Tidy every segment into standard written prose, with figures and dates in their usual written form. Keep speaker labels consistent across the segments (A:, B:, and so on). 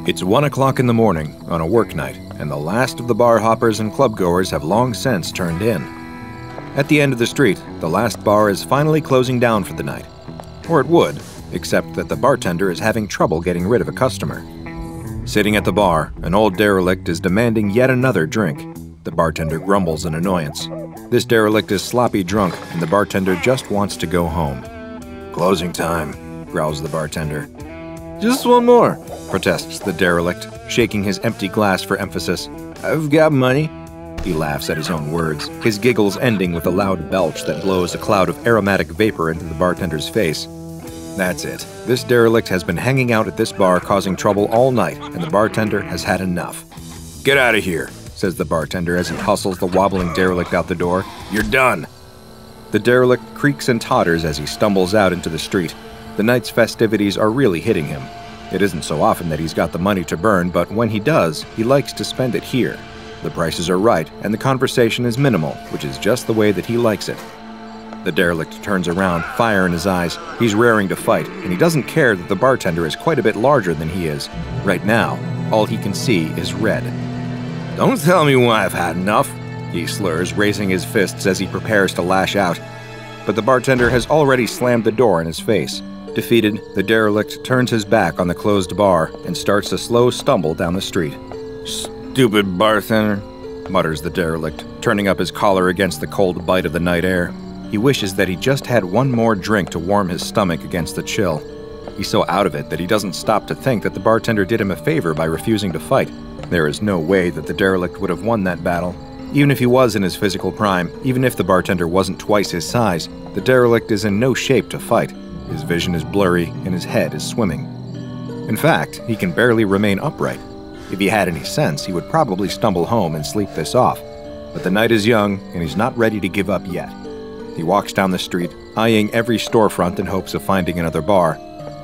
A: It's 1 o'clock in the morning on a work night, and the last of the bar hoppers and clubgoers have long since turned in. At the end of the street, the last bar is finally closing down for the night. Or it would, except that the bartender is having trouble getting rid of a customer. Sitting at the bar, an old derelict is demanding yet another drink. The bartender grumbles in annoyance. This derelict is sloppy drunk, and the bartender just wants to go home. "Closing time," growls the bartender. "Just one more," protests the derelict, shaking his empty glass for emphasis. "I've got money." He laughs at his own words, his giggles ending with a loud belch that blows a cloud of aromatic vapor into the bartender's face. That's it. This derelict has been hanging out at this bar causing trouble all night, and the bartender has had enough. "Get out of here," says the bartender as he hustles the wobbling derelict out the door. "You're done." The derelict creaks and totters as he stumbles out into the street. The night's festivities are really hitting him. It isn't so often that he's got the money to burn, but when he does, he likes to spend it here. The prices are right, and the conversation is minimal, which is just the way that he likes it. The derelict turns around, fire in his eyes. He's raring to fight, and he doesn't care that the bartender is quite a bit larger than he is. Right now, all he can see is red. "Don't tell me when I've had enough," he slurs, raising his fists as he prepares to lash out. But the bartender has already slammed the door in his face. Defeated, the derelict turns his back on the closed bar and starts a slow stumble down the street. "Stupid bartender," mutters the derelict, turning up his collar against the cold bite of the night air. He wishes that he just had one more drink to warm his stomach against the chill. He's so out of it that he doesn't stop to think that the bartender did him a favor by refusing to fight. There is no way that the derelict would have won that battle. Even if he was in his physical prime, even if the bartender wasn't twice his size, the derelict is in no shape to fight. His vision is blurry and his head is swimming. In fact, he can barely remain upright. If he had any sense, he would probably stumble home and sleep this off. But the night is young, and he's not ready to give up yet. He walks down the street, eyeing every storefront in hopes of finding another bar.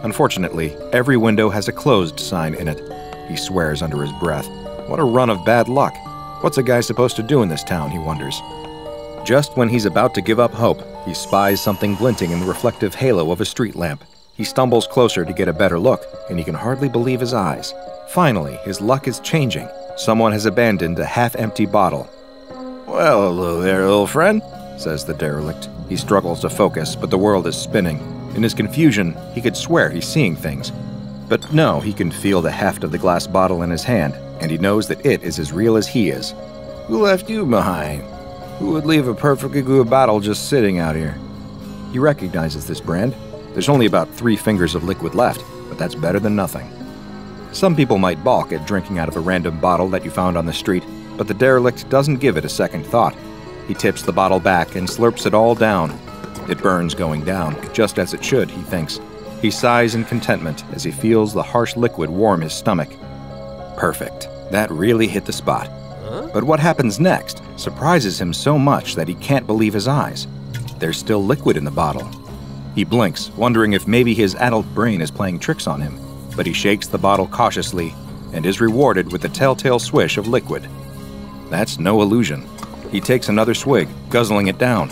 A: Unfortunately, every window has a closed sign in it. He swears under his breath. What a run of bad luck. What's a guy supposed to do in this town, he wonders. Just when he's about to give up hope, he spies something glinting in the reflective halo of a street lamp. He stumbles closer to get a better look, and he can hardly believe his eyes. Finally, his luck is changing. Someone has abandoned a half-empty bottle. "Well, hello there, little friend," says the derelict. He struggles to focus, but the world is spinning. In his confusion, he could swear he's seeing things. But no, he can feel the heft of the glass bottle in his hand, and he knows that it is as real as he is. "Who left you behind? Who would leave a perfectly good bottle just sitting out here?" He recognizes this brand. There's only about 3 fingers of liquid left, but that's better than nothing. Some people might balk at drinking out of a random bottle that you found on the street, but the derelict doesn't give it a second thought. He tips the bottle back and slurps it all down. It burns going down, just as it should, he thinks. He sighs in contentment as he feels the harsh liquid warm his stomach. Perfect. That really hit the spot. But what happens next surprises him so much that he can't believe his eyes. There's still liquid in the bottle. He blinks, wondering if maybe his adult brain is playing tricks on him, but he shakes the bottle cautiously and is rewarded with the telltale swish of liquid. That's no illusion. He takes another swig, guzzling it down.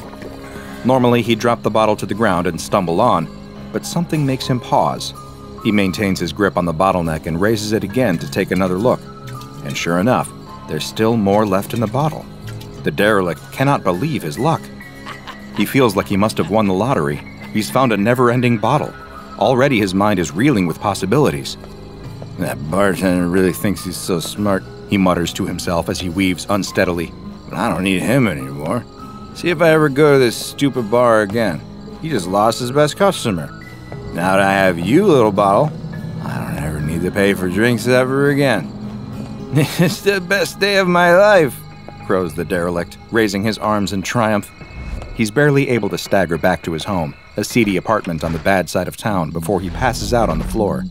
A: Normally, he'd drop the bottle to the ground and stumble on, but something makes him pause. He maintains his grip on the bottleneck and raises it again to take another look. And sure enough, there's still more left in the bottle. The derelict cannot believe his luck. He feels like he must have won the lottery. He's found a never-ending bottle. Already his mind is reeling with possibilities. "That bartender really thinks he's so smart," he mutters to himself as he weaves unsteadily. "But I don't need him anymore. See if I ever go to this stupid bar again. He just lost his best customer. Now that I have you, little bottle, I don't ever need to pay for drinks ever again." "It's the best day of my life," crows the derelict, raising his arms in triumph. He's barely able to stagger back to his home, a seedy apartment on the bad side of town, before he passes out on the floor.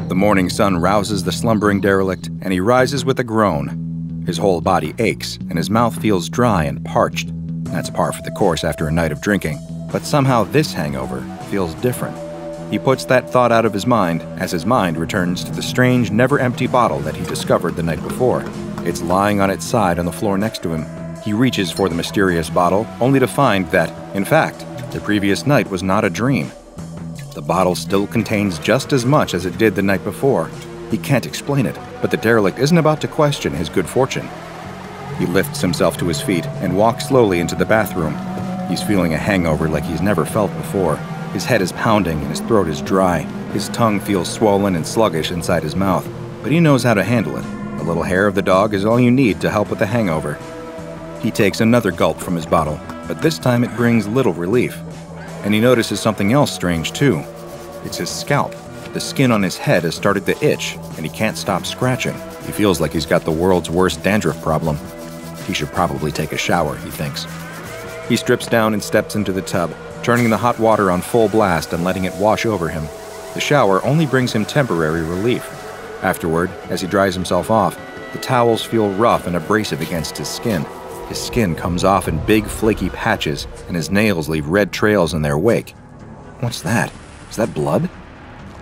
A: The morning sun rouses the slumbering derelict, and he rises with a groan. His whole body aches, and his mouth feels dry and parched. That's par for the course after a night of drinking, but somehow this hangover feels different. He puts that thought out of his mind as his mind returns to the strange, never-empty bottle that he discovered the night before. It's lying on its side on the floor next to him. He reaches for the mysterious bottle, only to find that, in fact, the previous night was not a dream. The bottle still contains just as much as it did the night before. He can't explain it, but the derelict isn't about to question his good fortune. He lifts himself to his feet and walks slowly into the bathroom. He's feeling a hangover like he's never felt before. His head is pounding and his throat is dry. His tongue feels swollen and sluggish inside his mouth, but he knows how to handle it. A little hair of the dog is all you need to help with the hangover. He takes another gulp from his bottle, but this time it brings little relief. And he notices something else strange too. It's his scalp. The skin on his head has started to itch, and he can't stop scratching. He feels like he's got the world's worst dandruff problem. He should probably take a shower, he thinks. He strips down and steps into the tub, turning the hot water on full blast and letting it wash over him. The shower only brings him temporary relief. Afterward, as he dries himself off, the towels feel rough and abrasive against his skin. His skin comes off in big flaky patches, and his nails leave red trails in their wake. What's that? Is that blood?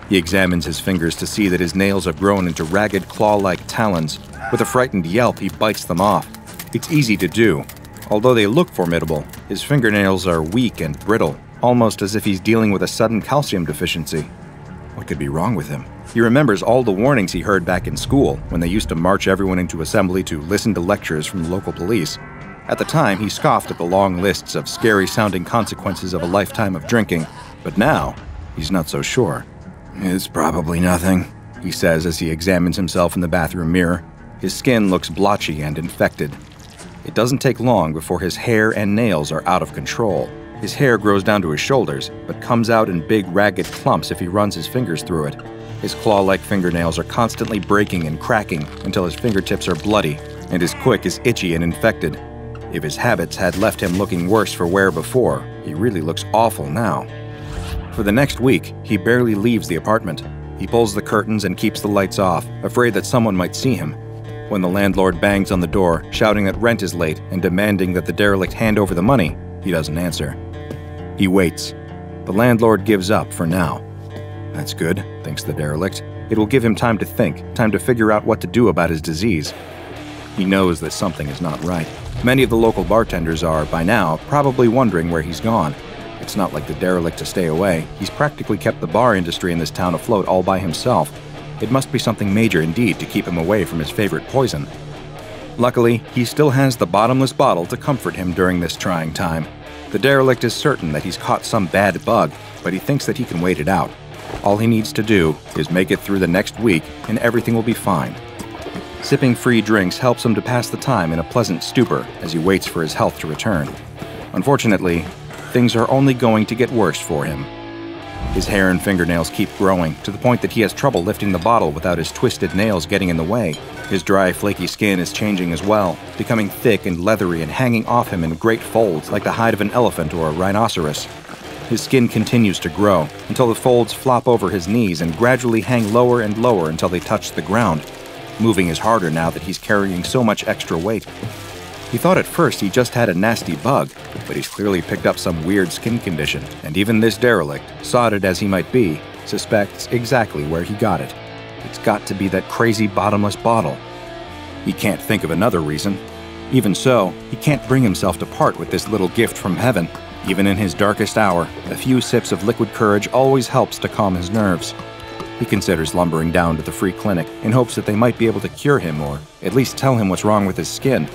A: He examines his fingers to see that his nails have grown into ragged claw-like talons. With a frightened yelp, he bites them off. It's easy to do. Although they look formidable, his fingernails are weak and brittle, almost as if he's dealing with a sudden calcium deficiency. What could be wrong with him? He remembers all the warnings he heard back in school when they used to march everyone into assembly to listen to lectures from the local police. At the time, he scoffed at the long lists of scary-sounding consequences of a lifetime of drinking, but now, he's not so sure. "It's probably nothing," he says as he examines himself in the bathroom mirror. His skin looks blotchy and infected. It doesn't take long before his hair and nails are out of control. His hair grows down to his shoulders, but comes out in big, ragged clumps if he runs his fingers through it. His claw-like fingernails are constantly breaking and cracking until his fingertips are bloody, and his quick is itchy and infected. If his habits had left him looking worse for wear before, he really looks awful now. For the next week, he barely leaves the apartment. He pulls the curtains and keeps the lights off, afraid that someone might see him. When the landlord bangs on the door, shouting that rent is late and demanding that the derelict hand over the money, he doesn't answer. He waits. The landlord gives up for now. That's good, thinks the derelict. It will give him time to think, time to figure out what to do about his disease. He knows that something is not right. Many of the local bartenders are, by now, probably wondering where he's gone. It's not like the derelict to stay away. He's practically kept the bar industry in this town afloat all by himself. It must be something major indeed to keep him away from his favorite poison. Luckily, he still has the bottomless bottle to comfort him during this trying time. The derelict is certain that he's caught some bad bug, but he thinks that he can wait it out. All he needs to do is make it through the next week, and everything will be fine. Sipping free drinks helps him to pass the time in a pleasant stupor as he waits for his health to return. Unfortunately, things are only going to get worse for him. His hair and fingernails keep growing, to the point that he has trouble lifting the bottle without his twisted nails getting in the way. His dry, flaky skin is changing as well, becoming thick and leathery and hanging off him in great folds like the hide of an elephant or a rhinoceros. His skin continues to grow, until the folds flop over his knees and gradually hang lower and lower until they touch the ground. Moving is harder now that he's carrying so much extra weight. He thought at first he just had a nasty bug, but he's clearly picked up some weird skin condition, and even this derelict, sodded as he might be, suspects exactly where he got it. It's got to be that crazy bottomless bottle. He can't think of another reason. Even so, he can't bring himself to part with this little gift from heaven. Even in his darkest hour, a few sips of liquid courage always helps to calm his nerves. He considers lumbering down to the free clinic in hopes that they might be able to cure him or at least tell him what's wrong with his skin.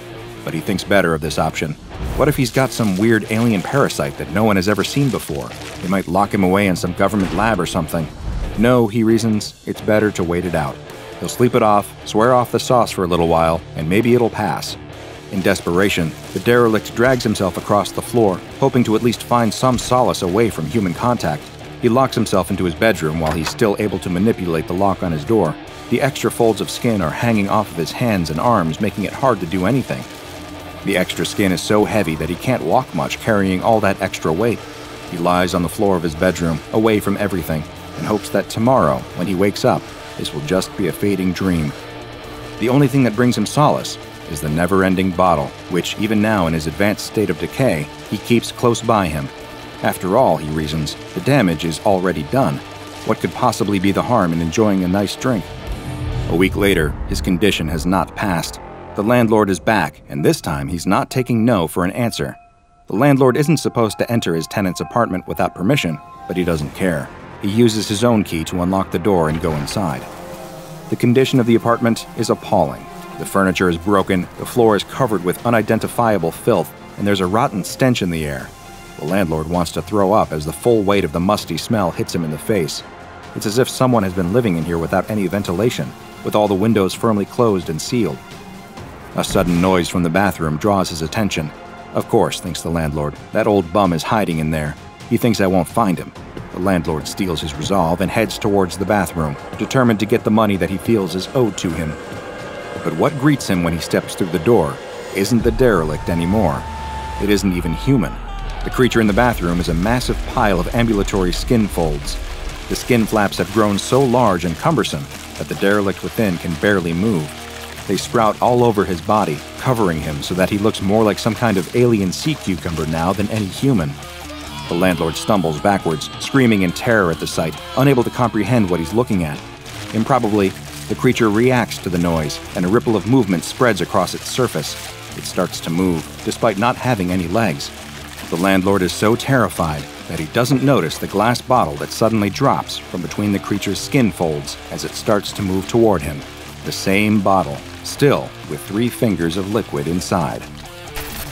A: But he thinks better of this option. What if he's got some weird alien parasite that no one has ever seen before? They might lock him away in some government lab or something. No, he reasons, it's better to wait it out. He'll sleep it off, swear off the sauce for a little while, and maybe it'll pass. In desperation, the derelict drags himself across the floor, hoping to at least find some solace away from human contact. He locks himself into his bedroom while he's still able to manipulate the lock on his door. The extra folds of skin are hanging off of his hands and arms, making it hard to do anything. The extra skin is so heavy that he can't walk much carrying all that extra weight. He lies on the floor of his bedroom, away from everything, and hopes that tomorrow, when he wakes up, this will just be a fading dream. The only thing that brings him solace is the never-ending bottle, which, even now in his advanced state of decay, he keeps close by him. After all, he reasons, the damage is already done. What could possibly be the harm in enjoying a nice drink? A week later, his condition has not passed. The landlord is back, and this time he's not taking no for an answer. The landlord isn't supposed to enter his tenant's apartment without permission, but he doesn't care. He uses his own key to unlock the door and go inside. The condition of the apartment is appalling. The furniture is broken, the floor is covered with unidentifiable filth, and there's a rotten stench in the air. The landlord wants to throw up as the full weight of the musty smell hits him in the face. It's as if someone has been living in here without any ventilation, with all the windows firmly closed and sealed. A sudden noise from the bathroom draws his attention. Of course, thinks the landlord, that old bum is hiding in there. He thinks I won't find him. The landlord steels his resolve and heads towards the bathroom, determined to get the money that he feels is owed to him. But what greets him when he steps through the door isn't the derelict anymore. It isn't even human. The creature in the bathroom is a massive pile of ambulatory skin folds. The skin flaps have grown so large and cumbersome that the derelict within can barely move. They sprout all over his body, covering him so that he looks more like some kind of alien sea cucumber now than any human. The landlord stumbles backwards, screaming in terror at the sight, unable to comprehend what he's looking at. Improbably, the creature reacts to the noise, and a ripple of movement spreads across its surface. It starts to move, despite not having any legs. The landlord is so terrified that he doesn't notice the glass bottle that suddenly drops from between the creature's skin folds as it starts to move toward him. The same bottle, still with 3 fingers of liquid inside.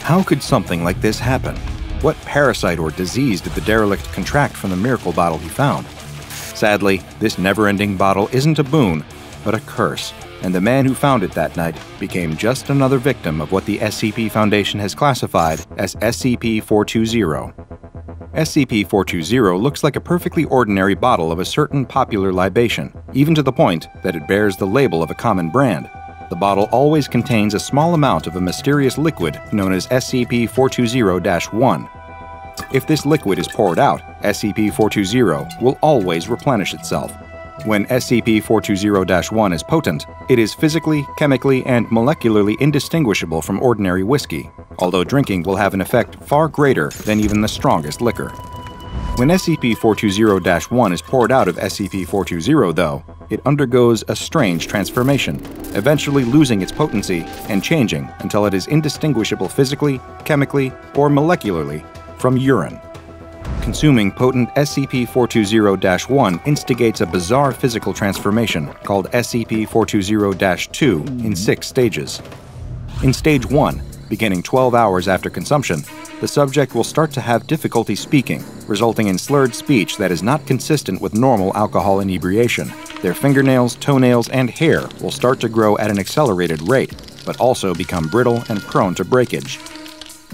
A: How could something like this happen? What parasite or disease did the derelict contract from the miracle bottle he found? Sadly, this never-ending bottle isn't a boon, but a curse, and the man who found it that night became just another victim of what the SCP Foundation has classified as SCP-420. SCP-420 looks like a perfectly ordinary bottle of a certain popular libation, even to the point that it bears the label of a common brand. The bottle always contains a small amount of a mysterious liquid known as SCP-420-1. If this liquid is poured out, SCP-420 will always replenish itself. When SCP-420-1 is potent, it is physically, chemically, and molecularly indistinguishable from ordinary whiskey, although drinking will have an effect far greater than even the strongest liquor. When SCP-420-1 is poured out of SCP-420, though, it undergoes a strange transformation, eventually losing its potency and changing until it is indistinguishable physically, chemically, or molecularly from urine. Consuming potent SCP-420-1 instigates a bizarre physical transformation called SCP-420-2 in 6 stages. In Stage 1, beginning 12 hours after consumption, the subject will start to have difficulty speaking, resulting in slurred speech that is not consistent with normal alcohol inebriation. Their fingernails, toenails, and hair will start to grow at an accelerated rate, but also become brittle and prone to breakage.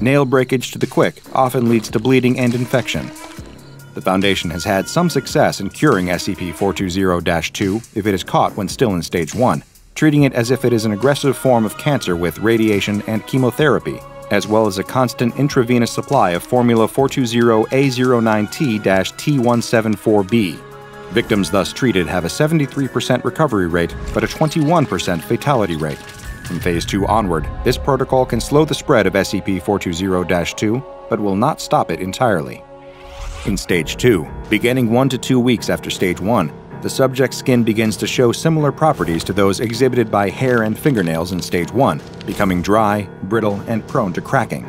A: Nail breakage to the quick often leads to bleeding and infection. The Foundation has had some success in curing SCP-420-2 if it is caught when still in Stage 1, treating it as if it is an aggressive form of cancer with radiation and chemotherapy, as well as a constant intravenous supply of Formula 420A09T-T174B. Victims thus treated have a 73% recovery rate, but a 21% fatality rate. From Phase 2 onward, this protocol can slow the spread of SCP-420-2, but will not stop it entirely. In Stage 2, beginning 1 to 2 weeks after Stage 1, the subject's skin begins to show similar properties to those exhibited by hair and fingernails in Stage 1, becoming dry, brittle, and prone to cracking.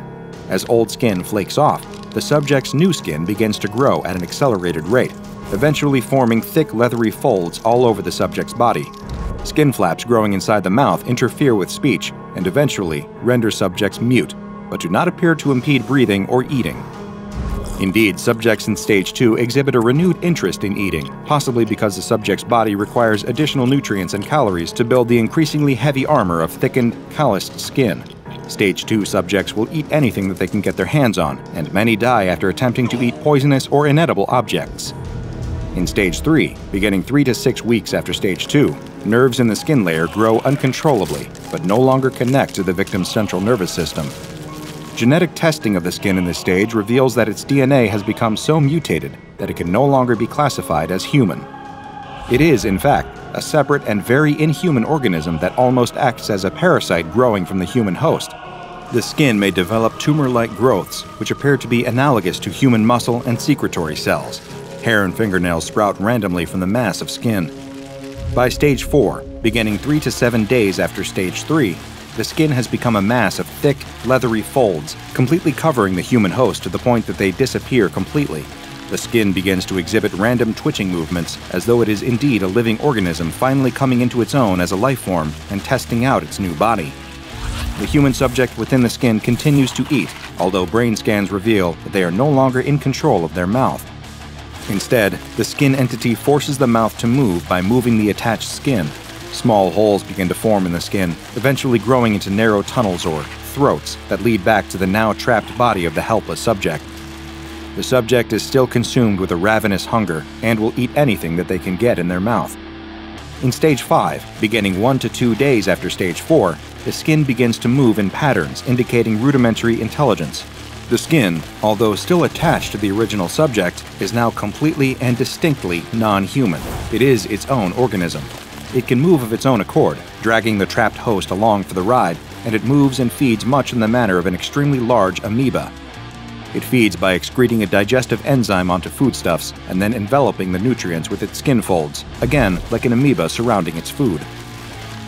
A: As old skin flakes off, the subject's new skin begins to grow at an accelerated rate, eventually forming thick, leathery folds all over the subject's body. Skin flaps growing inside the mouth interfere with speech and eventually render subjects mute, but do not appear to impede breathing or eating. Indeed, subjects in Stage 2 exhibit a renewed interest in eating, possibly because the subject's body requires additional nutrients and calories to build the increasingly heavy armor of thickened, calloused skin. Stage 2 subjects will eat anything that they can get their hands on, and many die after attempting to eat poisonous or inedible objects. In Stage 3, beginning 3 to 6 weeks after Stage 2, nerves in the skin layer grow uncontrollably, but no longer connect to the victim's central nervous system. Genetic testing of the skin in this stage reveals that its DNA has become so mutated that it can no longer be classified as human. It is, in fact, a separate and very inhuman organism that almost acts as a parasite growing from the human host. The skin may develop tumor-like growths, which appear to be analogous to human muscle and secretory cells. Hair and fingernails sprout randomly from the mass of skin. By Stage 4, beginning 3 to 7 days after Stage 3, the skin has become a mass of thick, leathery folds, completely covering the human host to the point that they disappear completely. The skin begins to exhibit random twitching movements, as though it is indeed a living organism finally coming into its own as a life form and testing out its new body. The human subject within the skin continues to eat, although brain scans reveal that they are no longer in control of their mouth. Instead, the skin entity forces the mouth to move by moving the attached skin. Small holes begin to form in the skin, eventually growing into narrow tunnels or throats that lead back to the now trapped body of the helpless subject. The subject is still consumed with a ravenous hunger and will eat anything that they can get in their mouth. In Stage 5, beginning 1 to 2 days after Stage 4, the skin begins to move in patterns indicating rudimentary intelligence. The skin, although still attached to the original subject, is now completely and distinctly non-human. It is its own organism. It can move of its own accord, dragging the trapped host along for the ride, and it moves and feeds much in the manner of an extremely large amoeba. It feeds by excreting a digestive enzyme onto foodstuffs and then enveloping the nutrients with its skin folds, again like an amoeba surrounding its food.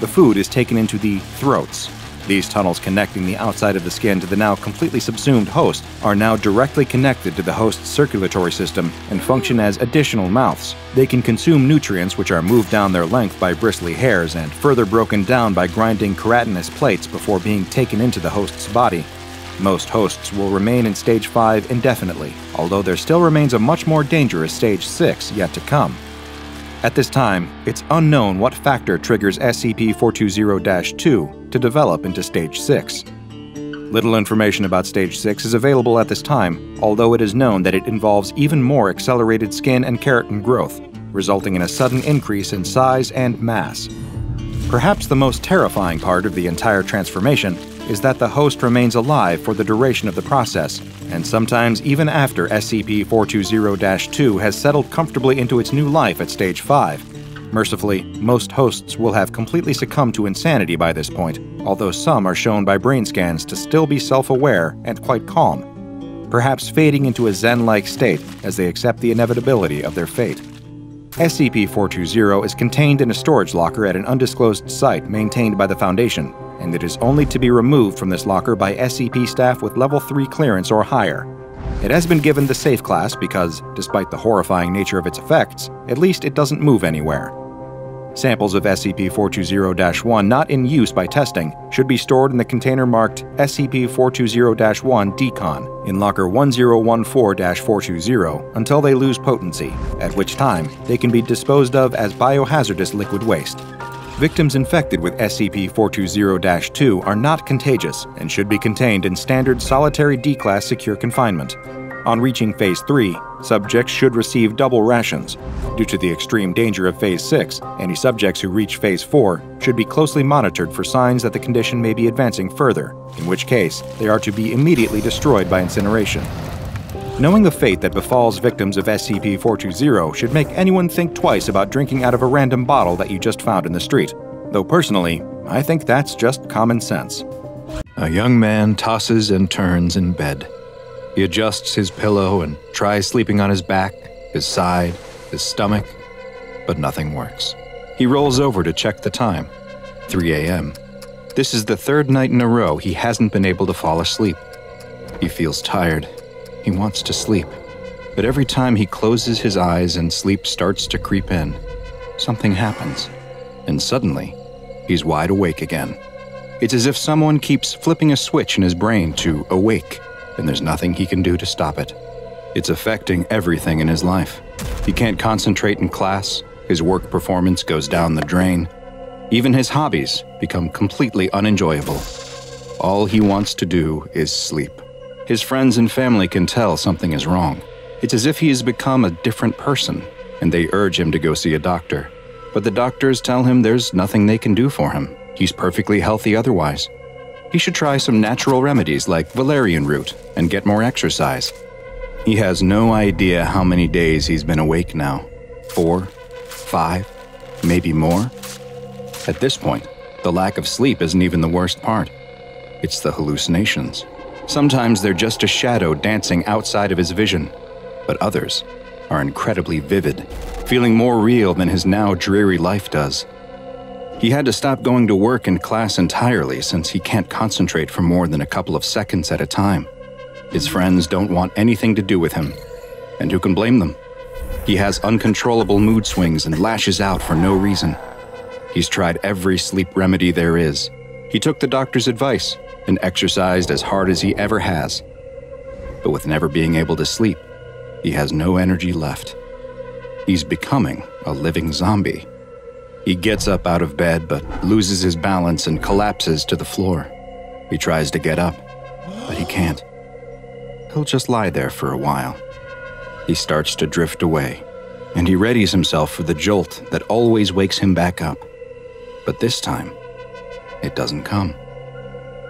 A: The food is taken into the throats. These tunnels connecting the outside of the skin to the now completely subsumed host are now directly connected to the host's circulatory system and function as additional mouths. They can consume nutrients which are moved down their length by bristly hairs and further broken down by grinding keratinous plates before being taken into the host's body. Most hosts will remain in Stage 5 indefinitely, although there still remains a much more dangerous Stage 6 yet to come. At this time, it's unknown what factor triggers SCP-420-2 to develop into Stage 6. Little information about Stage 6 is available at this time, although it is known that it involves even more accelerated skin and keratin growth, resulting in a sudden increase in size and mass. Perhaps the most terrifying part of the entire transformation is that the host remains alive for the duration of the process, and sometimes even after SCP-420-2 has settled comfortably into its new life at Stage 5. Mercifully, most hosts will have completely succumbed to insanity by this point, although some are shown by brain scans to still be self-aware and quite calm, perhaps fading into a Zen-like state as they accept the inevitability of their fate. SCP-420 is contained in a storage locker at an undisclosed site maintained by the Foundation, and it is only to be removed from this locker by SCP staff with Level 3 clearance or higher. It has been given the Safe class because, despite the horrifying nature of its effects, at least it doesn't move anywhere. Samples of SCP-420-1 not in use by testing should be stored in the container marked SCP-420-1 Decon in Locker 1014-420 until they lose potency, at which time they can be disposed of as biohazardous liquid waste. Victims infected with SCP-420-2 are not contagious and should be contained in standard solitary D-Class secure confinement. On reaching Phase 3, subjects should receive double rations. Due to the extreme danger of Phase 6, any subjects who reach Phase 4 should be closely monitored for signs that the condition may be advancing further, in which case they are to be immediately destroyed by incineration. Knowing the fate that befalls victims of SCP-420 should make anyone think twice about drinking out of a random bottle that you just found in the street, though personally, I think that's just common sense. A young man tosses and turns in bed. He adjusts his pillow and tries sleeping on his back, his side, his stomach, but nothing works. He rolls over to check the time. 3 a.m. This is the third night in a row he hasn't been able to fall asleep. He feels tired. He wants to sleep. But every time he closes his eyes and sleep starts to creep in, something happens. And suddenly, he's wide awake again. It's as if someone keeps flipping a switch in his brain to awake, and there's nothing he can do to stop it. It's affecting everything in his life. He can't concentrate in class, his work performance goes down the drain. Even his hobbies become completely unenjoyable. All he wants to do is sleep. His friends and family can tell something is wrong. It's as if he has become a different person, and they urge him to go see a doctor. But the doctors tell him there's nothing they can do for him. He's perfectly healthy otherwise. He should try some natural remedies like valerian root and get more exercise. He has no idea how many days he's been awake now. 4, 5, maybe more. At this point, the lack of sleep isn't even the worst part. It's the hallucinations. Sometimes they're just a shadow dancing outside of his vision, but others are incredibly vivid, feeling more real than his now dreary life does. He had to stop going to work and class entirely since he can't concentrate for more than a couple of seconds at a time. His friends don't want anything to do with him.
B: And who can blame them? He has uncontrollable mood swings and lashes out for no reason. He's tried every sleep remedy there is. He took the doctor's advice and exercised as hard as he ever has. But with never being able to sleep, he has no energy left. He's becoming a living zombie. He gets up out of bed but loses his balance and collapses to the floor. He tries to get up, but he can't. He'll just lie there for a while. He starts to drift away, and he readies himself for the jolt that always wakes him back up. But this time, it doesn't come.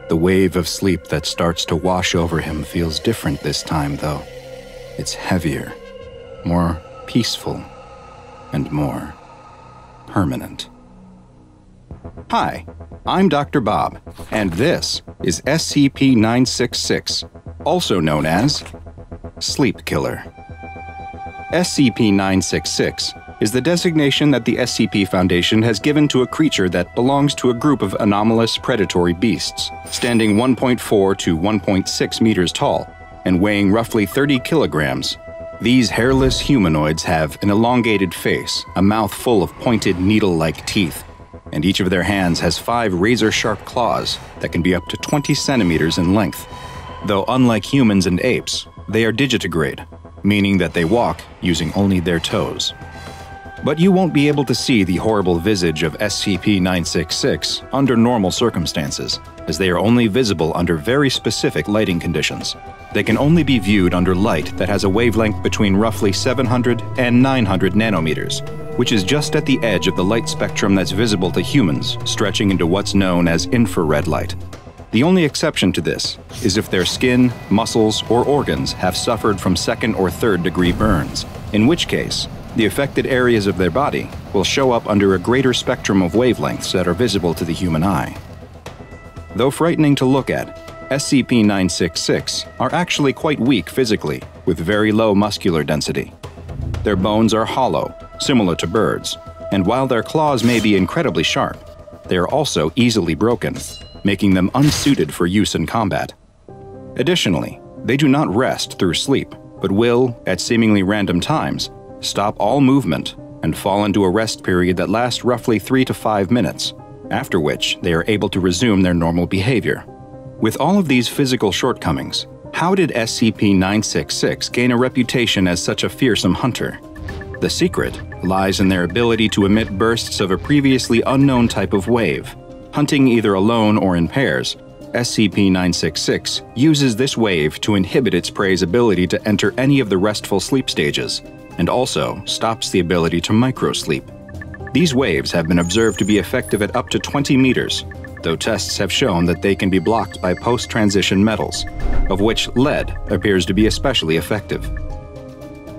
B: The wave of sleep that starts to wash over him feels different this time, though. It's heavier, more peaceful, and more permanent. Hi, I'm Dr. Bob, and this is SCP-966, also known as Sleep Killer. SCP-966 is the designation that the SCP Foundation has given to a creature that belongs to a group of anomalous predatory beasts, standing 1.4 to 1.6 meters tall and weighing roughly 30 kilograms. These hairless humanoids have an elongated face, a mouth full of pointed needle-like teeth, and each of their hands has 5 razor-sharp claws that can be up to 20 centimeters in length. Though unlike humans and apes, they are digitigrade, meaning that they walk using only their toes. But you won't be able to see the horrible visage of SCP-966 under normal circumstances, as they are only visible under very specific lighting conditions. They can only be viewed under light that has a wavelength between roughly 700 and 900 nanometers, which is just at the edge of the light spectrum that's visible to humans, stretching into what's known as infrared light. The only exception to this is if their skin, muscles, or organs have suffered from 2nd or 3rd degree burns, in which case, the affected areas of their body will show up under a greater spectrum of wavelengths that are visible to the human eye. Though frightening to look at, SCP-966 are actually quite weak physically, with very low muscular density. Their bones are hollow, similar to birds, and while their claws may be incredibly sharp, they are also easily broken, making them unsuited for use in combat. Additionally, they do not rest through sleep, but will, at seemingly random times, stop all movement and fall into a rest period that lasts roughly 3 to 5 minutes, after which they are able to resume their normal behavior. With all of these physical shortcomings, how did SCP-966 gain a reputation as such a fearsome hunter? The secret lies in their ability to emit bursts of a previously unknown type of wave. Hunting either alone or in pairs, SCP-966 uses this wave to inhibit its prey's ability to enter any of the restful sleep stages, and also stops the ability to microsleep. These waves have been observed to be effective at up to 20 meters, though tests have shown that they can be blocked by post-transition metals, of which lead appears to be especially effective.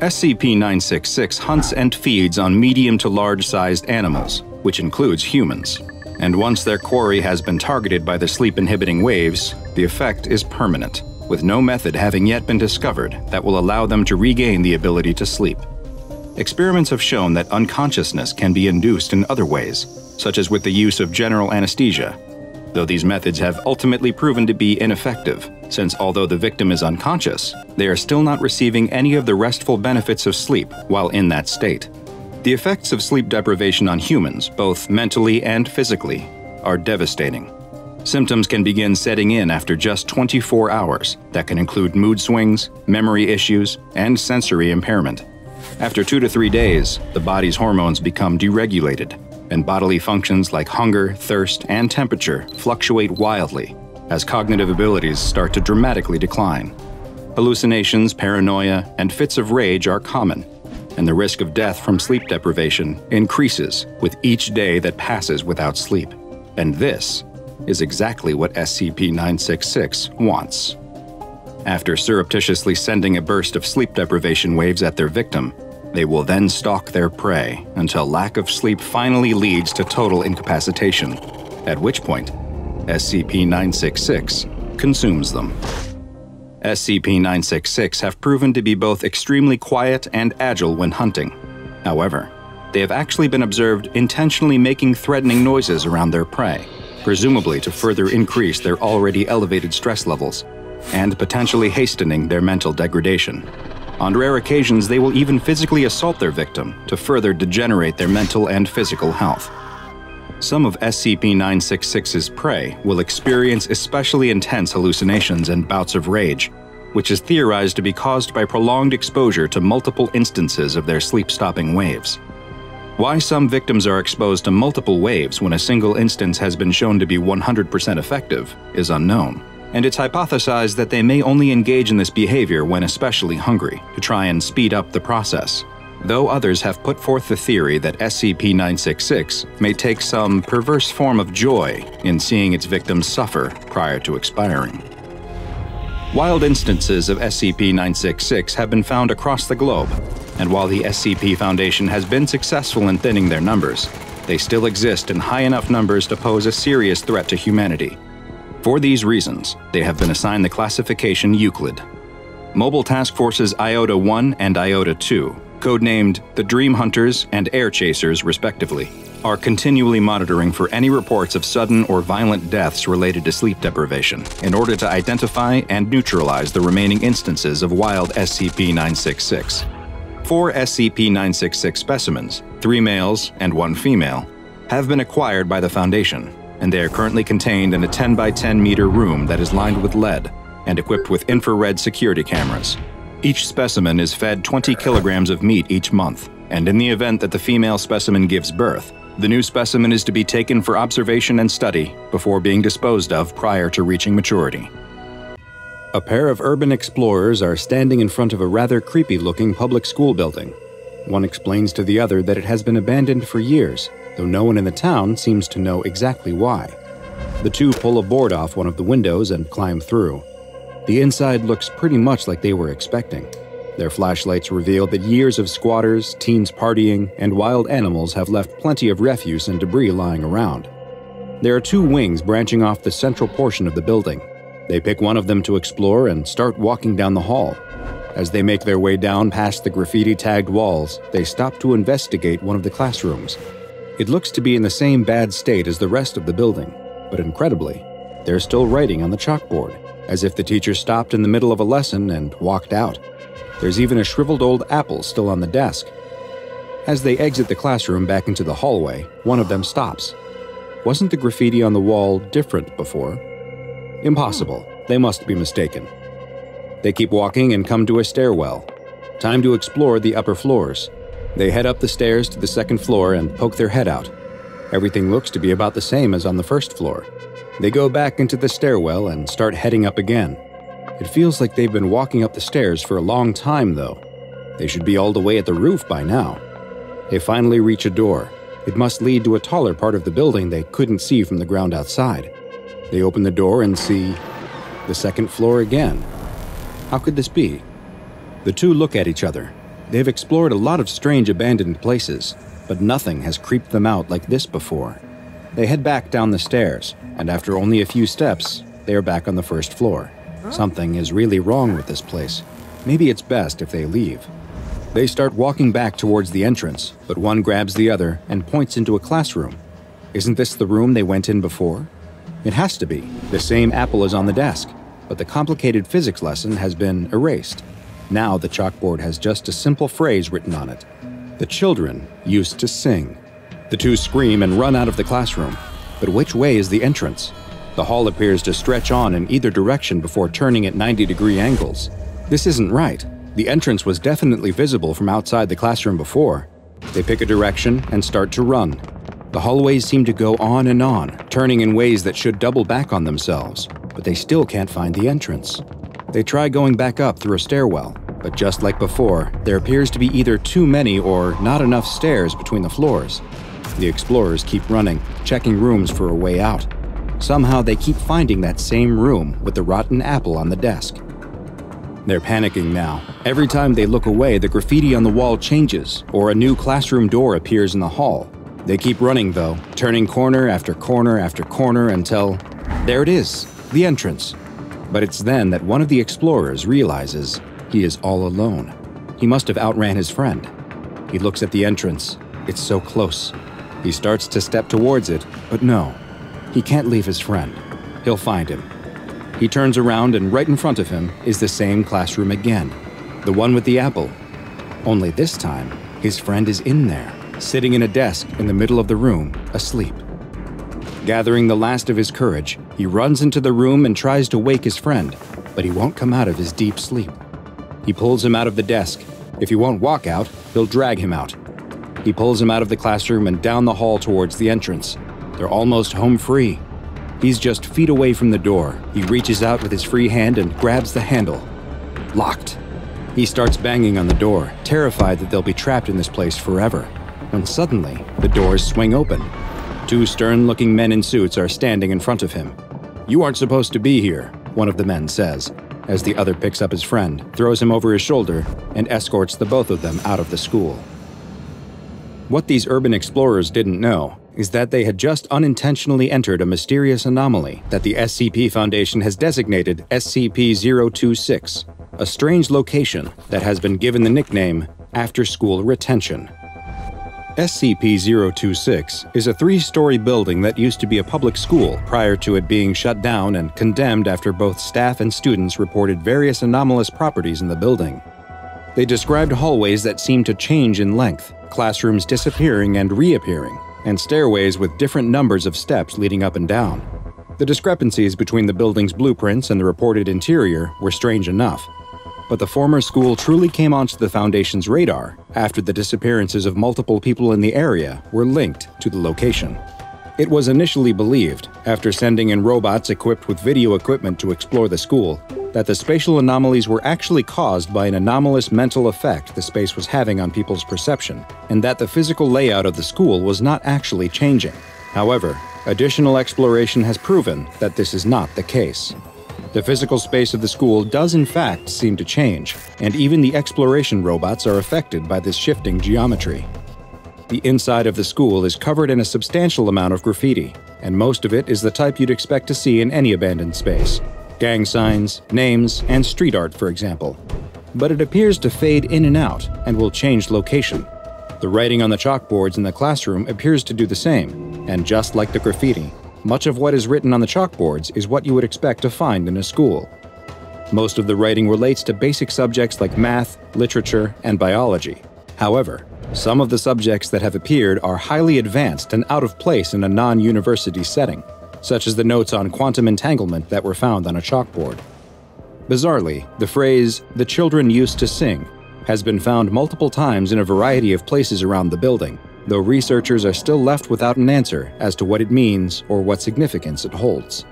B: SCP-966 hunts and feeds on medium to large-sized animals, which includes humans. And once their quarry has been targeted by the sleep-inhibiting waves, the effect is permanent, with no method having yet been discovered that will allow them to regain the ability to sleep. Experiments have shown that unconsciousness can be induced in other ways, such as with the use of general anesthesia, though these methods have ultimately proven to be ineffective, since although the victim is unconscious, they are still not receiving any of the restful benefits of sleep while in that state. The effects of sleep deprivation on humans, both mentally and physically, are devastating. Symptoms can begin setting in after just 24 hours that can include mood swings, memory issues, and sensory impairment. After 2 to 3 days, the body's hormones become deregulated, and bodily functions like hunger, thirst, and temperature fluctuate wildly as cognitive abilities start to dramatically decline. Hallucinations, paranoia, and fits of rage are common, and the risk of death from sleep deprivation increases with each day that passes without sleep. And this is exactly what SCP-966 wants. After surreptitiously sending a burst of sleep deprivation waves at their victim, they will then stalk their prey until lack of sleep finally leads to total incapacitation, at which point SCP-966 consumes them. SCP-966 have proven to be both extremely quiet and agile when hunting. However, they have actually been observed intentionally making threatening noises around their prey, presumably to further increase their already elevated stress levels, and potentially hastening their mental degradation. On rare occasions, they will even physically assault their victim to further degenerate their mental and physical health. Some of SCP-966's prey will experience especially intense hallucinations and bouts of rage, which is theorized to be caused by prolonged exposure to multiple instances of their sleep-stopping waves. Why some victims are exposed to multiple waves when a single instance has been shown to be 100% effective is unknown, and it's hypothesized that they may only engage in this behavior when especially hungry, to try and speed up the process, though others have put forth the theory that SCP-966 may take some perverse form of joy in seeing its victims suffer prior to expiring. Wild instances of SCP-966 have been found across the globe, and while the SCP Foundation has been successful in thinning their numbers, they still exist in high enough numbers to pose a serious threat to humanity. For these reasons, they have been assigned the classification Euclid. Mobile Task Forces Iota-1 and Iota-2, codenamed the Dream Hunters and Air Chasers respectively, are continually monitoring for any reports of sudden or violent deaths related to sleep deprivation in order to identify and neutralize the remaining instances of wild SCP-966. 4 SCP-966 specimens, 3 males and 1 female, have been acquired by the Foundation, and they are currently contained in a 10 by 10 meter room that is lined with lead and equipped with infrared security cameras. Each specimen is fed 20 kilograms of meat each month, and in the event that the female specimen gives birth, the new specimen is to be taken for observation and study before being disposed of prior to reaching maturity. A pair of urban explorers are standing in front of a rather creepy-looking public school building. One explains to the other that it has been abandoned for years, though no one in the town seems to know exactly why. The two pull a board off one of the windows and climb through. The inside looks pretty much like they were expecting. Their flashlights reveal that years of squatters, teens partying, and wild animals have left plenty of refuse and debris lying around. There are 2 wings branching off the central portion of the building. They pick one of them to explore and start walking down the hall. As they make their way down past the graffiti-tagged walls, they stop to investigate one of the classrooms. It looks to be in the same bad state as the rest of the building, but incredibly, they're still writing on the chalkboard, as if the teacher stopped in the middle of a lesson and walked out. There's even a shriveled old apple still on the desk. As they exit the classroom back into the hallway, one of them stops. Wasn't the graffiti on the wall different before? Impossible. They must be mistaken. They keep walking and come to a stairwell. Time to explore the upper floors. They head up the stairs to the second floor and poke their head out. Everything looks to be about the same as on the first floor. They go back into the stairwell and start heading up again. It feels like they've been walking up the stairs for a long time, though. They should be all the way at the roof by now. They finally reach a door. It must lead to a taller part of the building they couldn't see from the ground outside. They open the door and see the second floor again. How could this be? The two look at each other. They've explored a lot of strange abandoned places, but nothing has creeped them out like this before. They head back down the stairs, and after only a few steps, they are back on the first floor. Something is really wrong with this place. Maybe it's best if they leave. They start walking back towards the entrance, but one grabs the other and points into a classroom. Isn't this the room they went in before? It has to be. The same apple is on the desk, but the complicated physics lesson has been erased. Now the chalkboard has just a simple phrase written on it. The children used to sing. The two scream and run out of the classroom. But which way is the entrance? The hall appears to stretch on in either direction before turning at 90-degree angles. This isn't right. The entrance was definitely visible from outside the classroom before. They pick a direction and start to run. The hallways seem to go on, turning in ways that should double back on themselves, but they still can't find the entrance. They try going back up through a stairwell, but just like before, there appears to be either too many or not enough stairs between the floors. The explorers keep running, checking rooms for a way out. Somehow they keep finding that same room with the rotten apple on the desk. They're panicking now. Every time they look away, the graffiti on the wall changes, or a new classroom door appears in the hall. They keep running, though, turning corner after corner after corner until... there it is, the entrance. But it's then that one of the explorers realizes he is all alone. He must have outran his friend. He looks at the entrance. It's so close. He starts to step towards it, but no. He can't leave his friend. He'll find him. He turns around and right in front of him is the same classroom again. The one with the apple. Only this time, his friend is in there, sitting in a desk in the middle of the room, asleep. Gathering the last of his courage, he runs into the room and tries to wake his friend, but he won't come out of his deep sleep. He pulls him out of the desk. If he won't walk out, he'll drag him out. He pulls him out of the classroom and down the hall towards the entrance. They're almost home free. He's just feet away from the door. He reaches out with his free hand and grabs the handle. Locked. He starts banging on the door, terrified that they'll be trapped in this place forever, when suddenly the doors swing open. Two stern-looking men in suits are standing in front of him. "You aren't supposed to be here," one of the men says, as the other picks up his friend, throws him over his shoulder, and escorts the both of them out of the school. What these urban explorers didn't know is that they had just unintentionally entered a mysterious anomaly that the SCP Foundation has designated SCP-026, a strange location that has been given the nickname After School Retention. SCP-026 is a 3-story building that used to be a public school prior to it being shut down and condemned after both staff and students reported various anomalous properties in the building. They described hallways that seemed to change in length, classrooms disappearing and reappearing, and stairways with different numbers of steps leading up and down. The discrepancies between the building's blueprints and the reported interior were strange enough, but the former school truly came onto the Foundation's radar after the disappearances of multiple people in the area were linked to the location. It was initially believed, after sending in robots equipped with video equipment to explore the school, that the spatial anomalies were actually caused by an anomalous mental effect the space was having on people's perception, and that the physical layout of the school was not actually changing. However, additional exploration has proven that this is not the case. The physical space of the school does in fact seem to change, and even the exploration robots are affected by this shifting geometry. The inside of the school is covered in a substantial amount of graffiti, and most of it is the type you'd expect to see in any abandoned space. Gang signs, names, and street art, for example. But it appears to fade in and out, and will change location. The writing on the chalkboards in the classroom appears to do the same, and just like the graffiti, much of what is written on the chalkboards is what you would expect to find in a school. Most of the writing relates to basic subjects like math, literature, and biology. However, some of the subjects that have appeared are highly advanced and out of place in a non-university setting, such as the notes on quantum entanglement that were found on a chalkboard. Bizarrely, the phrase, "the children used to sing," has been found multiple times in a variety of places around the building, though researchers are still left without an answer as to what it means or what significance it holds.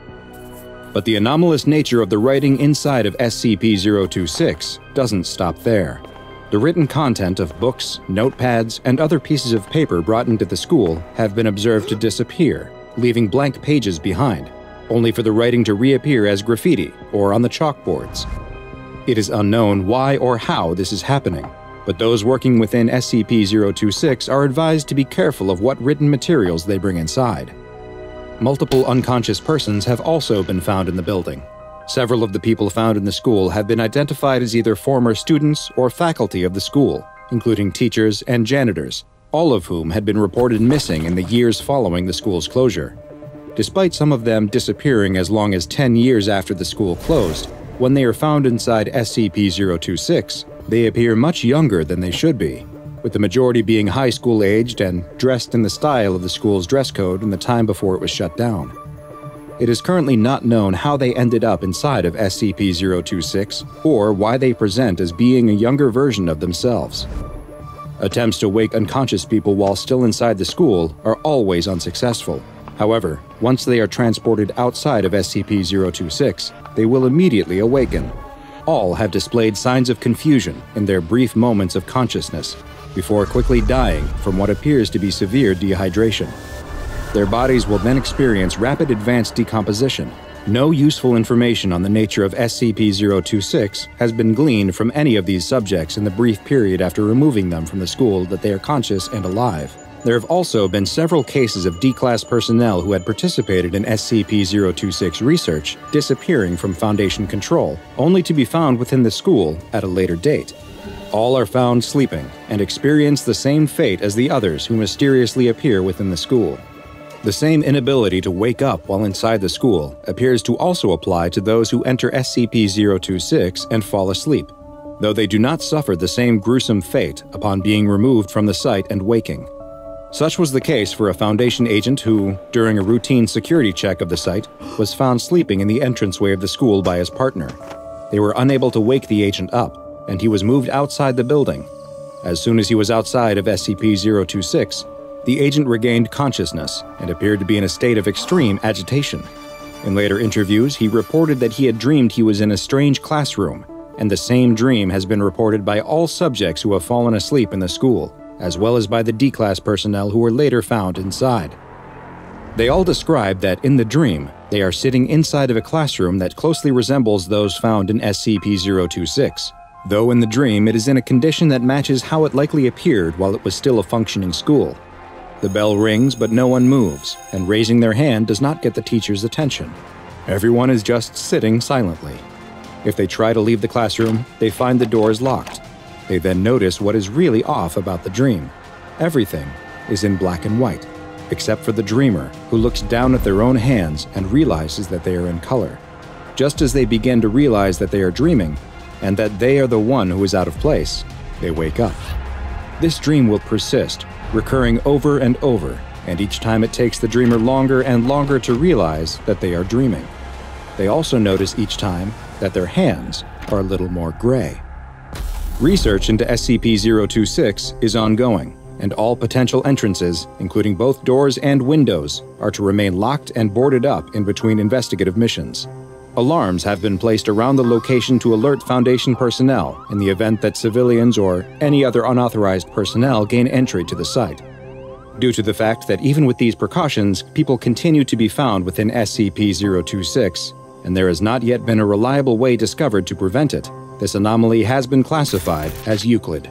B: But the anomalous nature of the writing inside of SCP-026 doesn't stop there. The written content of books, notepads, and other pieces of paper brought into the school have been observed to disappear, leaving blank pages behind, only for the writing to reappear as graffiti or on the chalkboards. It is unknown why or how this is happening, but those working within SCP-026 are advised to be careful of what written materials they bring inside. Multiple unconscious persons have also been found in the building. Several of the people found in the school have been identified as either former students or faculty of the school, including teachers and janitors, all of whom had been reported missing in the years following the school's closure. Despite some of them disappearing as long as 10 years after the school closed, when they are found inside SCP-026, they appear much younger than they should be, with the majority being high school aged and dressed in the style of the school's dress code in the time before it was shut down. It is currently not known how they ended up inside of SCP-026 or why they present as being a younger version of themselves. Attempts to wake unconscious people while still inside the school are always unsuccessful. However, once they are transported outside of SCP-026, they will immediately awaken. All have displayed signs of confusion in their brief moments of consciousness, before quickly dying from what appears to be severe dehydration. Their bodies will then experience rapid advanced decomposition. No useful information on the nature of SCP-026 has been gleaned from any of these subjects in the brief period after removing them from the school that they are conscious and alive. There have also been several cases of D-Class personnel who had participated in SCP-026 research disappearing from Foundation control, only to be found within the school at a later date. All are found sleeping and experience the same fate as the others who mysteriously appear within the school. The same inability to wake up while inside the school appears to also apply to those who enter SCP-026 and fall asleep. though they do not suffer the same gruesome fate upon being removed from the site and waking. Such was the case for a Foundation agent who, during a routine security check of the site, was found sleeping in the entranceway of the school by his partner. They were unable to wake the agent up, and he was moved outside the building. As soon as he was outside of SCP-026, the agent regained consciousness and appeared to be in a state of extreme agitation. In later interviews, he reported that he had dreamed he was in a strange classroom, and the same dream has been reported by all subjects who have fallen asleep in the school, as well as by the D-Class personnel who were later found inside. They all describe that in the dream, they are sitting inside of a classroom that closely resembles those found in SCP-026, though in the dream it is in a condition that matches how it likely appeared while it was still a functioning school. The bell rings, but no one moves, and raising their hand does not get the teacher's attention. Everyone is just sitting silently. If they try to leave the classroom, they find the door is locked. They then notice what is really off about the dream. Everything is in black and white, except for the dreamer, who looks down at their own hands and realizes that they are in color. Just as they begin to realize that they are dreaming, and that they are the one who is out of place, they wake up. This dream will persist, recurring over and over, and each time it takes the dreamer longer and longer to realize that they are dreaming. They also notice each time that their hands are a little more gray. Research into SCP-026 is ongoing, and all potential entrances, including both doors and windows, are to remain locked and boarded up in between investigative missions. Alarms have been placed around the location to alert Foundation personnel in the event that civilians or any other unauthorized personnel gain entry to the site. Due to the fact that even with these precautions, people continue to be found within SCP-026, and there has not yet been a reliable way discovered to prevent it, this anomaly has been classified as Euclid.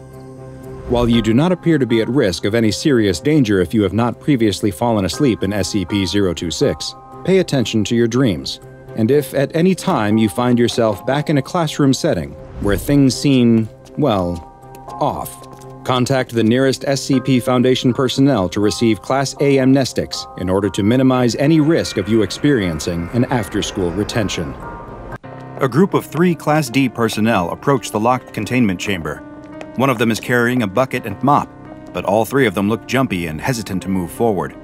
B: While you do not appear to be at risk of any serious danger if you have not previously fallen asleep in SCP-026, pay attention to your dreams, and if at any time you find yourself back in a classroom setting where things seem, well, off, contact the nearest SCP Foundation personnel to receive Class A amnestics in order to minimize any risk of you experiencing an after-school retention.
A: A group of 3 Class D personnel approach the locked containment chamber. One of them is carrying a bucket and mop, but all 3 of them look jumpy and hesitant to move forward.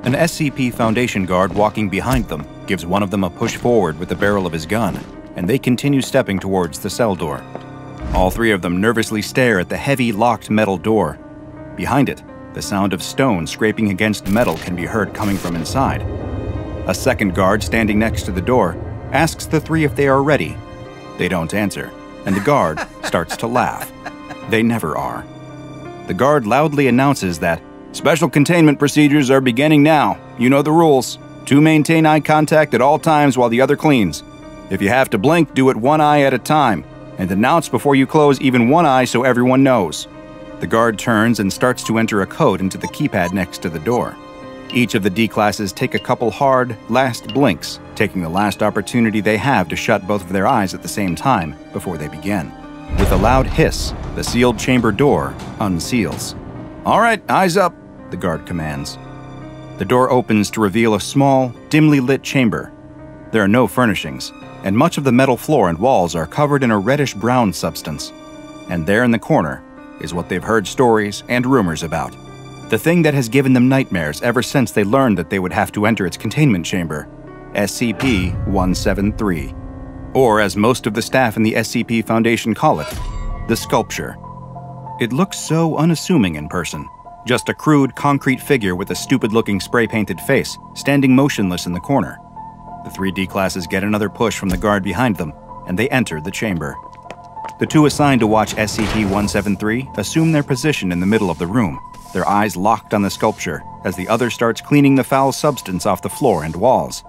A: An SCP Foundation guard walking behind them gives one of them a push forward with the barrel of his gun, and they continue stepping towards the cell door. All 3 of them nervously stare at the heavy, locked metal door. Behind it, the sound of stone scraping against metal can be heard coming from inside. A second guard standing next to the door asks the 3 if they are ready. They don't answer, and the guard starts to laugh. They never are. The guard loudly announces that special containment procedures are beginning now. You know the rules. 2 maintain eye contact at all times while the other cleans. If you have to blink, do it 1 eye at a time, and announce before you close even 1 eye so everyone knows. The guard turns and starts to enter a code into the keypad next to the door. Each of the D-classes take a couple hard, last blinks, taking the last opportunity they have to shut both of their eyes at the same time before they begin. With a loud hiss, the sealed chamber door unseals. "All right, eyes up," the guard commands. The door opens to reveal a small, dimly lit chamber. There are no furnishings, and much of the metal floor and walls are covered in a reddish-brown substance. And there in the corner is what they've heard stories and rumors about. The thing that has given them nightmares ever since they learned that they would have to enter its containment chamber, SCP-173. Or, as most of the staff in the SCP Foundation call it, the sculpture. It looks so unassuming in person. Just a crude, concrete figure with a stupid-looking spray-painted face, standing motionless in the corner. The 3 D-classes get another push from the guard behind them, and they enter the chamber. The 2 assigned to watch SCP-173 assume their position in the middle of the room, their eyes locked on the sculpture as the other starts cleaning the foul substance off the floor and walls.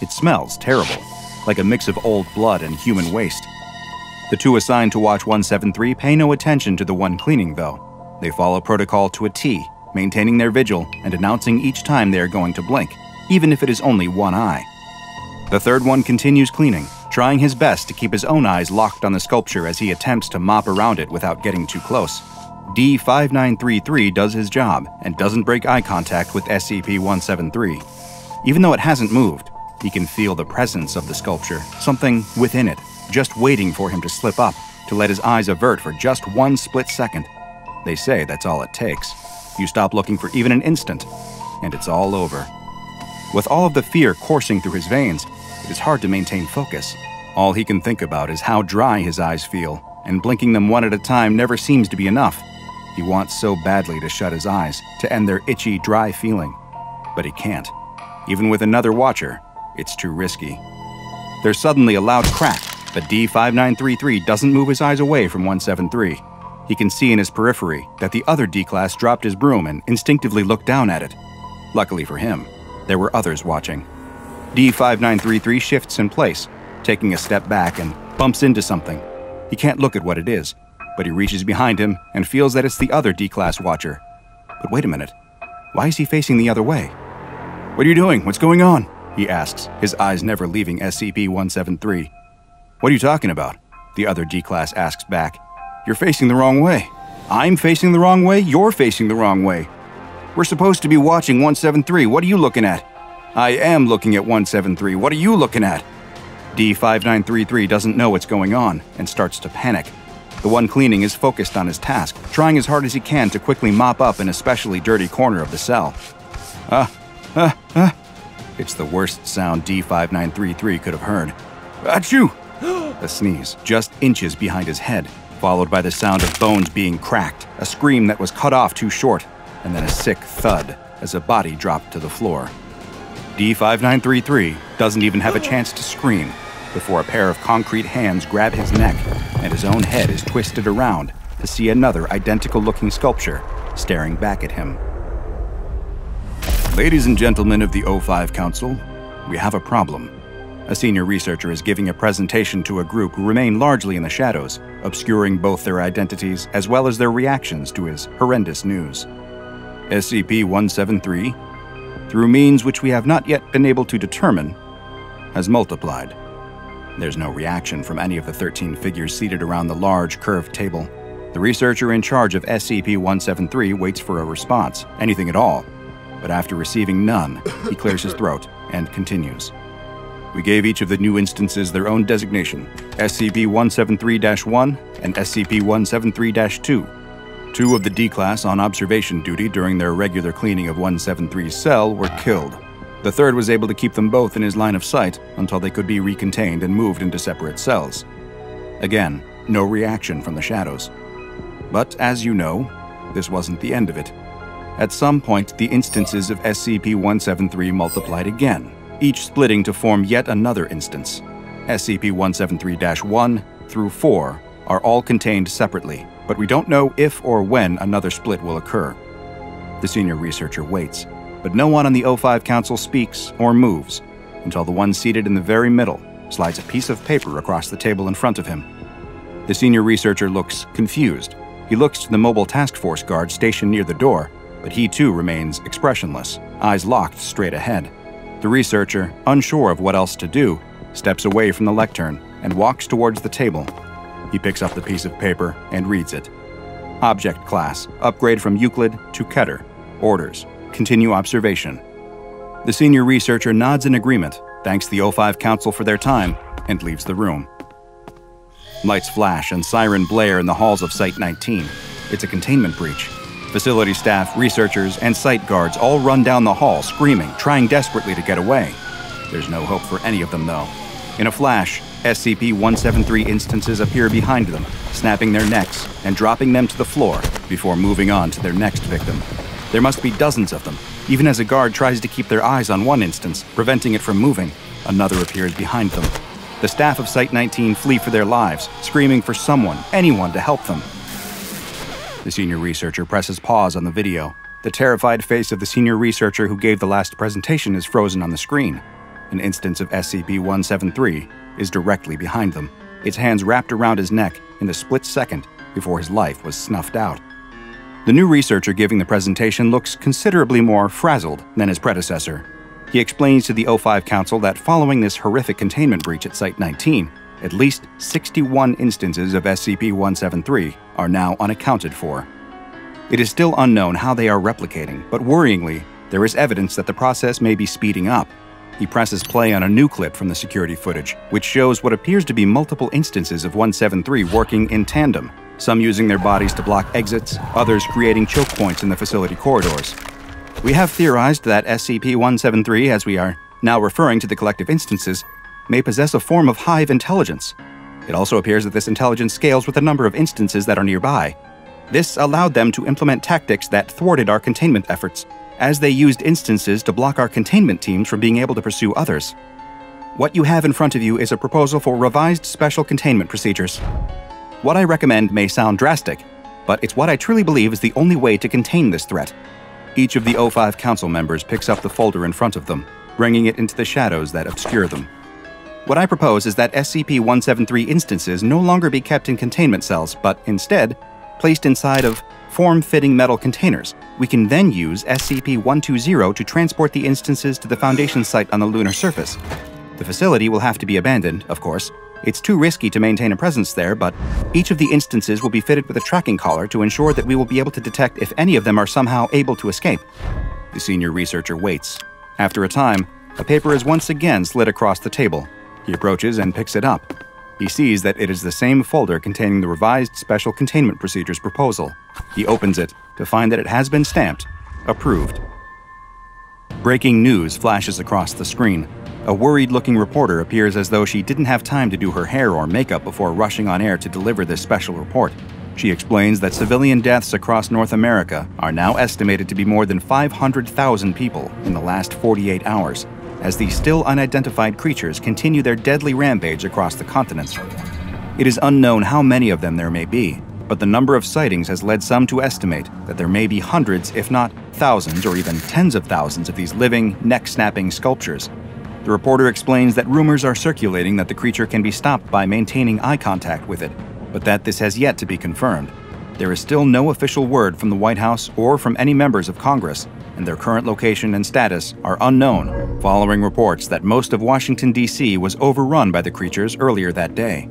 A: It smells terrible, like a mix of old blood and human waste. The 2 assigned to watch 173 pay no attention to the one cleaning, though. They follow protocol to a T, maintaining their vigil and announcing each time they are going to blink, even if it is only 1 eye. The 3rd one continues cleaning, trying his best to keep his own eyes locked on the sculpture as he attempts to mop around it without getting too close. D-5933 does his job and doesn't break eye contact with SCP-173. Even though it hasn't moved, he can feel the presence of the sculpture, something within it, just waiting for him to slip up.
B: to let his eyes avert for just one split second. They say that's all it takes. You stop looking for even an instant, and it's all over. With all of the fear coursing through his veins, it is hard to maintain focus. All he can think about is how dry his eyes feel, and blinking them one at a time never seems to be enough. He wants so badly to shut his eyes, to end their itchy, dry feeling. But he can't. Even with another watcher, it's too risky. There's suddenly a loud crack, but D5933 doesn't move his eyes away from 173. He can see in his periphery that the other D-Class dropped his broom and instinctively looked down at it. Luckily for him, there were others watching. D5933 shifts in place, taking a step back and bumps into something. He can't look at what it is, but he reaches behind him and feels that it's the other D-Class watcher. But wait a minute, why is he facing the other way? "What are you doing? What's going on?" he asks, his eyes never leaving SCP-173. "What are you talking about?" the other D-Class asks back. "You're facing the wrong way." "I'm facing the wrong way? You're facing the wrong way. We're supposed to be watching 173. What are you looking at?" "I am looking at 173. What are you looking at?" D5933 doesn't know what's going on and starts to panic. The one cleaning is focused on his task, trying as hard as he can to quickly mop up an especially dirty corner of the cell. It's the worst sound D5933 could have heard. "Achoo!" A sneeze, just inches behind his head, followed by the sound of bones being cracked, a scream that was cut off too short, and then a sick thud as a body dropped to the floor. D5933 doesn't even have a chance to scream before a pair of concrete hands grab his neck and his own head is twisted around to see another identical-looking sculpture staring back at him. "Ladies and gentlemen of the O5 Council, we have a problem." A senior researcher is giving a presentation to a group who remain largely in the shadows, obscuring both their identities as well as their reactions to his horrendous news. SCP-173, through means which we have not yet been able to determine, has multiplied. There's no reaction from any of the 13 figures seated around the large, curved table. The researcher in charge of SCP-173 waits for a response, anything at all, but after receiving none, he clears his throat and continues. "We gave each of the new instances their own designation, SCP-173-1 and SCP-173-2. Two of the D-Class on observation duty during their regular cleaning of 173's cell were killed. The third was able to keep them both in his line of sight until they could be recontained and moved into separate cells." Again, no reaction from the shadows. But as you know, this wasn't the end of it. At some point, the instances of SCP-173 multiplied again, each splitting to form yet another instance. SCP-173-1 through 4 are all contained separately, but we don't know if or when another split will occur. The senior researcher waits, but no one on the O5 Council speaks or moves until the one seated in the very middle slides a piece of paper across the table in front of him. The senior researcher looks confused. He looks to the mobile task force guard stationed near the door, but he too remains expressionless, eyes locked straight ahead. The researcher, unsure of what else to do, steps away from the lectern and walks towards the table. He picks up the piece of paper and reads it. Object class, upgrade from Euclid to Keter. Orders, continue observation. The senior researcher nods in agreement, thanks the O5 Council for their time, and leaves the room. Lights flash and siren blare in the halls of Site-19. It's a containment breach. Facility staff, researchers, and site guards all run down the hall, screaming, trying desperately to get away. There's no hope for any of them, though. In a flash, SCP-173 instances appear behind them, snapping their necks and dropping them to the floor before moving on to their next victim. There must be dozens of them. Even as a guard tries to keep their eyes on one instance, preventing it from moving, another appears behind them. The staff of Site-19 flee for their lives, screaming for someone, anyone, to help them. The senior researcher presses pause on the video. The terrified face of the senior researcher who gave the last presentation is frozen on the screen. An instance of SCP-173 is directly behind them, its hands wrapped around his neck in the split second before his life was snuffed out. The new researcher giving the presentation looks considerably more frazzled than his predecessor. He explains to the O5 Council that following this horrific containment breach at Site-19, at least 61 instances of SCP-173 are now unaccounted for. It is still unknown how they are replicating, but worryingly, there is evidence that the process may be speeding up. He presses play on a new clip from the security footage, which shows what appears to be multiple instances of 173 working in tandem, some using their bodies to block exits, others creating choke points in the facility corridors. We have theorized that SCP-173, as we are now referring to the collective instances, may possess a form of hive intelligence. It also appears that this intelligence scales with the number of instances that are nearby. This allowed them to implement tactics that thwarted our containment efforts, as they used instances to block our containment teams from being able to pursue others. What you have in front of you is a proposal for revised special containment procedures. What I recommend may sound drastic, but it's what I truly believe is the only way to contain this threat. Each of the O5 Council members picks up the folder in front of them, bringing it into the shadows that obscure them. What I propose is that SCP-173 instances no longer be kept in containment cells, but instead placed inside of form-fitting metal containers. We can then use SCP-120 to transport the instances to the Foundation site on the lunar surface. The facility will have to be abandoned, of course. It's too risky to maintain a presence there, but each of the instances will be fitted with a tracking collar to ensure that we will be able to detect if any of them are somehow able to escape. The senior researcher waits. After a time, a paper is once again slid across the table. He approaches and picks it up. He sees that it is the same folder containing the revised Special Containment Procedures proposal. He opens it to find that it has been stamped, approved. Breaking news flashes across the screen. A worried-looking reporter appears as though she didn't have time to do her hair or makeup before rushing on air to deliver this special report. She explains that civilian deaths across North America are now estimated to be more than 500,000 people in the last 48 hours, as these still unidentified creatures continue their deadly rampage across the continents. It is unknown how many of them there may be, but the number of sightings has led some to estimate that there may be hundreds, if not thousands or even tens of thousands of these living, neck-snapping sculptures. The reporter explains that rumors are circulating that the creature can be stopped by maintaining eye contact with it, but that this has yet to be confirmed. There is still no official word from the White House or from any members of Congress, and their current location and status are unknown, following reports that most of Washington, D.C. was overrun by the creatures earlier that day.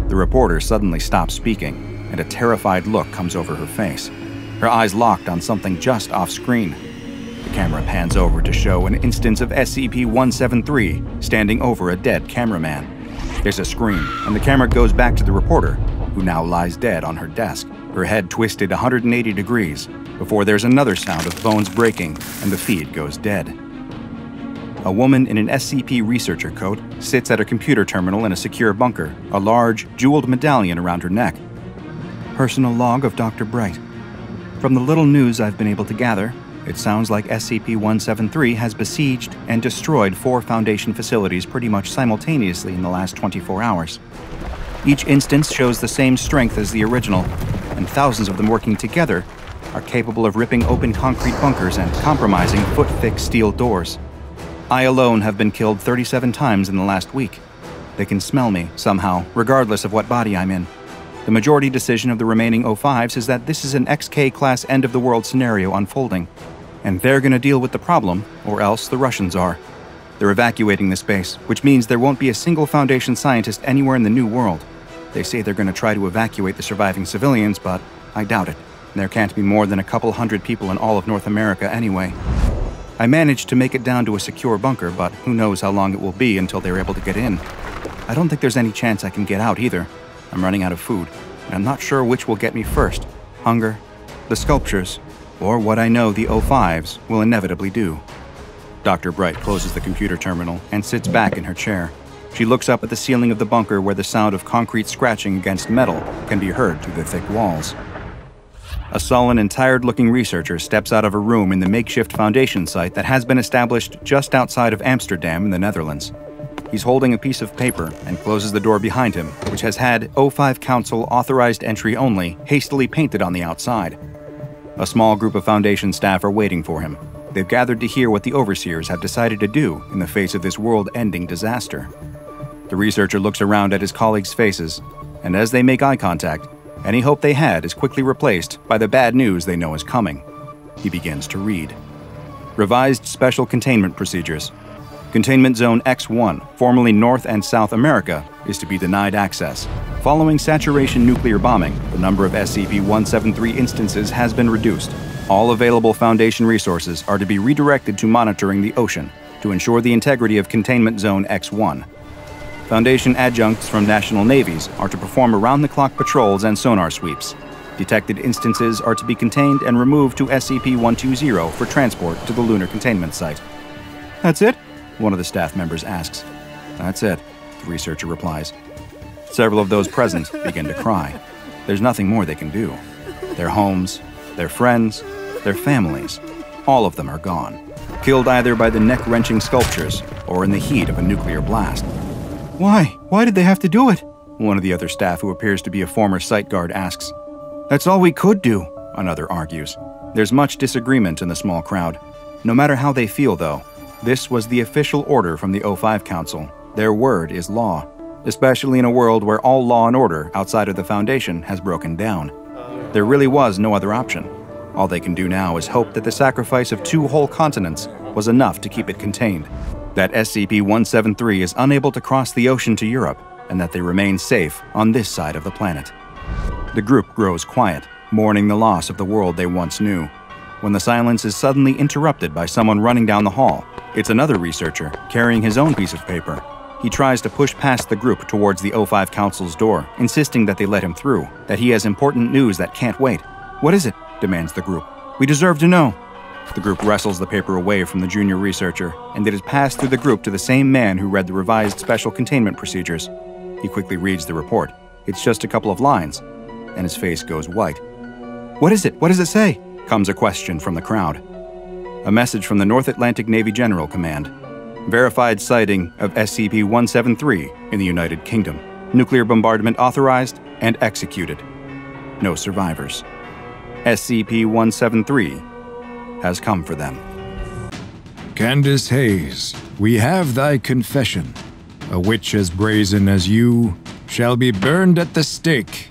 B: The reporter suddenly stops speaking, and a terrified look comes over her face. Her eyes locked on something just off-screen. The camera pans over to show an instance of SCP-173 standing over a dead cameraman. There's a scream, and the camera goes back to the reporter, who now lies dead on her desk, her head twisted 180 degrees, before there's another sound of bones breaking and the feed goes dead. A woman in an SCP researcher coat sits at a computer terminal in a secure bunker, a large, jeweled medallion around her neck. Personal log of Dr. Bright. From the little news I've been able to gather, it sounds like SCP-173 has besieged and destroyed 4 Foundation facilities pretty much simultaneously in the last 24 hours. Each instance shows the same strength as the original, and thousands of them working together are capable of ripping open concrete bunkers and compromising foot-thick steel doors. I alone have been killed 37 times in the last week. They can smell me, somehow, regardless of what body I'm in. The majority decision of the remaining O5s is that this is an XK-class end-of-the-world scenario unfolding, and they're gonna deal with the problem, or else the Russians are. They're evacuating this base, which means there won't be a single Foundation scientist anywhere in the New World. They say they're gonna try to evacuate the surviving civilians, but I doubt it. There can't be more than a couple hundred people in all of North America anyway. I managed to make it down to a secure bunker, but who knows how long it will be until they're able to get in. I don't think there's any chance I can get out either. I'm running out of food, and I'm not sure which will get me first. Hunger, the sculptures, or what I know the O5s will inevitably do. Dr. Bright closes the computer terminal and sits back in her chair. She looks up at the ceiling of the bunker where the sound of concrete scratching against metal can be heard through the thick walls. A sullen and tired-looking researcher steps out of a room in the makeshift Foundation site that has been established just outside of Amsterdam in the Netherlands. He's holding a piece of paper and closes the door behind him, which has had O5 Council authorized entry only hastily painted on the outside. A small group of Foundation staff are waiting for him. They've gathered to hear what the overseers have decided to do in the face of this world-ending disaster. The researcher looks around at his colleagues' faces, and as they make eye contact, any hope they had is quickly replaced by the bad news they know is coming. He begins to read. Revised Special Containment Procedures. Containment Zone X1, formerly North and South America, is to be denied access. Following saturation nuclear bombing, the number of SCP-173 instances has been reduced. All available Foundation resources are to be redirected to monitoring the ocean, to ensure the integrity of Containment Zone X1. Foundation adjuncts from national navies are to perform around-the-clock patrols and sonar sweeps. Detected instances are to be contained and removed to SCP-120 for transport to the lunar containment site. "That's it?" one of the staff members asks. "That's it," the researcher replies. Several of those present begin to cry. There's nothing more they can do. Their homes, their friends, their families, all of them are gone, killed either by the neck-wrenching sculptures or in the heat of a nuclear blast. "Why? Why did they have to do it?" one of the other staff, who appears to be a former site guard, asks. "That's all we could do," another argues. There's much disagreement in the small crowd. No matter how they feel, though, this was the official order from the O5 Council. Their word is law, especially in a world where all law and order outside of the Foundation has broken down. There really was no other option. All they can do now is hope that the sacrifice of 2 whole continents was enough to keep it contained, that SCP-173 is unable to cross the ocean to Europe, and that they remain safe on this side of the planet. The group grows quiet, mourning the loss of the world they once knew, when the silence is suddenly interrupted by someone running down the hall. It's another researcher, carrying his own piece of paper. He tries to push past the group towards the O5 Council's door, insisting that they let him through, that he has important news that can't wait. "What is it?" demands the group. "We deserve to know." The group wrestles the paper away from the junior researcher, and it is passed through the group to the same man who read the revised special containment procedures. He quickly reads the report. It's just a couple of lines, and his face goes white. "What is it? What does it say?" comes a question from the crowd. A message from the North Atlantic Navy General Command. Verified sighting of SCP-173 in the United Kingdom. Nuclear bombardment authorized and executed. No survivors. SCP-173 has come for them.
C: Candace Hayes, we have thy confession. A witch as brazen as you shall be burned at the stake.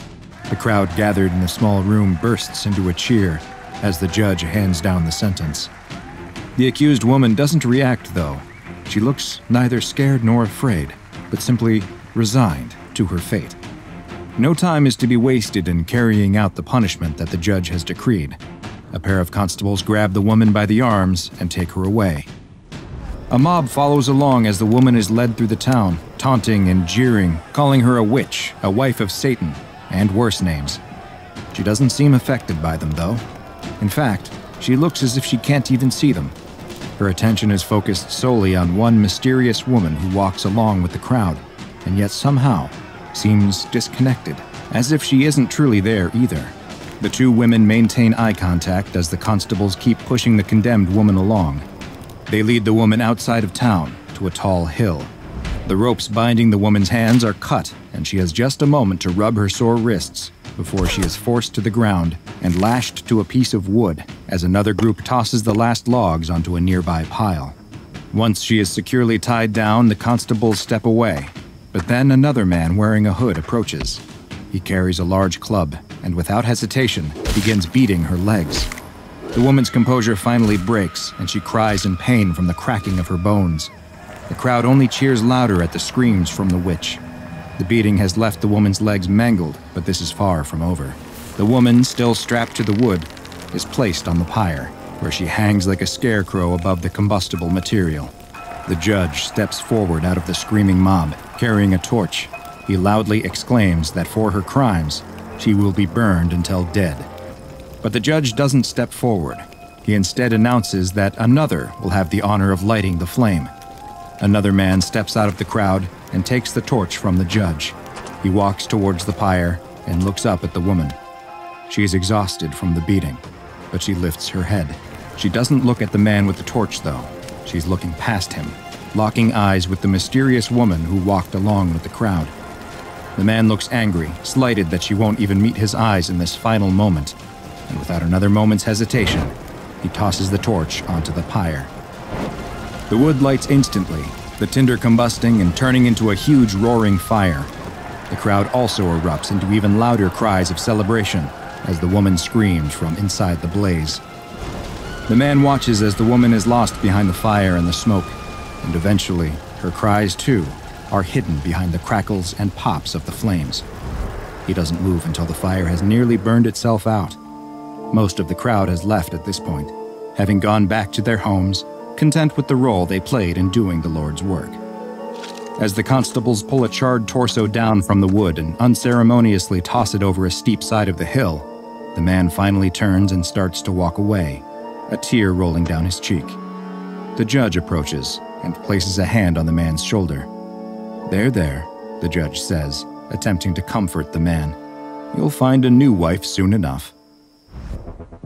C: The crowd gathered in the small room bursts into a cheer as the judge hands down the sentence. The accused woman doesn't react, though. She looks neither scared nor afraid, but simply resigned to her fate. No time is to be wasted in carrying out the punishment that the judge has decreed. A pair of constables grab the woman by the arms and take her away. A mob follows along as the woman is led through the town, taunting and jeering, calling her a witch, a wife of Satan, and worse names. She doesn't seem affected by them, though. In fact, she looks as if she can't even see them. Her attention is focused solely on one mysterious woman who walks along with the crowd, and yet somehow seems disconnected, as if she isn't truly there either. The 2 women maintain eye contact as the constables keep pushing the condemned woman along. They lead the woman outside of town to a tall hill. The ropes binding the woman's hands are cut, and she has just a moment to rub her sore wrists before she is forced to the ground and lashed to a piece of wood as another group tosses the last logs onto a nearby pile. Once she is securely tied down, the constables step away, but then another man wearing a hood approaches. He carries a large club and without hesitation begins beating her legs. The woman's composure finally breaks and she cries in pain from the cracking of her bones. The crowd only cheers louder at the screams from the witch. The beating has left the woman's legs mangled, but this is far from over. The woman, still strapped to the wood, is placed on the pyre, where she hangs like a scarecrow above the combustible material. The judge steps forward out of the screaming mob, carrying a torch. He loudly exclaims that for her crimes, she will be burned until dead. But the judge doesn't step forward. He instead announces that another will have the honor of lighting the flame. Another man steps out of the crowd and takes the torch from the judge. He walks towards the pyre and looks up at the woman. She is exhausted from the beating, but she lifts her head. She doesn't look at the man with the torch, though. She's looking past him, locking eyes with the mysterious woman who walked along with the crowd. The man looks angry, slighted that she won't even meet his eyes in this final moment, and without another moment's hesitation, he tosses the torch onto the pyre. The wood lights instantly, the tinder combusting and turning into a huge roaring fire. The crowd also erupts into even louder cries of celebration as the woman screams from inside the blaze. The man watches as the woman is lost behind the fire and the smoke, and eventually, her cries too are hidden behind the crackles and pops of the flames. He doesn't move until the fire has nearly burned itself out. Most of the crowd has left at this point, having gone back to their homes
B: content with the role they played in doing the Lord's work. As the constables pull a charred torso down from the wood and unceremoniously toss it over a steep side of the hill, the man finally turns and starts to walk away, a tear rolling down his cheek. The judge approaches and places a hand on the man's shoulder. "There, there," the judge says, attempting to comfort the man. "You'll find a new wife soon enough."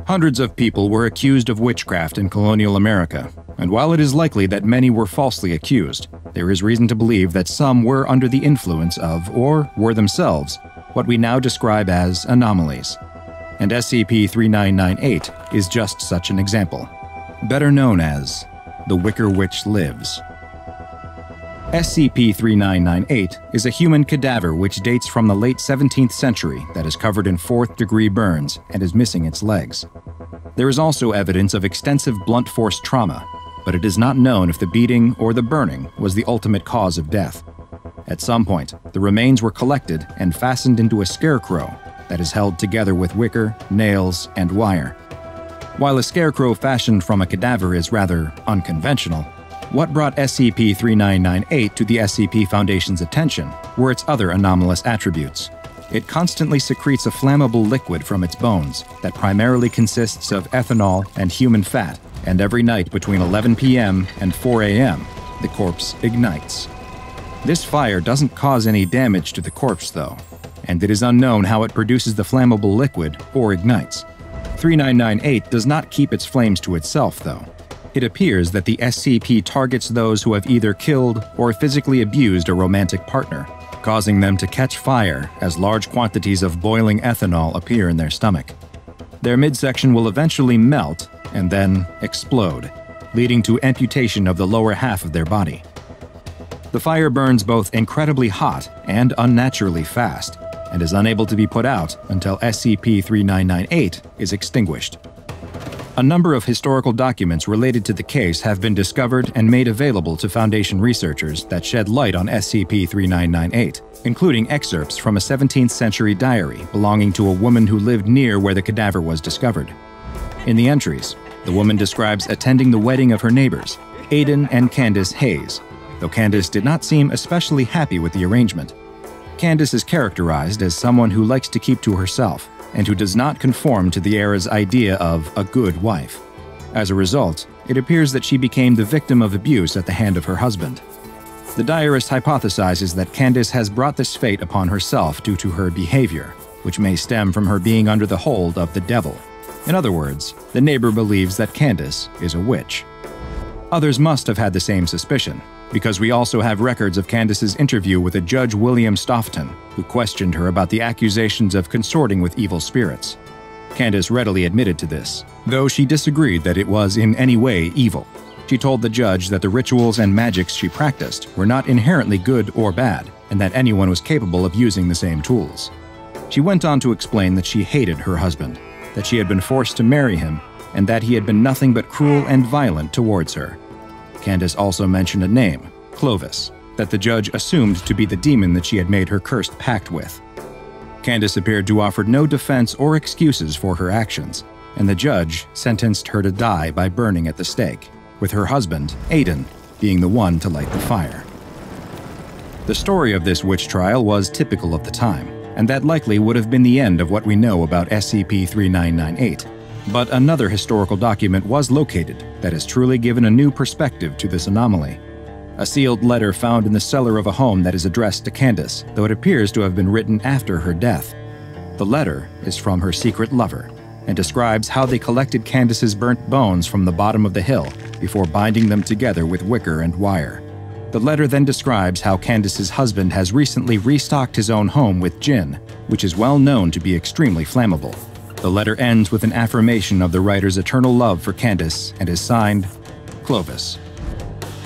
B: Hundreds of people were accused of witchcraft in colonial America, and while it is likely that many were falsely accused, there is reason to believe that some were under the influence of, or were themselves, what we now describe as anomalies. And SCP-3998 is just such an example, better known as the Wicker Witch Lives. SCP-3998 is a human cadaver which dates from the late 17th century that is covered in fourth-degree burns and is missing its legs. There is also evidence of extensive blunt force trauma, but it is not known if the beating or the burning was the ultimate cause of death. At some point, the remains were collected and fastened into a scarecrow that is held together with wicker, nails, and wire. While a scarecrow fashioned from a cadaver is rather unconventional, what brought SCP-3998 to the SCP Foundation's attention were its other anomalous attributes. It constantly secretes a flammable liquid from its bones that primarily consists of ethanol and human fat, and every night between 11 p.m. and 4 a.m., the corpse ignites. This fire doesn't cause any damage to the corpse, though, and it is unknown how it produces the flammable liquid or ignites. 3998 does not keep its flames to itself, though. It appears that the SCP targets those who have either killed or physically abused a romantic partner, causing them to catch fire as large quantities of boiling ethanol appear in their stomach. Their midsection will eventually melt and then explode, leading to amputation of the lower half of their body. The fire burns both incredibly hot and unnaturally fast, and is unable to be put out until SCP-3998 is extinguished. A number of historical documents related to the case have been discovered and made available to Foundation researchers that shed light on SCP-3998, including excerpts from a 17th century diary belonging to a woman who lived near where the cadaver was discovered. In the entries, the woman describes attending the wedding of her neighbors, Aidan and Candace Hayes, though Candace did not seem especially happy with the arrangement. Candace is characterized as someone who likes to keep to herself, and who does not conform to the era's idea of a good wife. As a result, it appears that she became the victim of abuse at the hand of her husband. The diarist hypothesizes that Candace has brought this fate upon herself due to her behavior, which may stem from her being under the hold of the devil. In other words, the neighbor believes that Candace is a witch. Others must have had the same suspicion, because we also have records of Candace's interview with a Judge William Stoughton, who questioned her about the accusations of consorting with evil spirits. Candace readily admitted to this, though she disagreed that it was in any way evil. She told the judge that the rituals and magics she practiced were not inherently good or bad, and that anyone was capable of using the same tools. She went on to explain that she hated her husband, that she had been forced to marry him, and that he had been nothing but cruel and violent towards her. Candace also mentioned a name, Clovis, that the judge assumed to be the demon that she had made her cursed pact with. Candace appeared to offer no defense or excuses for her actions, and the judge sentenced her to die by burning at the stake, with her husband, Aidan, being the one to light the fire. The story of this witch trial was typical of the time, and that likely would have been the end of what we know about SCP-3998. But another historical document was located that has truly given a new perspective to this anomaly. A sealed letter found in the cellar of a home that is addressed to Candace, though it appears to have been written after her death. The letter is from her secret lover, and describes how they collected Candace's burnt bones from the bottom of the hill before binding them together with wicker and wire. The letter then describes how Candace's husband has recently restocked his own home with gin, which is well known to be extremely flammable. The letter ends with an affirmation of the writer's eternal love for Candace and is signed, Clovis.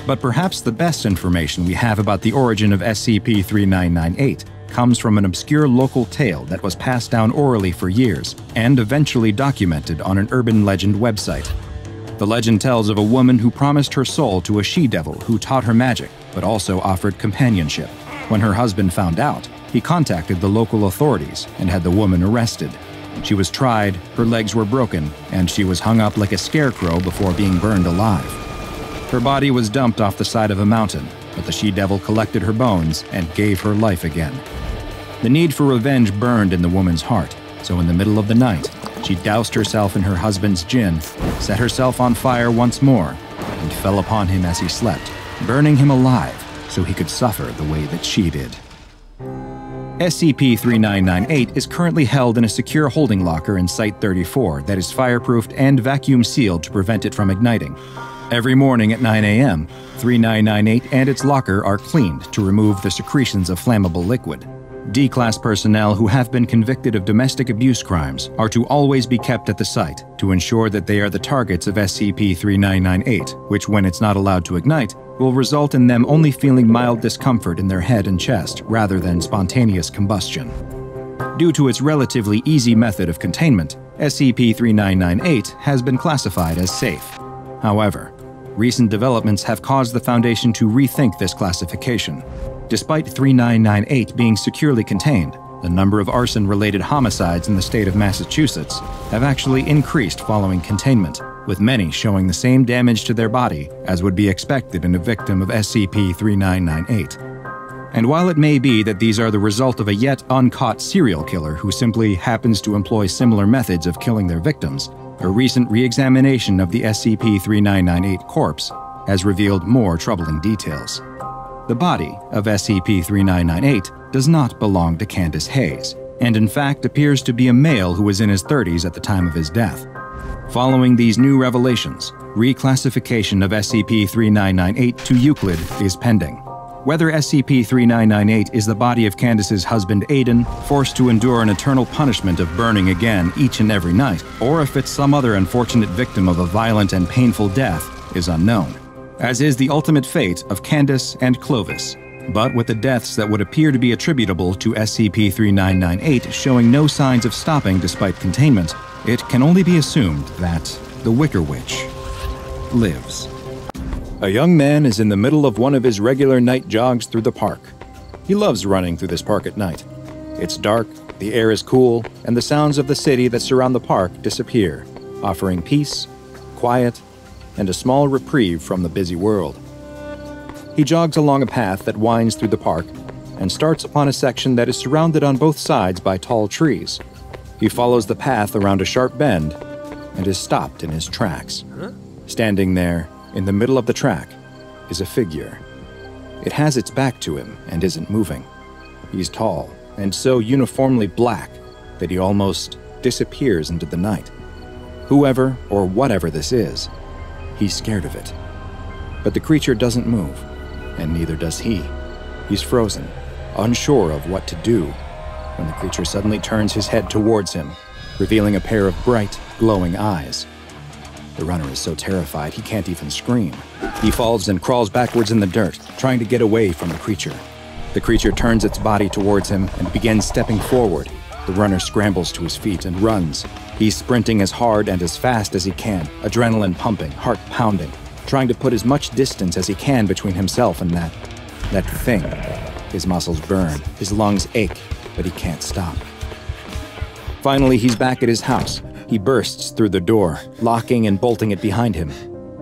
B: But perhaps the best information we have about the origin of SCP-3998 comes from an obscure local tale that was passed down orally for years and eventually documented on an urban legend website. The legend tells of a woman who promised her soul to a she-devil who taught her magic, but also offered companionship. When her husband found out, he contacted the local authorities and had the woman arrested. She was tried, her legs were broken, and she was hung up like a scarecrow before being burned alive. Her body was dumped off the side of a mountain, but the she-devil collected her bones and gave her life again. The need for revenge burned in the woman's heart, so in the middle of the night, she doused herself in her husband's gin, set herself on fire once more, and fell upon him as he slept, burning him alive so he could suffer the way that she did. SCP-3998 is currently held in a secure holding locker in Site-34 that is fireproofed and vacuum-sealed to prevent it from igniting. Every morning at 9 a.m., 3998 and its locker are cleaned to remove the secretions of flammable liquid. D-Class personnel who have been convicted of domestic abuse crimes are to always be kept at the site to ensure that they are the targets of SCP-3998, which, when it's not allowed to ignite, will result in them only feeling mild discomfort in their head and chest rather than spontaneous combustion. Due to its relatively easy method of containment, SCP-3998 has been classified as safe. However, recent developments have caused the Foundation to rethink this classification. Despite 3998 being securely contained, the number of arson-related homicides in the state of Massachusetts have actually increased following containment, with many showing the same damage to their body as would be expected in a victim of SCP-3998. And while it may be that these are the result of a yet uncaught serial killer who simply happens to employ similar methods of killing their victims, a recent re-examination of the SCP-3998 corpse has revealed more troubling details. The body of SCP-3998 does not belong to Candace Hayes, and in fact appears to be a male who was in his 30s at the time of his death. Following these new revelations, reclassification of SCP-3998 to Euclid is pending. Whether SCP-3998 is the body of Candace's husband Aiden, forced to endure an eternal punishment of burning again each and every night, or if it's some other unfortunate victim of a violent and painful death, is unknown, as is the ultimate fate of Candace and Clovis. But with the deaths that would appear to be attributable to SCP-3998 showing no signs of stopping despite containment, it can only be assumed that the Wicker Witch lives. A young man is in the middle of one of his regular night jogs through the park. He loves running through this park at night. It's dark, the air is cool, and the sounds of the city that surround the park disappear, offering peace, quiet, and a small reprieve from the busy world. He jogs along a path that winds through the park and starts upon a section that is surrounded on both sides by tall trees. He follows the path around a sharp bend and is stopped in his tracks. Standing there, in the middle of the track, is a figure. It has its back to him and isn't moving. He's tall and so uniformly black that he almost disappears into the night. Whoever or whatever this is, he's scared of it. But the creature doesn't move, and neither does he. He's frozen, unsure of what to do, when the creature suddenly turns his head towards him, revealing a pair of bright, glowing eyes. The runner is so terrified he can't even scream. He falls and crawls backwards in the dirt, trying to get away from the creature. The creature turns its body towards him and begins stepping forward. The runner scrambles to his feet and runs. He's sprinting as hard and as fast as he can, adrenaline pumping, heart pounding, trying to put as much distance as he can between himself and that thing. His muscles burn, his lungs ache, but he can't stop. Finally, he's back at his house. He bursts through the door, locking and bolting it behind him.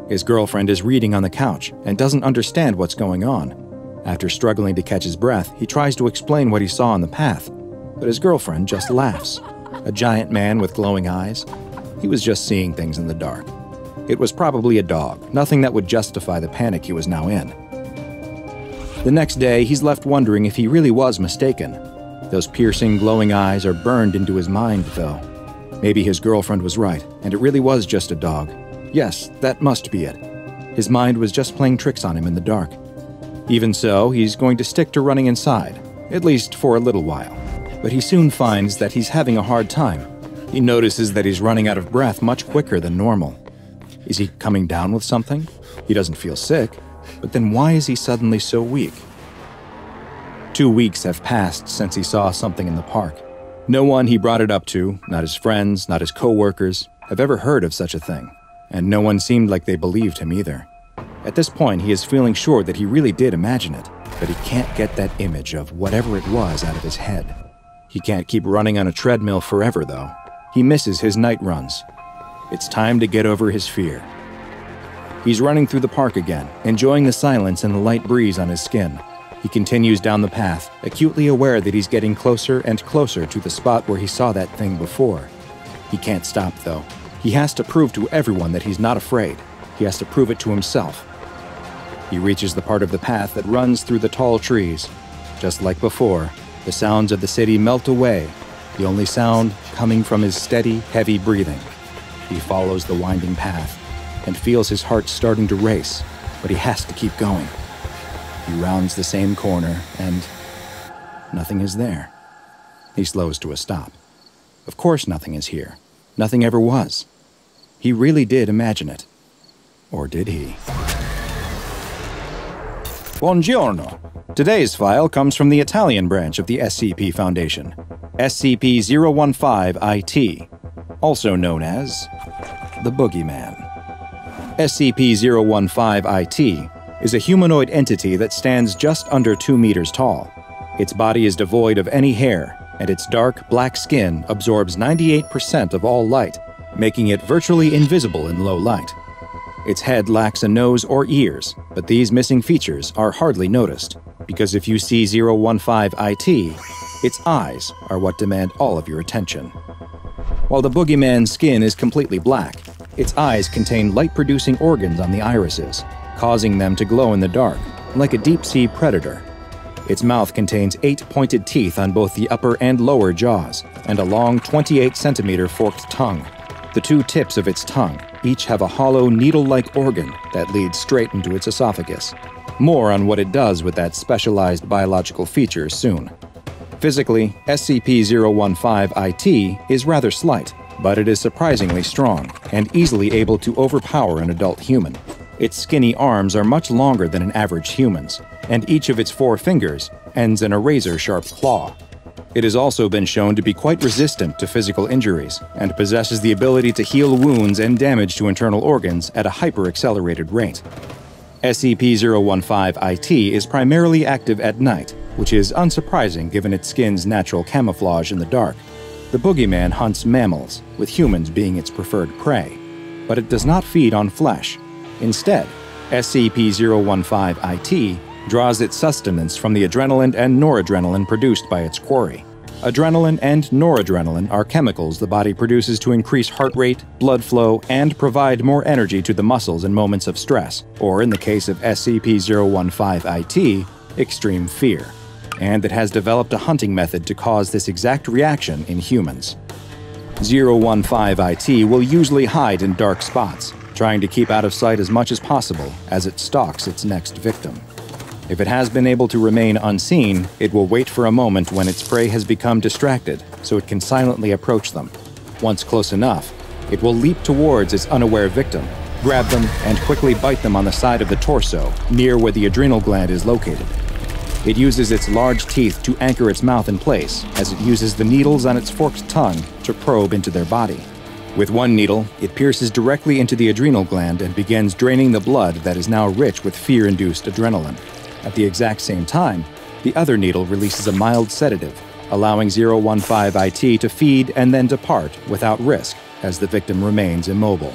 B: His girlfriend is reading on the couch and doesn't understand what's going on. After struggling to catch his breath, he tries to explain what he saw on the path, but his girlfriend just laughs. A giant man with glowing eyes? He was just seeing things in the dark. It was probably a dog, nothing that would justify the panic he was now in. The next day, he's left wondering if he really was mistaken. Those piercing, glowing eyes are burned into his mind, though. Maybe his girlfriend was right, and it really was just a dog. Yes, that must be it. His mind was just playing tricks on him in the dark. Even so, he's going to stick to running inside, at least for a little while. But he soon finds that he's having a hard time. He notices that he's running out of breath much quicker than normal. Is he coming down with something? He doesn't feel sick, but then why is he suddenly so weak? 2 weeks have passed since he saw something in the park. No one he brought it up to, not his friends, not his co-workers, have ever heard of such a thing, and no one seemed like they believed him either. At this point, he is feeling sure that he really did imagine it, but he can't get that image of whatever it was out of his head. He can't keep running on a treadmill forever, though. He misses his night runs. It's time to get over his fear.
A: He's running through the park again, enjoying the silence and the light breeze on his skin. He continues down the path, acutely aware that he's getting closer and closer to the spot where he saw that thing before. He can't stop, though. He has to prove to everyone that he's not afraid. He has to prove it to himself. He reaches the part of the path that runs through the tall trees. Just like before, the sounds of the city melt away, the only sound coming from his steady, heavy breathing. He follows the winding path and feels his heart starting to race, but he has to keep going. He rounds the same corner and nothing is there. He slows to a stop. Of course nothing is here. Nothing ever was. He really did imagine it. Or did he? Buongiorno. Today's file comes from the Italian branch of the SCP Foundation, SCP-015-IT, also known as The Boogeyman. SCP-015-IT is a humanoid entity that stands just under 2 meters tall. Its body is devoid of any hair, and its dark, black skin absorbs 98% of all light, making it virtually invisible in low light. Its head lacks a nose or ears, but these missing features are hardly noticed, because if you see 015-IT, its eyes are what demand all of your attention. While the Boogeyman's skin is completely black, its eyes contain light-producing organs on the irises, causing them to glow in the dark, like a deep-sea predator. Its mouth contains 8 pointed teeth on both the upper and lower jaws, and a long 28-centimeter forked tongue. The 2 tips of its tongue each have a hollow needle-like organ that leads straight into its esophagus. More on what it does with that specialized biological feature soon. Physically, SCP-015-IT is rather slight, but it is surprisingly strong and easily able to overpower an adult human. Its skinny arms are much longer than an average human's, and each of its 4 fingers ends in a razor-sharp claw. It has also been shown to be quite resistant to physical injuries and possesses the ability to heal wounds and damage to internal organs at a hyper-accelerated rate. SCP-015-IT is primarily active at night, which is unsurprising given its skin's natural camouflage in the dark. The Boogeyman hunts mammals, with humans being its preferred prey, but it does not feed on flesh. Instead, SCP-015-IT draws its sustenance from the adrenaline and noradrenaline produced by its quarry. Adrenaline and noradrenaline are chemicals the body produces to increase heart rate, blood flow, and provide more energy to the muscles in moments of stress, or in the case of SCP-015-IT, extreme fear. And it has developed a hunting method to cause this exact reaction in humans. 015-IT will usually hide in dark spots, trying to keep out of sight as much as possible as it stalks its next victim. If it has been able to remain unseen, it will wait for a moment when its prey has become distracted, so it can silently approach them. Once close enough, it will leap towards its unaware victim, grab them, and quickly bite them on the side of the torso, near where the adrenal gland is located. It uses its large teeth to anchor its mouth in place, as it uses the needles on its forked tongue to probe into their body. With one needle, it pierces directly into the adrenal gland and begins draining the blood that is now rich with fear-induced adrenaline. At the exact same time, the other needle releases a mild sedative, allowing 015-IT to feed and then depart without risk, as the victim remains immobile.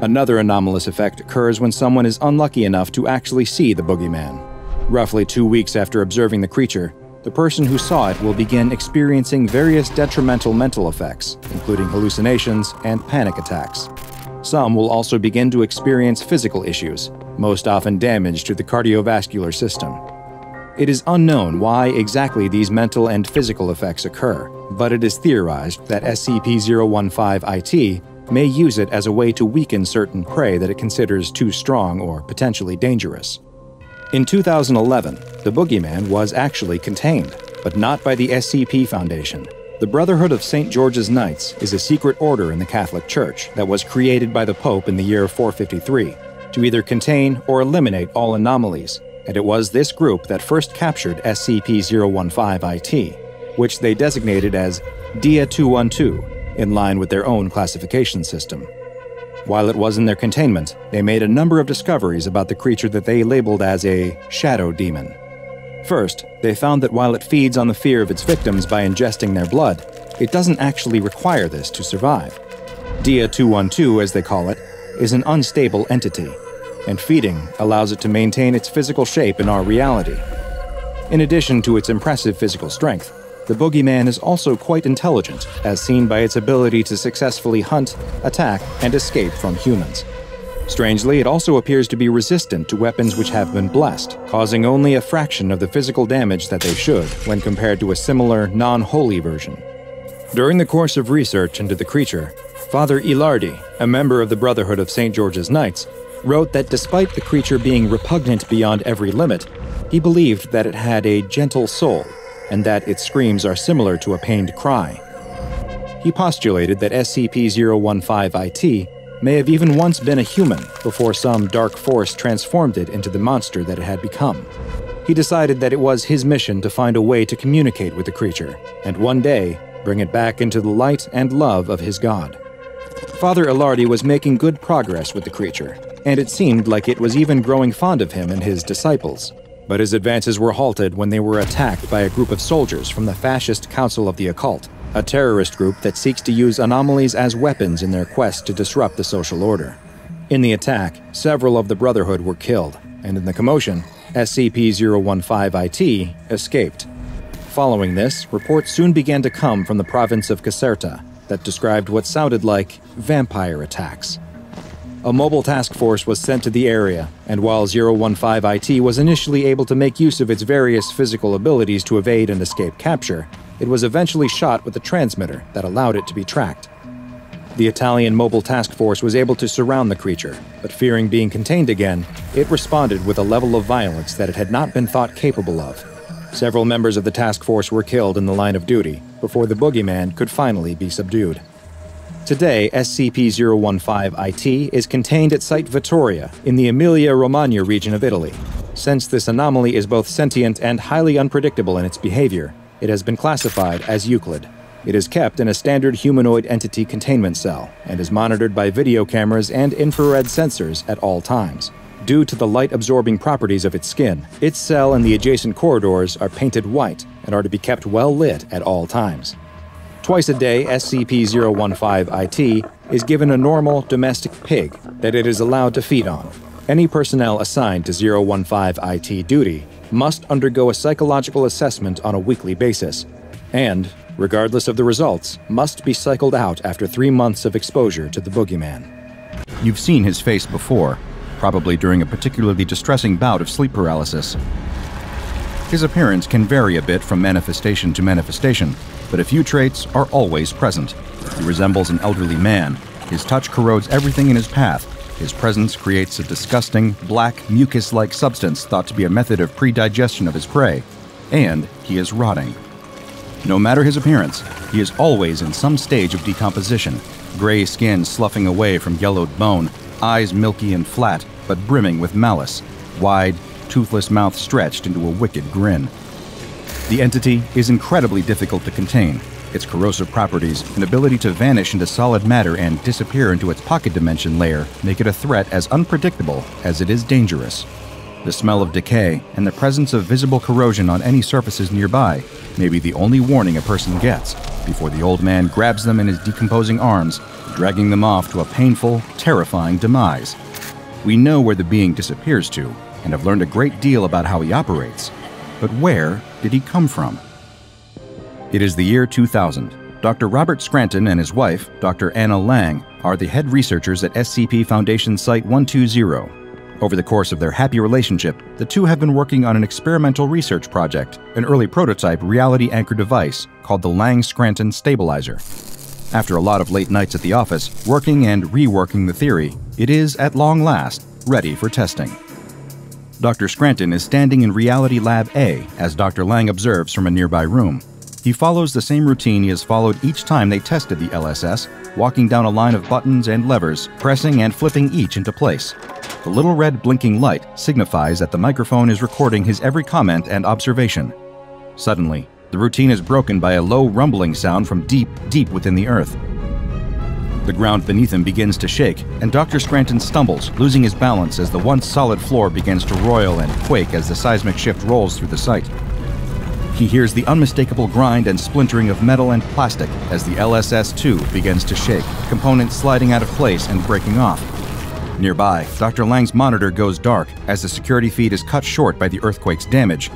A: Another anomalous effect occurs when someone is unlucky enough to actually see the Boogeyman. Roughly 2 weeks after observing the creature, the person who saw it will begin experiencing various detrimental mental effects, including hallucinations and panic attacks. Some will also begin to experience physical issues, most often damage to the cardiovascular system. It is unknown why exactly these mental and physical effects occur, but it is theorized that SCP-015-IT may use it as a way to weaken certain prey that it considers too strong or potentially dangerous. In 2011, the Boogeyman was actually contained, but not by the SCP Foundation. The Brotherhood of St. George's Knights is a secret order in the Catholic Church that was created by the Pope in the year 453 to either contain or eliminate all anomalies, and it was this group that first captured SCP-015-IT, which they designated as Dia 212, in line with their own classification system. While it was in their containment, they made a number of discoveries about the creature that they labeled as a shadow demon. First, they found that while it feeds on the fear of its victims by ingesting their blood, it doesn't actually require this to survive. Dia 212, as they call it, is an unstable entity, and feeding allows it to maintain its physical shape in our reality. In addition to its impressive physical strength, the Boogeyman is also quite intelligent, as seen by its ability to successfully hunt, attack, and escape from humans. Strangely, it also appears to be resistant to weapons which have been blessed, causing only a fraction of the physical damage that they should when compared to a similar, non-holy version. During the course of research into the creature, Father Ilardi, a member of the Brotherhood of St. George's Knights, wrote that despite the creature being repugnant beyond every limit, he believed that it had a gentle soul, and that its screams are similar to a pained cry. He postulated that SCP-015-IT may have even once been a human before some dark force transformed it into the monster that it had become. He decided that it was his mission to find a way to communicate with the creature, and one day bring it back into the light and love of his god. Father Ilardi was making good progress with the creature, and it seemed like it was even growing fond of him and his disciples. But his advances were halted when they were attacked by a group of soldiers from the Fascist Council of the Occult, a terrorist group that seeks to use anomalies as weapons in their quest to disrupt the social order. In the attack, several of the Brotherhood were killed, and in the commotion, SCP-015-IT escaped. Following this, reports soon began to come from the province of Caserta that described what sounded like vampire attacks. A mobile task force was sent to the area, and while 015-IT was initially able to make use of its various physical abilities to evade and escape capture, it was eventually shot with a transmitter that allowed it to be tracked. The Italian mobile task force was able to surround the creature, but fearing being contained again, it responded with a level of violence that it had not been thought capable of. Several members of the task force were killed in the line of duty before the Boogeyman could finally be subdued. Today, SCP-015-IT is contained at Site Vittoria in the Emilia-Romagna region of Italy. Since this anomaly is both sentient and highly unpredictable in its behavior, it has been classified as Euclid. It is kept in a standard humanoid entity containment cell and is monitored by video cameras and infrared sensors at all times. Due to the light-absorbing properties of its skin, its cell and the adjacent corridors are painted white and are to be kept well lit at all times. Twice a day, SCP-015-IT is given a normal domestic pig that it is allowed to feed on. Any personnel assigned to 015-IT duty must undergo a psychological assessment on a weekly basis, and, regardless of the results, must be cycled out after 3 months of exposure to the Boogeyman.
B: You've seen his face before, probably during a particularly distressing bout of sleep paralysis. His appearance can vary a bit from manifestation to manifestation, but a few traits are always present. He resembles an elderly man. His touch corrodes everything in his path. His presence creates a disgusting, black, mucus-like substance thought to be a method of pre-digestion of his prey. And he is rotting. No matter his appearance, he is always in some stage of decomposition. Gray skin sloughing away from yellowed bone, eyes milky and flat, but brimming with malice, wide, toothless mouth stretched into a wicked grin. The entity is incredibly difficult to contain. Its corrosive properties and ability to vanish into solid matter and disappear into its pocket dimension layer make it a threat as unpredictable as it is dangerous. The smell of decay and the presence of visible corrosion on any surfaces nearby may be the only warning a person gets before the old man grabs them in his decomposing arms, dragging them off to a painful, terrifying demise. We know where the being disappears to and have learned a great deal about how he operates. But where did he come from? It is the year 2000. Dr. Robert Scranton and his wife, Dr. Anna Lang, are the head researchers at SCP Foundation Site 120. Over the course of their happy relationship, the two have been working on an experimental research project, an early prototype reality-anchor device called the Lang-Scranton Stabilizer. After a lot of late nights at the office, working and reworking the theory, it is, at long last, ready for testing. Dr. Scranton is standing in Reality Lab A as Dr. Lang observes from a nearby room. He follows the same routine he has followed each time they tested the LSS, walking down a line of buttons and levers, pressing and flipping each into place. The little red blinking light signifies that the microphone is recording his every comment and observation. Suddenly, the routine is broken by a low rumbling sound from deep, deep within the earth. The ground beneath him begins to shake, and Dr. Scranton stumbles, losing his balance as the once solid floor begins to roil and quake as the seismic shift rolls through the site. He hears the unmistakable grind and splintering of metal and plastic as the LSS-2 begins to shake, components sliding out of place and breaking off. Nearby, Dr. Lang's monitor goes dark as the security feed is cut short by the earthquake's damage.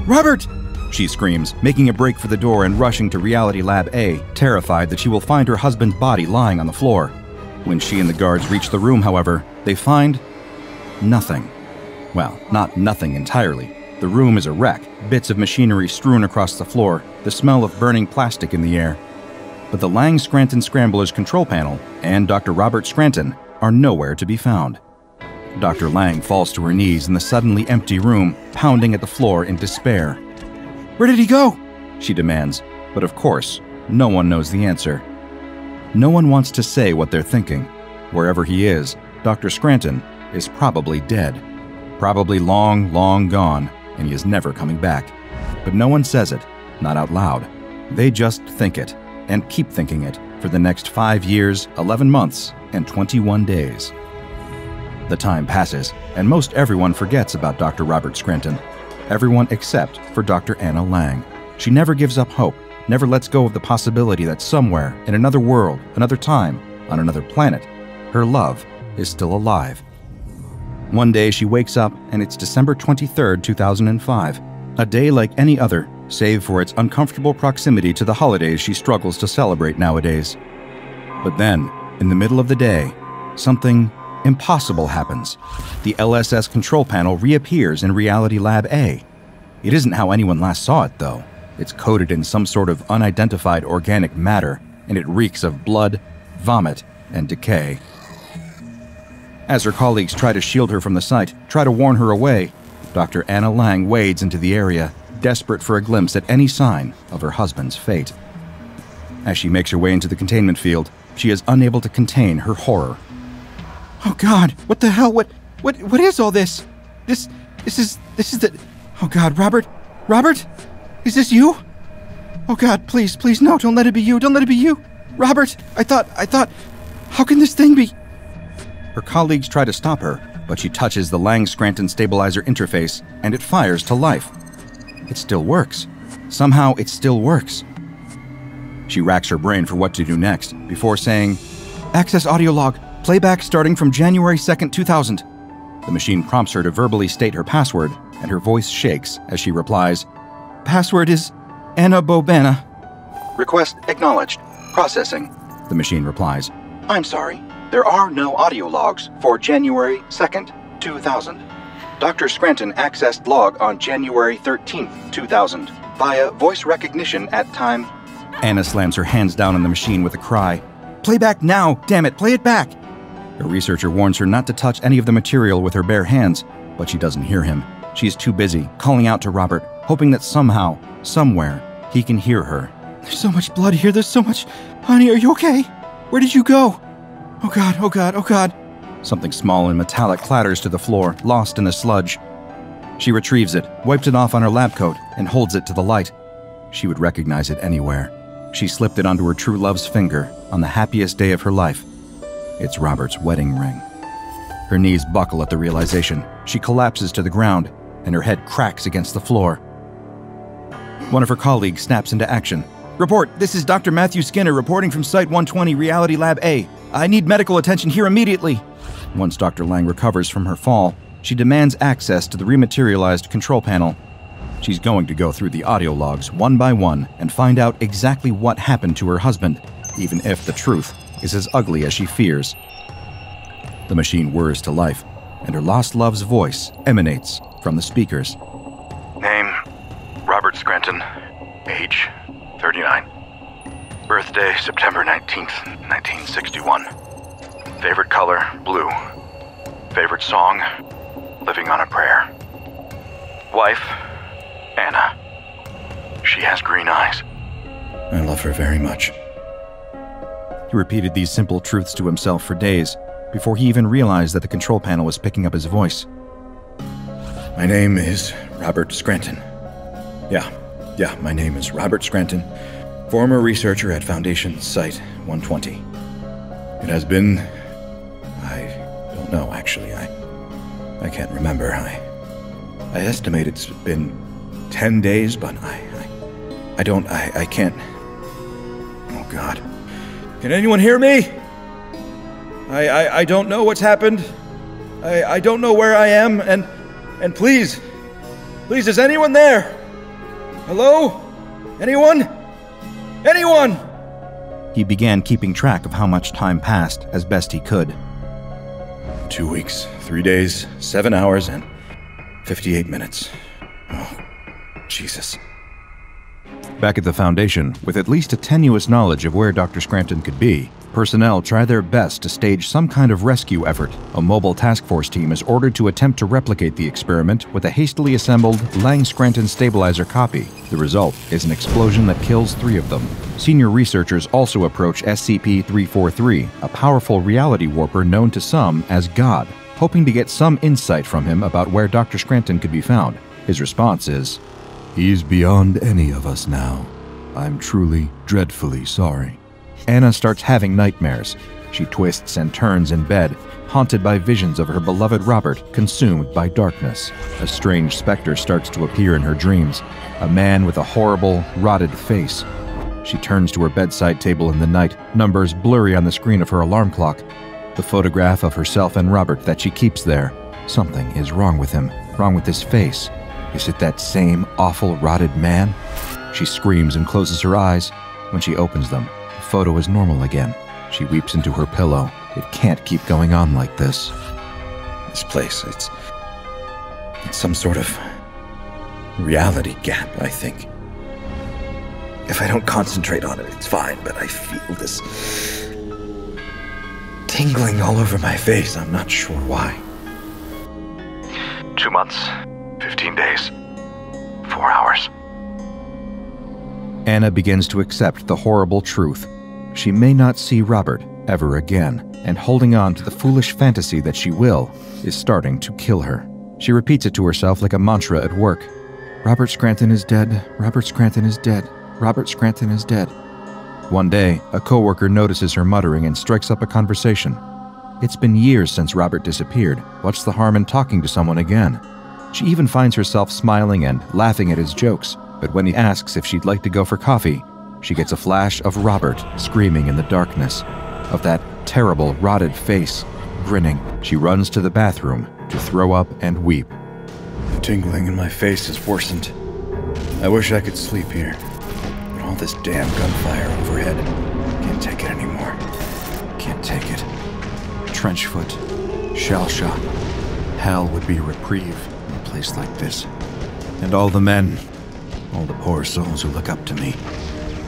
B: "Robert!" she screams, making a break for the door and rushing to Reality Lab A, terrified that she will find her husband's body lying on the floor. When she and the guards reach the room, however, they find nothing. Well, not nothing entirely. The room is a wreck, bits of machinery strewn across the floor, the smell of burning plastic in the air. But the Lang-Scranton Scrambler's control panel and Dr. Robert Scranton are nowhere to be found. Dr. Lang falls to her knees in the suddenly empty room, pounding at the floor in despair. "Where did he go?" she demands, but of course, no one knows the answer. No one wants to say what they're thinking. Wherever he is, Dr. Scranton is probably dead. Probably long, long gone, and he is never coming back. But no one says it, not out loud. They just think it, and keep thinking it, for the next 5 years, 11 months, and 21 days. The time passes, and most everyone forgets about Dr. Robert Scranton. Everyone except for Dr. Anna Lang. She never gives up hope, never lets go of the possibility that somewhere, in another world, another time, on another planet, her love is still alive. One day she wakes up, and it's December 23rd, 2005. A day like any other, save for its uncomfortable proximity to the holidays she struggles to celebrate nowadays. But then, in the middle of the day, something impossible happens. The LSS control panel reappears in Reality Lab A. It isn't how anyone last saw it, though. It's coated in some sort of unidentified organic matter, and it reeks of blood, vomit, and decay. As her colleagues try to shield her from the sight, try to warn her away, Dr. Anna Lang wades into the area, desperate for a glimpse at any sign of her husband's fate. As she makes her way into the containment field, she is unable to contain her horror. "Oh God, what the hell? What is all this? This is the... Oh God, Robert? Is this you? Oh God, please, no, don't let it be you, Robert, I thought, how can this thing be?" Her colleagues try to stop her, but she touches the Lang-Scranton stabilizer interface, and it fires to life. It still works. Somehow it still works. She racks her brain for what to do next, before saying, "Access audio log. Playback starting from January 2nd, 2000. The machine prompts her to verbally state her password, and her voice shakes as she replies, "Password is Anna Bobana." "Request acknowledged. Processing," the machine replies. "I'm sorry. There are no audio logs for January 2nd, 2000. Dr. Scranton accessed log on January 13th, 2000, via voice recognition at time..." Anna slams her hands down on the machine with a cry. "Playback now! Damn it, play it back!" Her researcher warns her not to touch any of the material with her bare hands, but she doesn't hear him. She is too busy, calling out to Robert, hoping that somehow, somewhere, he can hear her. "There's so much blood here, there's so much... Honey, are you okay? Where did you go? Oh God, oh God, oh God." Something small and metallic clatters to the floor, lost in the sludge. She retrieves it, wipes it off on her lab coat, and holds it to the light. She would recognize it anywhere. She slipped it onto her true love's finger on the happiest day of her life. It's Robert's wedding ring. Her knees buckle at the realization. She collapses to the ground, and her head cracks against the floor. One of her colleagues snaps into action. "Report, this is Dr. Matthew Skinner reporting from Site 120, Reality Lab A. I need medical attention here immediately." Once Dr. Lang recovers from her fall, she demands access to the rematerialized control panel. She's going to go through the audio logs one by one and find out exactly what happened to her husband, even if the truth is as ugly as she fears. The machine whirs to life, and her lost love's voice emanates from the speakers.
D: Name, Robert Scranton. Age, 39. Birthday, September 19th, 1961. Favorite color, blue. Favorite song, Living on a Prayer. Wife, Anna. She has green eyes.
B: I love her very much. He repeated these simple truths to himself for days, before he even realized that the control panel was picking up his voice. "My name is Robert Scranton. Yeah, my name is Robert Scranton, former researcher at Foundation Site 120. It has been... I don't know, actually. I can't remember. I estimate it's been 10 days, but I can't... Oh, God. Can anyone hear me?
E: I don't know what's happened. I don't know where I am, and please, is anyone there? Hello? Anyone? Anyone?
A: He began keeping track of how much time passed as best he could.
E: 2 weeks, 3 days, 7 hours, and 58 minutes. Oh, Jesus.
A: Back at the Foundation, with at least a tenuous knowledge of where Dr. Scranton could be, personnel try their best to stage some kind of rescue effort. A mobile task force team is ordered to attempt to replicate the experiment with a hastily assembled Lang-Scranton stabilizer copy. The result is an explosion that kills 3 of them. Senior researchers also approach SCP-343, a powerful reality warper known to some as God, hoping to get some insight from him about where Dr. Scranton could be found. His response is,
C: He's beyond any of us now. I'm truly, dreadfully sorry.
A: Anna starts having nightmares. She twists and turns in bed, haunted by visions of her beloved Robert consumed by darkness. A strange specter starts to appear in her dreams, a man with a horrible, rotted face. She turns to her bedside table in the night, numbers blurry on the screen of her alarm clock. The photograph of herself and Robert that she keeps there. Something is wrong with him, wrong with his face. Is it that same awful, rotted man? She screams and closes her eyes. When she opens them, the photo is normal again. She weeps into her pillow. It can't keep going on like this.
E: This place, it's some sort of reality gap, I think. If I don't concentrate on it, it's fine, but I feel this tingling all over my face. I'm not sure why.
D: 2 months, 15 days, 4 hours.
A: Anna begins to accept the horrible truth. She may not see Robert ever again, and holding on to the foolish fantasy that she will is starting to kill her. She repeats it to herself like a mantra at work. Robert Scranton is dead. Robert Scranton is dead. Robert Scranton is dead. One day, a coworker notices her muttering and strikes up a conversation. It's been years since Robert disappeared. What's the harm in talking to someone again? She even finds herself smiling and laughing at his jokes, but when he asks if she'd like to go for coffee, she gets a flash of Robert screaming in the darkness, of that terrible, rotted face, grinning. She runs to the bathroom to throw up and weep.
E: The tingling in my face has worsened. I wish I could sleep here, but all this damn gunfire overhead, can't take it anymore. Can't take it. Trenchfoot, shell shock. Hell would be a reprieve in a place like this. And all the men, all the poor souls who look up to me,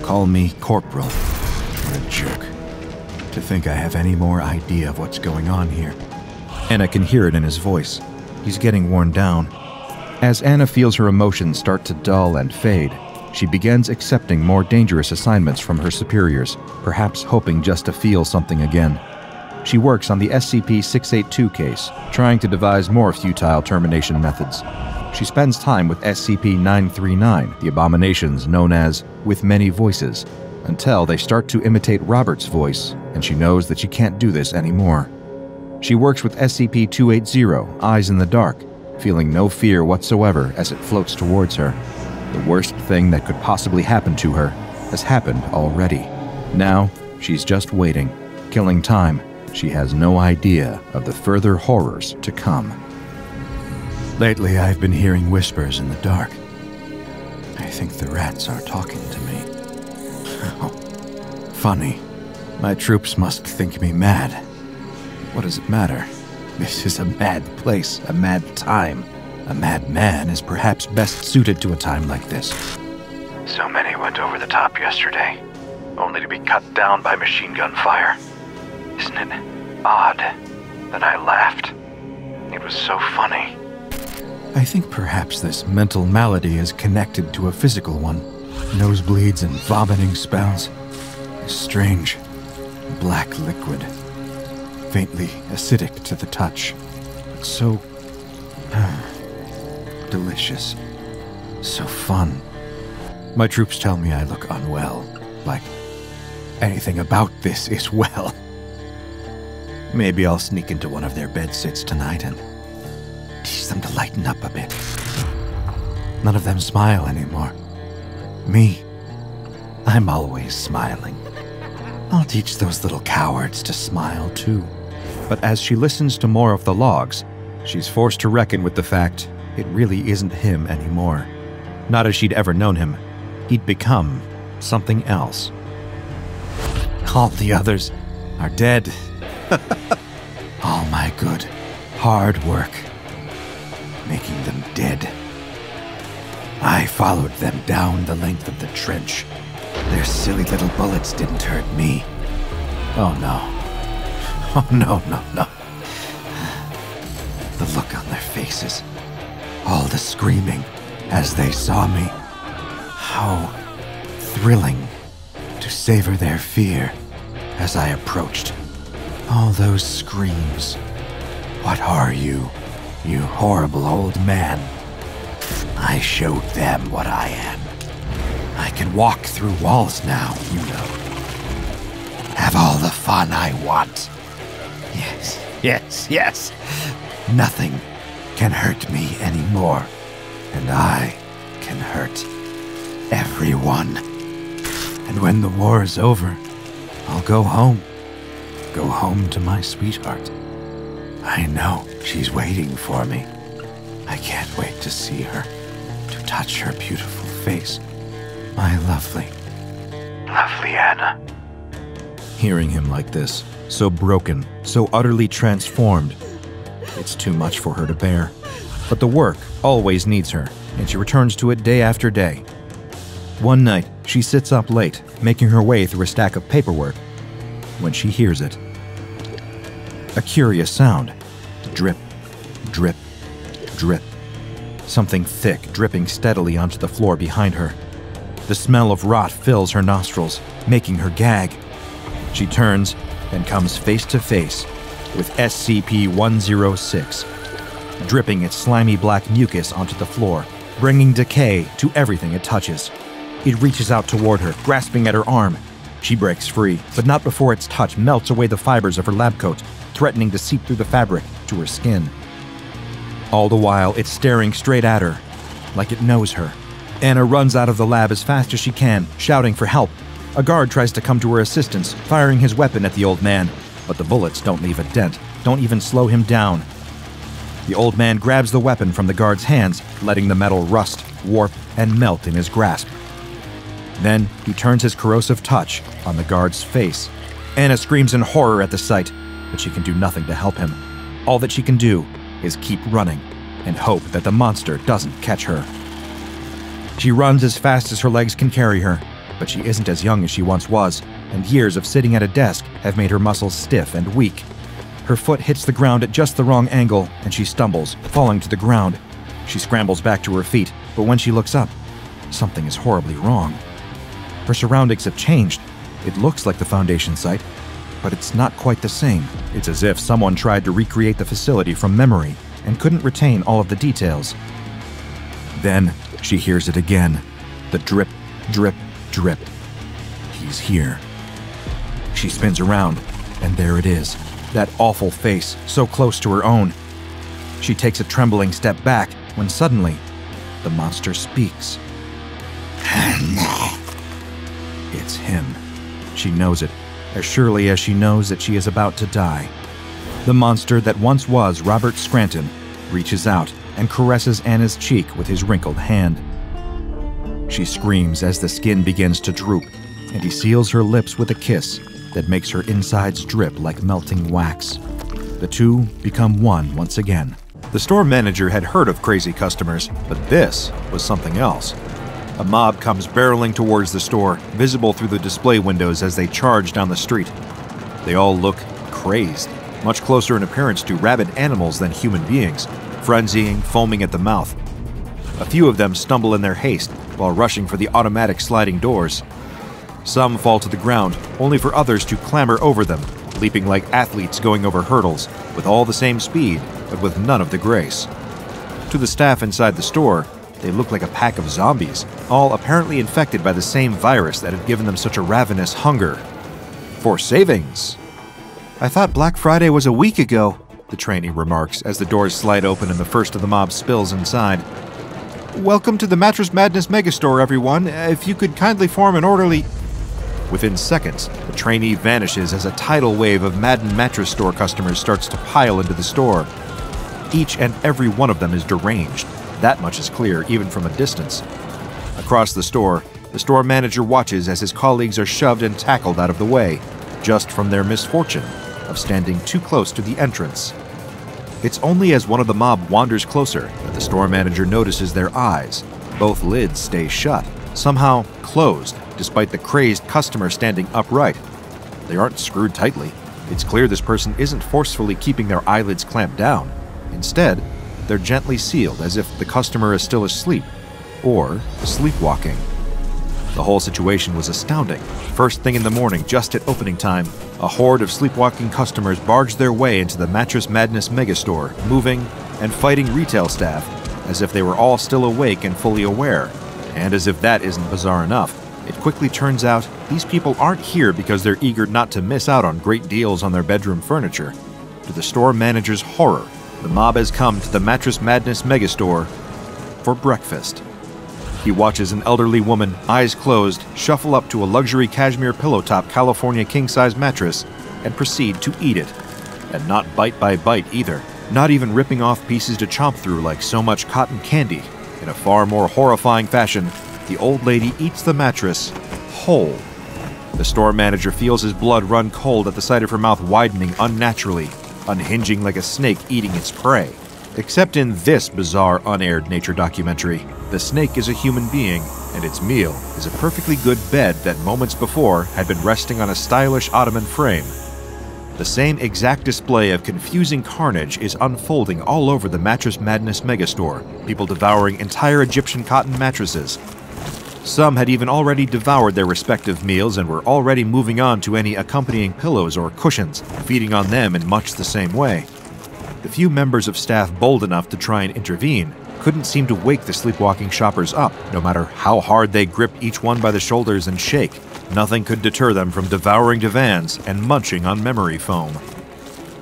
E: call me Corporal. What a jerk. To think I have any more idea of what's going on here.
A: Anna can hear it in his voice. He's getting worn down. As Anna feels her emotions start to dull and fade, she begins accepting more dangerous assignments from her superiors, perhaps hoping just to feel something again. She works on the SCP-682 case, trying to devise more futile termination methods. She spends time with SCP-939, the abominations known as With Many Voices, until they start to imitate Robert's voice, and she knows that she can't do this anymore. She works with SCP-280, Eyes in the Dark, feeling no fear whatsoever as it floats towards her. The worst thing that could possibly happen to her has happened already. Now, she's just waiting, killing time. She has no idea of the further horrors to come.
E: Lately, I've been hearing whispers in the dark. I think the rats are talking to me. Oh, funny. My troops must think me mad. What does it matter? This is a mad place, a mad time. A mad man is perhaps best suited to a time like this.
D: So many went over the top yesterday, only to be cut down by machine gun fire. Isn't it odd that I laughed? It was so funny.
E: I think perhaps this mental malady is connected to a physical one. Nosebleeds and vomiting spells. A strange, black liquid. Faintly acidic to the touch. But so delicious. So fun. My troops tell me I look unwell. Like anything about this is well. Maybe I'll sneak into one of their bedsits tonight and teach them to lighten up a bit. None of them smile anymore. Me, I'm always smiling. I'll teach those little cowards to smile too.
A: But as she listens to more of the logs, she's forced to reckon with the fact it really isn't him anymore. Not as she'd ever known him. He'd become something else. All the others are dead. All my good, hard work, making them dead. I followed them down the length of the trench. Their silly little bullets didn't hurt me. Oh no. Oh no, no, no. The look on their faces. All the screaming as they saw me. How thrilling to savor their fear as I approached. All those screams. What are you, you horrible old man? I showed them what I am. I can walk through walls now, you know. Have all the fun I want. Yes, yes, yes. Nothing can hurt me anymore. And I can hurt everyone. And when the war is over, I'll go home. Go home to my sweetheart. I know she's waiting for me. I can't wait to see her, to touch her beautiful face. My lovely Anna. Hearing him like this, so broken, so utterly transformed, it's too much for her to bear. But the work always needs her, and she returns to it day after day. One night, she sits up late, making her way through a stack of paperwork, when she hears it. A curious sound. Drip, drip, drip. Something thick dripping steadily onto the floor behind her. The smell of rot fills her nostrils, making her gag. She turns and comes face to face with SCP-106, dripping its slimy black mucus onto the floor, bringing decay to everything it touches. It reaches out toward her, grasping at her arm. She breaks free, but not before its touch melts away the fibers of her lab coat, threatening to seep through the fabric to her skin. All the while, it's staring straight at her, like it knows her. Anna runs out of the lab as fast as she can, shouting for help. A guard tries to come to her assistance, firing his weapon at the old man, but the bullets don't leave a dent, don't even slow him down. The old man grabs the weapon from the guard's hands, letting the metal rust, warp, and melt in his grasp. Then he turns his corrosive touch on the guard's face. Anna screams in horror at the sight, but she can do nothing to help him. All that she can do is keep running and hope that the monster doesn't catch her. She runs as fast as her legs can carry her, but she isn't as young as she once was, and years of sitting at a desk have made her muscles stiff and weak. Her foot hits the ground at just the wrong angle, and she stumbles, falling to the ground. She scrambles back to her feet, but when she looks up, something is horribly wrong. Her surroundings have changed. It looks like the Foundation site, but it's not quite the same. It's as if someone tried to recreate the facility from memory and couldn't retain all of the details. Then she hears it again. The drip, drip, drip. He's here. She spins around, and there it is. That awful face, so close to her own. She takes a trembling step back when suddenly, the monster speaks. It's him. She knows it, as surely as she knows that she is about to die. The monster that once was Robert Scranton reaches out and caresses Anna's cheek with his wrinkled hand. She screams as the skin begins to droop, and he seals her lips with a kiss that makes her insides drip like melting wax. The two become one once again. The store manager had heard of crazy customers, but this was something else. A mob comes barreling towards the store, visible through the display windows as they charge down the street. They all look crazed, much closer in appearance to rabid animals than human beings, frenzying, foaming at the mouth. A few of them stumble in their haste while rushing for the automatic sliding doors. Some fall to the ground, only for others to clamber over them, leaping like athletes going over hurdles, with all the same speed, but with none of the grace. To the staff inside the store, they look like a pack of zombies, all apparently infected by the same virus that had given them such a ravenous hunger. For savings! I thought Black Friday was a week ago, the trainee remarks as the doors slide open and the first of the mob spills inside. Welcome to the Mattress Madness Megastore, everyone. If you could kindly form an orderly... Within seconds, the trainee vanishes as a tidal wave of maddened mattress store customers starts to pile into the store. Each and every one of them is deranged. That much is clear, even from a distance. Across the store manager watches as his colleagues are shoved and tackled out of the way, just from their misfortune of standing too close to the entrance. It's only as one of the mob wanders closer that the store manager notices their eyes. Both lids stay shut, somehow closed, despite the crazed customer standing upright. They aren't screwed tightly. It's clear this person isn't forcefully keeping their eyelids clamped down. Instead, they're gently sealed as if the customer is still asleep or sleepwalking. The whole situation was astounding. First thing in the morning, just at opening time, a horde of sleepwalking customers barged their way into the Mattress Madness megastore, moving and fighting retail staff as if they were all still awake and fully aware. And as if that isn't bizarre enough, it quickly turns out these people aren't here because they're eager not to miss out on great deals on their bedroom furniture. To the store manager's horror, the mob has come to the Mattress Madness megastore for breakfast. He watches an elderly woman, eyes closed, shuffle up to a luxury cashmere pillow-top California king-size mattress and proceed to eat it. And not bite by bite either, not even ripping off pieces to chomp through like so much cotton candy. In a far more horrifying fashion, the old lady eats the mattress whole. The store manager feels his blood run cold at the sight of her mouth widening unnaturally, unhinging like a snake eating its prey. Except in this bizarre, unaired nature documentary, the snake is a human being, and its meal is a perfectly good bed that moments before had been resting on a stylish ottoman frame. The same exact display of confusing carnage is unfolding all over the Mattress Madness megastore, people devouring entire Egyptian cotton mattresses. Some had even already devoured their respective meals and were already moving on to any accompanying pillows or cushions, feeding on them in much the same way. The few members of staff bold enough to try and intervene couldn't seem to wake the sleepwalking shoppers up, no matter how hard they gripped each one by the shoulders and shake. Nothing could deter them from devouring divans and munching on memory foam.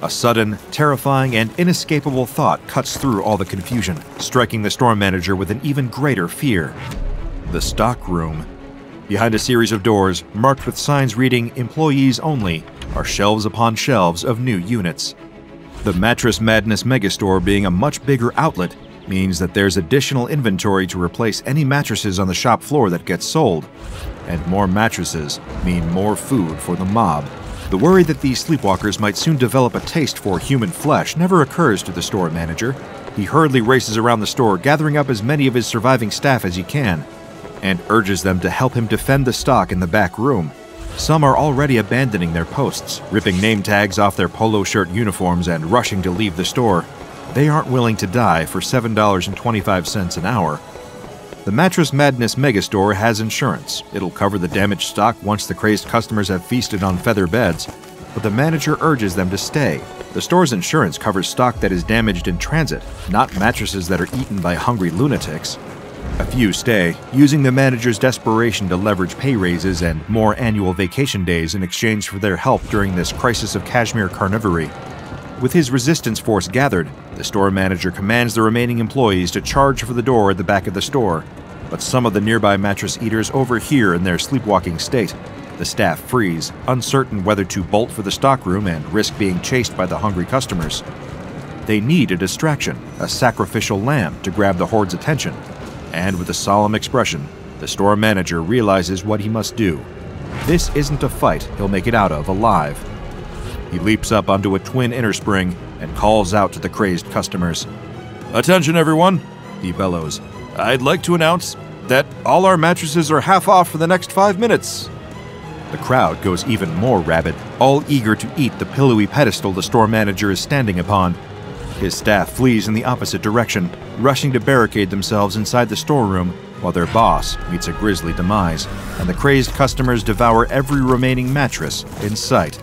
A: A sudden, terrifying, and inescapable thought cuts through all the confusion, striking the store manager with an even greater fear. The stock room. Behind a series of doors, marked with signs reading "Employees Only," are shelves upon shelves of new units. The Mattress Madness megastore being a much bigger outlet means that there's additional inventory to replace any mattresses on the shop floor that gets sold. And more mattresses mean more food for the mob. The worry that these sleepwalkers might soon develop a taste for human flesh never occurs to the store manager. He hurriedly races around the store, gathering up as many of his surviving staff as he can, and urges them to help him defend the stock in the back room. Some are already abandoning their posts, ripping name tags off their polo shirt uniforms and rushing to leave the store. They aren't willing to die for $7.25 an hour. The Mattress Madness megastore has insurance. It'll cover the damaged stock once the crazed customers have feasted on feather beds, but the manager urges them to stay. The store's insurance covers stock that is damaged in transit, not mattresses that are eaten by hungry lunatics. A few stay, using the manager's desperation to leverage pay raises and more annual vacation days in exchange for their help during this crisis of cashmere carnivory. With his resistance force gathered, the store manager commands the remaining employees to charge for the door at the back of the store, but some of the nearby mattress eaters overhear in their sleepwalking state. The staff freeze, uncertain whether to bolt for the stockroom and risk being chased by the hungry customers. They need a distraction, a sacrificial lamb to grab the horde's attention. And with a solemn expression, the store manager realizes what he must do. This isn't a fight he'll make it out of alive. He leaps up onto a twin innerspring and calls out to the crazed customers. "Attention everyone," he bellows. "I'd like to announce that all our mattresses are half off for the next 5 minutes." The crowd goes even more rabid, all eager to eat the pillowy pedestal the store manager is standing upon. His staff flees in the opposite direction, rushing to barricade themselves inside the storeroom, while their boss meets a grisly demise, and the crazed customers devour every remaining mattress in sight.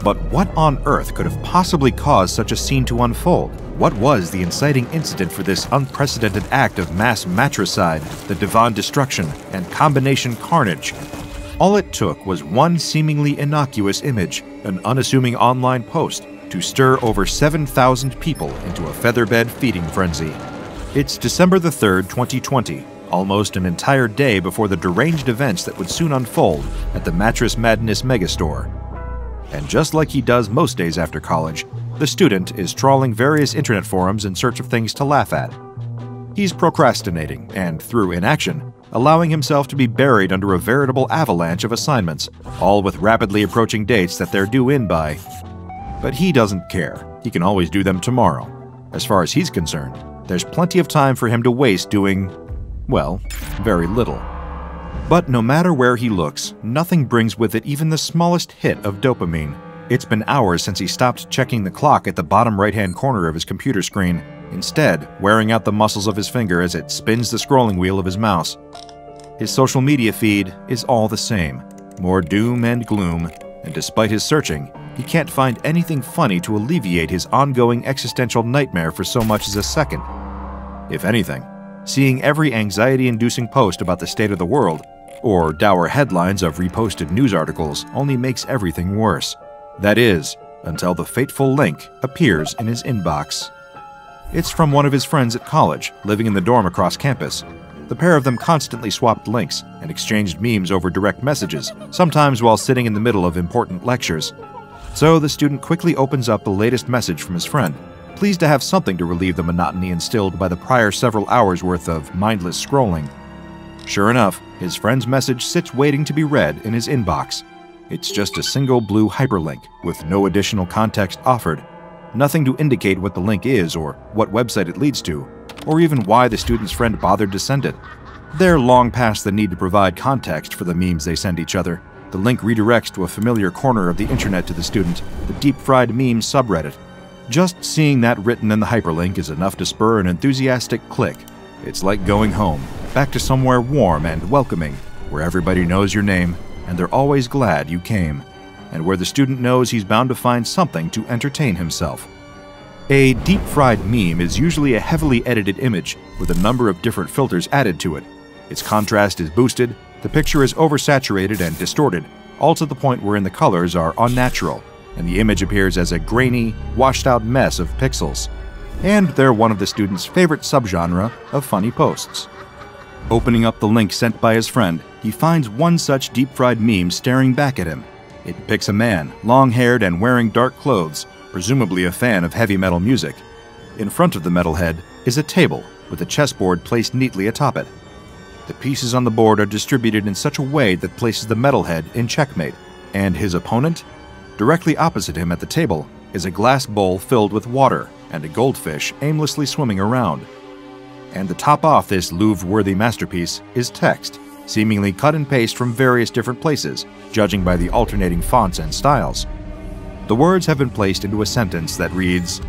A: But what on earth could have possibly caused such a scene to unfold? What was the inciting incident for this unprecedented act of mass matricide, the divan destruction, and combination carnage? All it took was one seemingly innocuous image, an unassuming online post, to stir over 7,000 people into a featherbed feeding frenzy. It's December the 3rd, 2020, almost an entire day before the deranged events that would soon unfold at the Mattress Madness megastore. And just like he does most days after college, the student is trawling various internet forums in search of things to laugh at. He's procrastinating, and through inaction, allowing himself to be buried under a veritable avalanche of assignments, all with rapidly approaching dates that they're due in by. But he doesn't care. He can always do them tomorrow. As far as he's concerned, there's plenty of time for him to waste doing, well, very little. But no matter where he looks, nothing brings with it even the smallest hit of dopamine. It's been hours since he stopped checking the clock at the bottom right-hand corner of his computer screen, instead wearing out the muscles of his finger as it spins the scrolling wheel of his mouse. His social media feed is all the same, more doom and gloom, and despite his searching, he can't find anything funny to alleviate his ongoing existential nightmare for so much as a second. If anything, seeing every anxiety-inducing post about the state of the world, or dour headlines of reposted news articles, only makes everything worse. That is, until the fateful link appears in his inbox. It's from one of his friends at college, living in the dorm across campus. The pair of them constantly swapped links and exchanged memes over direct messages, sometimes while sitting in the middle of important lectures. So the student quickly opens up the latest message from his friend, pleased to have something to relieve the monotony instilled by the prior several hours worth of mindless scrolling. Sure enough, his friend's message sits waiting to be read in his inbox. It's just a single blue hyperlink with no additional context offered, nothing to indicate what the link is or what website it leads to, or even why the student's friend bothered to send it. They're long past the need to provide context for the memes they send each other. The link redirects to a familiar corner of the internet to the student, the deep-fried meme subreddit. Just seeing that written in the hyperlink is enough to spur an enthusiastic click. It's like going home, back to somewhere warm and welcoming, where everybody knows your name, and they're always glad you came, and where the student knows he's bound to find something to entertain himself. A deep-fried meme is usually a heavily edited image with a number of different filters added to it. Its contrast is boosted, the picture is oversaturated and distorted, all to the point wherein the colors are unnatural, and the image appears as a grainy, washed-out mess of pixels. And they're one of the student's favorite subgenre of funny posts. Opening up the link sent by his friend, he finds one such deep-fried meme staring back at him. It depicts a man, long-haired and wearing dark clothes, presumably a fan of heavy metal music. In front of the metalhead is a table with a chessboard placed neatly atop it. The pieces on the board are distributed in such a way that places the metalhead in checkmate, and his opponent? Directly opposite him at the table is a glass bowl filled with water and a goldfish aimlessly swimming around. And to top off this Louvre-worthy masterpiece is text, seemingly cut and paste from various different places, judging by the alternating fonts and styles. The words have been placed into a sentence that reads,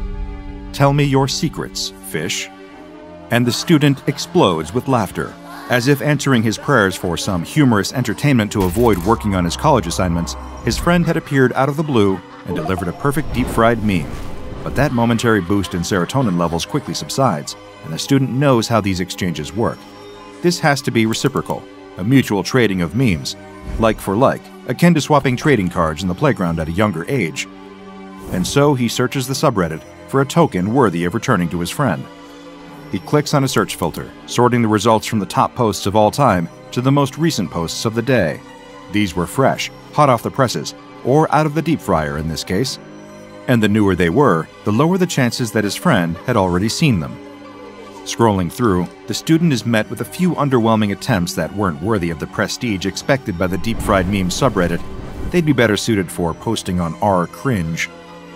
A: "Tell me your secrets, fish." And the student explodes with laughter, as if answering his prayers for some humorous entertainment to avoid working on his college assignments. His friend had appeared out of the blue and delivered a perfect deep-fried meme. But that momentary boost in serotonin levels quickly subsides, and the student knows how these exchanges work. This has to be reciprocal, a mutual trading of memes, like for like, akin to swapping trading cards in the playground at a younger age. And so he searches the subreddit for a token worthy of returning to his friend. He clicks on a search filter, sorting the results from the top posts of all time to the most recent posts of the day. These were fresh, hot off the presses, or out of the deep fryer in this case. And the newer they were, the lower the chances that his friend had already seen them. Scrolling through, the student is met with a few underwhelming attempts that weren't worthy of the prestige expected by the deep-fried meme subreddit. They'd be better suited for posting on r/cringe.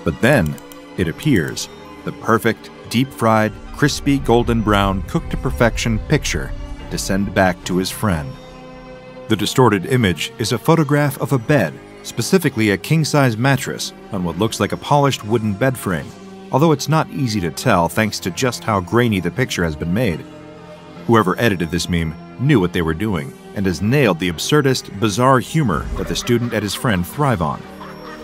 A: But then, it appears, the perfect, deep-fried, crispy golden brown, cooked to perfection picture to send back to his friend. The distorted image is a photograph of a bed, specifically a king-size mattress, on what looks like a polished wooden bed frame, although it's not easy to tell thanks to just how grainy the picture has been made. Whoever edited this meme knew what they were doing, and has nailed the absurdist, bizarre humor that the student and his friend thrive on.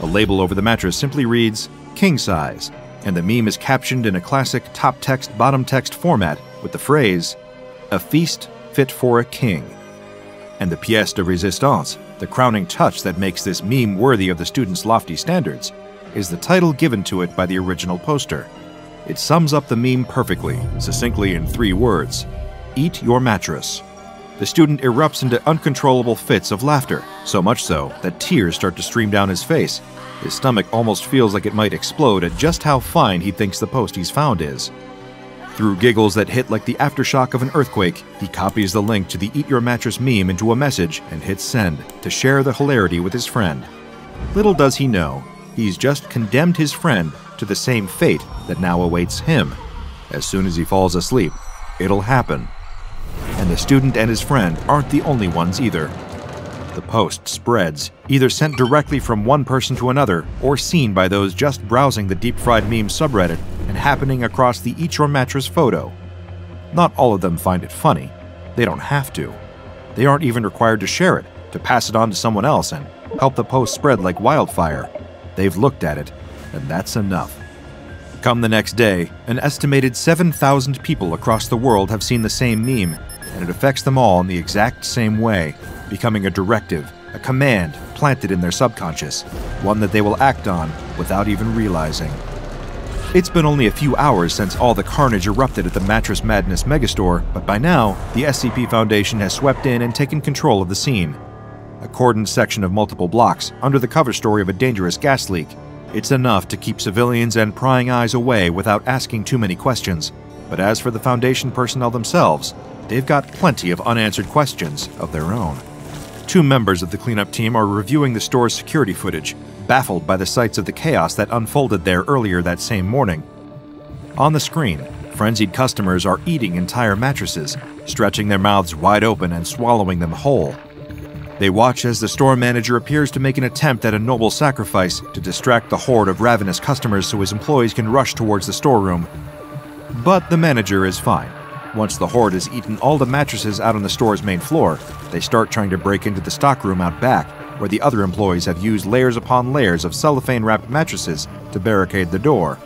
A: A label over the mattress simply reads, "King size," and the meme is captioned in a classic top text, bottom text format with the phrase, "A feast fit for a king." And the pièce de résistance, the crowning touch that makes this meme worthy of the student's lofty standards, is the title given to it by the original poster. It sums up the meme perfectly, succinctly in 3 words: "Eat your mattress." The student erupts into uncontrollable fits of laughter, so much so that tears start to stream down his face. His stomach almost feels like it might explode at just how fine he thinks the post he's found is. Through giggles that hit like the aftershock of an earthquake, he copies the link to the Eat Your Mattress meme into a message and hits send to share the hilarity with his friend. Little does he know, he's just condemned his friend to the same fate that now awaits him. As soon as he falls asleep, it'll happen. And the student and his friend aren't the only ones either. The post spreads, either sent directly from one person to another or seen by those just browsing the Deep Fried Memes subreddit and happening across the Eat Your Mattress photo. Not all of them find it funny. They don't have to. They aren't even required to share it, to pass it on to someone else and help the post spread like wildfire. They've looked at it, and that's enough. Come the next day, an estimated 7,000 people across the world have seen the same meme, and it affects them all in the exact same way, becoming a directive, a command planted in their subconscious, one that they will act on without even realizing. It's been only a few hours since all the carnage erupted at the Mattress Madness megastore, but by now, the SCP Foundation has swept in and taken control of the scene. A cordoned section of multiple blocks, under the cover story of a dangerous gas leak. It's enough to keep civilians and prying eyes away without asking too many questions. But as for the Foundation personnel themselves, they've got plenty of unanswered questions of their own. 2 members of the cleanup team are reviewing the store's security footage, baffled by the sights of the chaos that unfolded there earlier that same morning. On the screen, frenzied customers are eating entire mattresses, stretching their mouths wide open and swallowing them whole. They watch as the store manager appears to make an attempt at a noble sacrifice to distract the horde of ravenous customers so his employees can rush towards the storeroom. But the manager is fine. Once the horde has eaten all the mattresses out on the store's main floor, they start trying to break into the stockroom out back, where the other employees have used layers upon layers of cellophane-wrapped mattresses to barricade the door.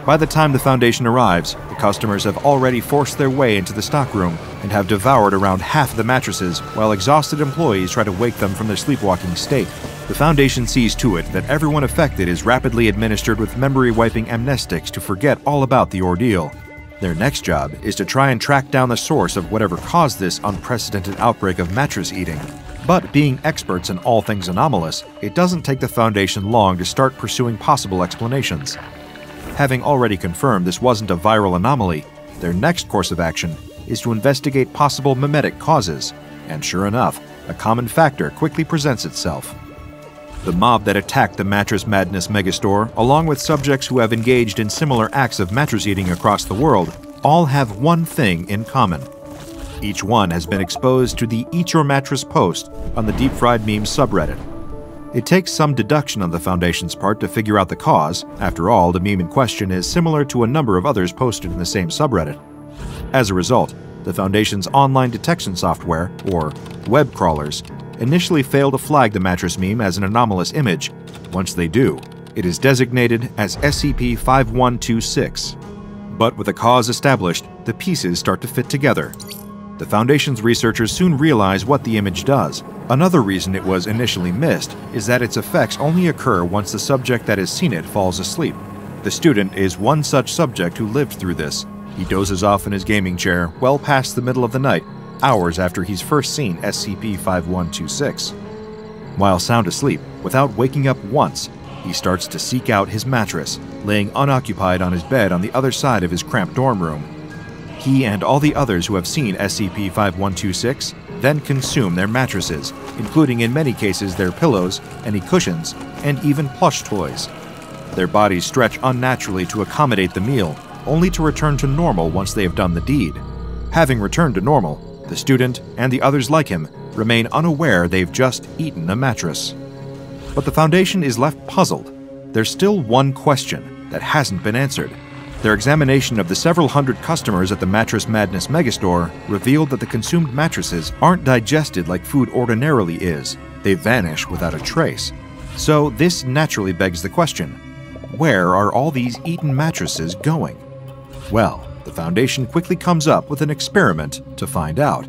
A: By the time the Foundation arrives, the customers have already forced their way into the stockroom and have devoured around half the mattresses, while exhausted employees try to wake them from their sleepwalking state. The Foundation sees to it that everyone affected is rapidly administered with memory-wiping amnestics to forget all about the ordeal. Their next job is to try and track down the source of whatever caused this unprecedented outbreak of mattress eating. But being experts in all things anomalous, it doesn't take the Foundation long to start pursuing possible explanations. Having already confirmed this wasn't a viral anomaly, their next course of action is to investigate possible mimetic causes, and sure enough, a common factor quickly presents itself. The mob that attacked the Mattress Madness megastore, along with subjects who have engaged in similar acts of mattress eating across the world, all have one thing in common. Each one has been exposed to the Eat Your Mattress post on the Deep Fried Memes subreddit. It takes some deduction on the Foundation's part to figure out the cause. After all, the meme in question is similar to a number of others posted in the same subreddit. As a result, the Foundation's online detection software, or web crawlers, initially fail to flag the mattress meme as an anomalous image. Once they do, it is designated as SCP-567. But with a cause established, the pieces start to fit together. The Foundation's researchers soon realize what the image does. Another reason it was initially missed is that its effects only occur once the subject that has seen it falls asleep. The student is one such subject who lived through this. He dozes off in his gaming chair well past the middle of the night, hours after he's first seen SCP-5126. While sound asleep, without waking up once, he starts to seek out his mattress, laying unoccupied on his bed on the other side of his cramped dorm room. He and all the others who have seen SCP-5126 then consume their mattresses, including in many cases their pillows, any cushions, and even plush toys. Their bodies stretch unnaturally to accommodate the meal, only to return to normal once they have done the deed. Having returned to normal, the student and the others like him remain unaware they've just eaten a mattress. But the Foundation is left puzzled. There's still one question that hasn't been answered. Their examination of the several hundred customers at the Mattress Madness megastore revealed that the consumed mattresses aren't digested like food ordinarily is. They vanish without a trace. So this naturally begs the question, where are all these eaten mattresses going? Well, the Foundation quickly comes up with an experiment to find out.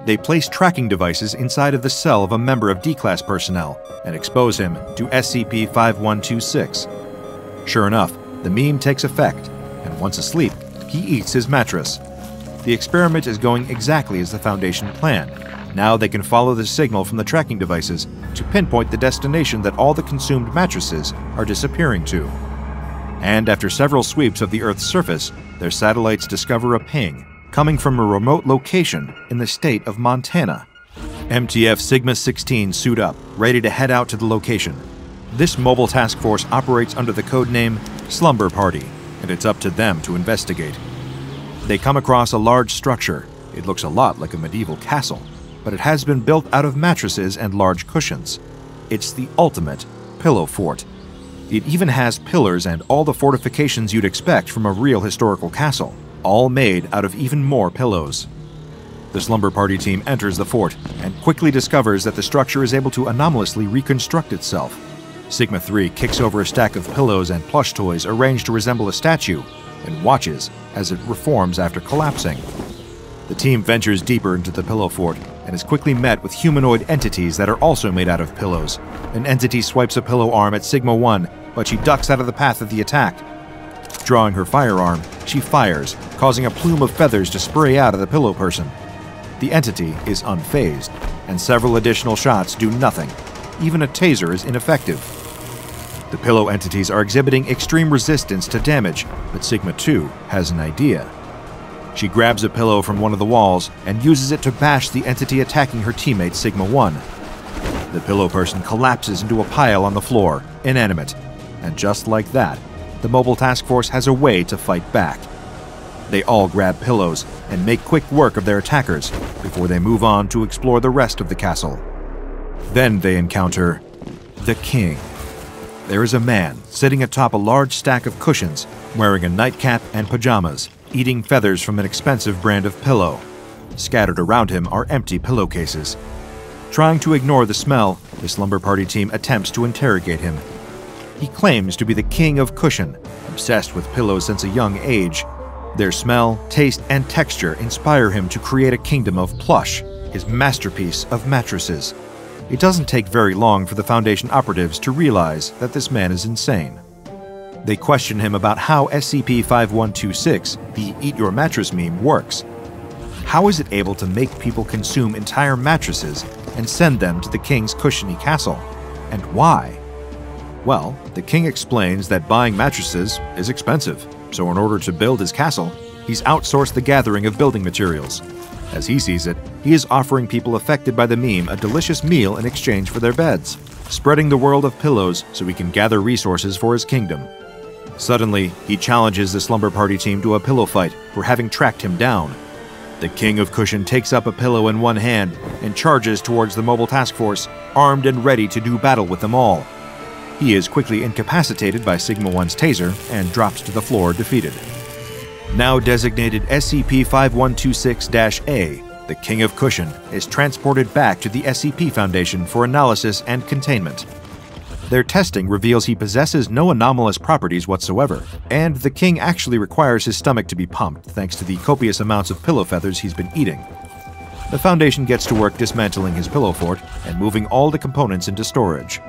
A: They place tracking devices inside of the cell of a member of D-Class personnel and expose him to SCP-5126. Sure enough, the meme takes effect, and once asleep, he eats his mattress. The experiment is going exactly as the Foundation planned. Now they can follow the signal from the tracking devices to pinpoint the destination that all the consumed mattresses are disappearing to. And after several sweeps of the Earth's surface, their satellites discover a ping coming from a remote location in the state of Montana. MTF Sigma-16 suit up, ready to head out to the location. This mobile task force operates under the codename Slumber Party, and it's up to them to investigate. They come across a large structure. It looks a lot like a medieval castle, but it has been built out of mattresses and large cushions. It's the ultimate pillow fort. It even has pillars and all the fortifications you'd expect from a real historical castle, all made out of even more pillows. The Slumber Party team enters the fort and quickly discovers that the structure is able to anomalously reconstruct itself. Sigma-3 kicks over a stack of pillows and plush toys arranged to resemble a statue and watches as it reforms after collapsing. The team ventures deeper into the pillow fort and is quickly met with humanoid entities that are also made out of pillows. An entity swipes a pillow arm at Sigma-1, but she ducks out of the path of the attack. Drawing her firearm, she fires, causing a plume of feathers to spray out of the pillow person. The entity is unfazed, and several additional shots do nothing. Even a taser is ineffective. The pillow entities are exhibiting extreme resistance to damage, but Sigma-2 has an idea. She grabs a pillow from one of the walls and uses it to bash the entity attacking her teammate Sigma-1. The pillow person collapses into a pile on the floor, inanimate, and just like that, the mobile task force has a way to fight back. They all grab pillows and make quick work of their attackers before they move on to explore the rest of the castle. Then they encounter the king. There is a man sitting atop a large stack of cushions, wearing a nightcap and pajamas, eating feathers from an expensive brand of pillow. Scattered around him are empty pillowcases. Trying to ignore the smell, the Slumber Party team attempts to interrogate him. He claims to be the king of cushion, obsessed with pillows since a young age. Their smell, taste, and texture inspire him to create a kingdom of plush, his masterpiece of mattresses. It doesn't take very long for the Foundation operatives to realize that this man is insane. They question him about how SCP-5126, the Eat Your Mattress meme, works. How is it able to make people consume entire mattresses and send them to the king's cushiony castle? And why? Well, the king explains that buying mattresses is expensive, so in order to build his castle, he's outsourced the gathering of building materials. As he sees it, he is offering people affected by the meme a delicious meal in exchange for their beds, spreading the world of pillows so he can gather resources for his kingdom. Suddenly, he challenges the Slumber Party team to a pillow fight for having tracked him down. The king of cushion takes up a pillow in one hand and charges towards the mobile task force, armed and ready to do battle with them all. He is quickly incapacitated by Sigma-1's taser and drops to the floor defeated. Now designated SCP-5126-A, the King of Cushion is transported back to the SCP Foundation for analysis and containment. Their testing reveals he possesses no anomalous properties whatsoever, and the King actually requires his stomach to be pumped thanks to the copious amounts of pillow feathers he's been eating. The Foundation gets to work dismantling his pillow fort and moving all the components into storage.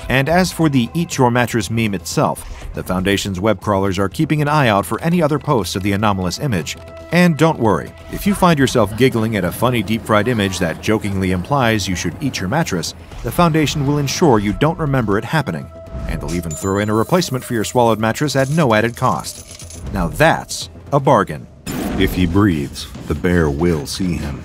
A: And as for the Eat Your Mattress meme itself, the Foundation's web crawlers are keeping an eye out for any other posts of the anomalous image. And don't worry, if you find yourself giggling at a funny deep-fried image that jokingly implies you should eat your mattress, the Foundation will ensure you don't remember it happening, and they'll even throw in a replacement for your swallowed mattress at no added cost. Now that's a bargain.
B: If he breathes, the bear will see him.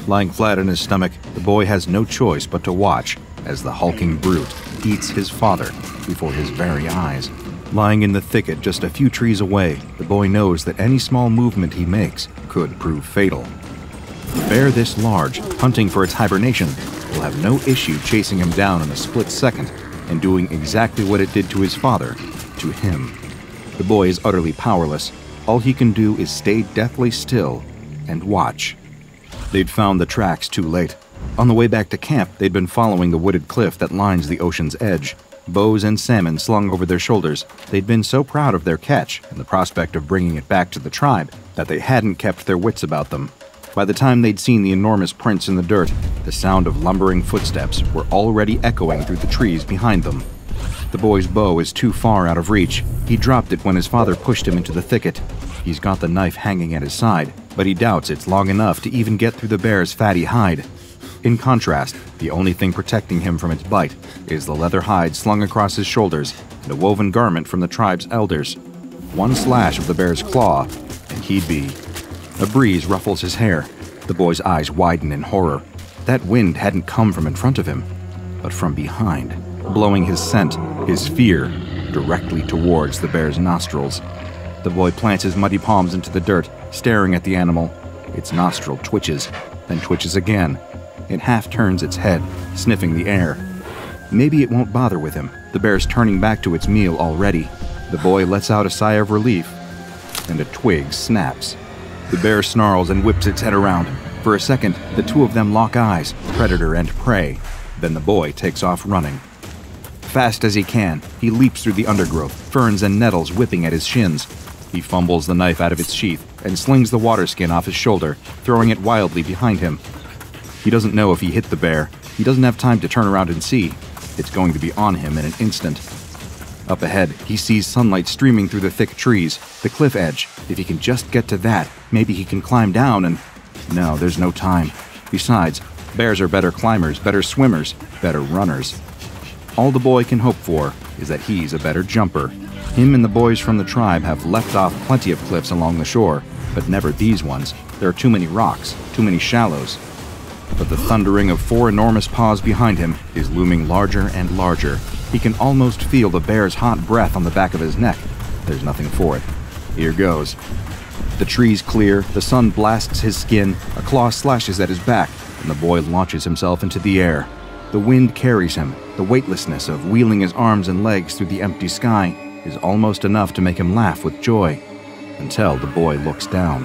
B: Lying flat on his stomach, the boy has no choice but to watch as the hulking brute eats his father before his very eyes. Lying in the thicket just a few trees away, the boy knows that any small movement he makes could prove fatal. A bear this large, hunting for its hibernation, will have no issue chasing him down in a split second and doing exactly what it did to his father, to him. The boy is utterly powerless. All he can do is stay deathly still and watch. They'd found the tracks too late. On the way back to camp, they'd been following the wooded cliff that lines the ocean's edge. Bows and salmon slung over their shoulders, they'd been so proud of their catch and the prospect of bringing it back to the tribe that they hadn't kept their wits about them. By the time they'd seen the enormous prints in the dirt, the sound of lumbering footsteps were already echoing through the trees behind them. The boy's bow is too far out of reach. He dropped it when his father pushed him into the thicket. He's got the knife hanging at his side, but he doubts it's long enough to even get through the bear's fatty hide. In contrast, the only thing protecting him from its bite is the leather hide slung across his shoulders and a woven garment from the tribe's elders. One slash of the bear's claw, and he'd be. A breeze ruffles his hair. The boy's eyes widen in horror. That wind hadn't come from in front of him, but from behind, blowing his scent, his fear, directly towards the bear's nostrils. The boy plants his muddy palms into the dirt, staring at the animal. Its nostril twitches, then twitches again. It half turns its head, sniffing the air. Maybe it won't bother with him. The bear's turning back to its meal already. The boy lets out a sigh of relief, and a twig snaps. The bear snarls and whips its head around. For a second, the two of them lock eyes, predator and prey. Then the boy takes off running. Fast as he can, he leaps through the undergrowth, ferns and nettles whipping at his shins. He fumbles the knife out of its sheath and slings the water skin off his shoulder, throwing it wildly behind him. He doesn't know if he hit the bear. He doesn't have time to turn around and see. It's going to be on him in an instant. Up ahead, he sees sunlight streaming through the thick trees, the cliff edge. If he can just get to that, maybe he can climb down and... No, there's no time. Besides, bears are better climbers, better swimmers, better runners. All the boy can hope for is that he's a better jumper. Him and the boys from the tribe have leapt off plenty of cliffs along the shore, but never these ones. There are too many rocks, too many shallows. But the thundering of 4 enormous paws behind him is looming larger and larger. He can almost feel the bear's hot breath on the back of his neck. There's nothing for it. Here goes. The trees clear, the sun blasts his skin, a claw slashes at his back, and the boy launches himself into the air. The wind carries him. The weightlessness of wheeling his arms and legs through the empty sky is almost enough to make him laugh with joy, until the boy looks down.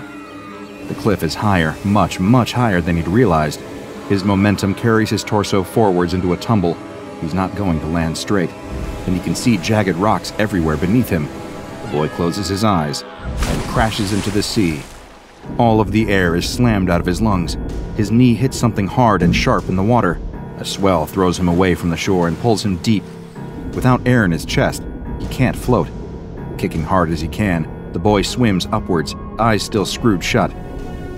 B: The cliff is higher, much, much higher than he'd realized. His momentum carries his torso forwards into a tumble. He's not going to land straight, and he can see jagged rocks everywhere beneath him. The boy closes his eyes and crashes into the sea. All of the air is slammed out of his lungs. His knee hits something hard and sharp in the water. A swell throws him away from the shore and pulls him deep. Without air in his chest, he can't float. Kicking hard as he can, the boy swims upwards, eyes still screwed shut.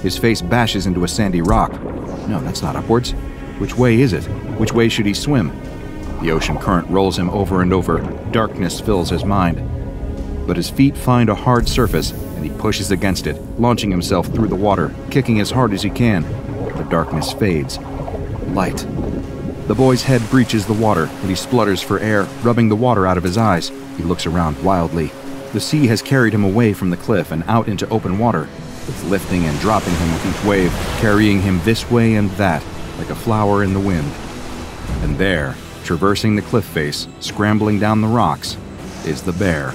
B: His face bashes into a sandy rock. No, that's not upwards. Which way is it? Which way should he swim? The ocean current rolls him over and over. Darkness fills his mind. But his feet find a hard surface, and he pushes against it, launching himself through the water, kicking as hard as he can. The darkness fades. Light. The boy's head breaches the water, and he splutters for air, rubbing the water out of his eyes. He looks around wildly. The sea has carried him away from the cliff and out into open water. It's lifting and dropping him with each wave, carrying him this way and that, like a flower in the wind. And there, traversing the cliff face, scrambling down the rocks, is the bear.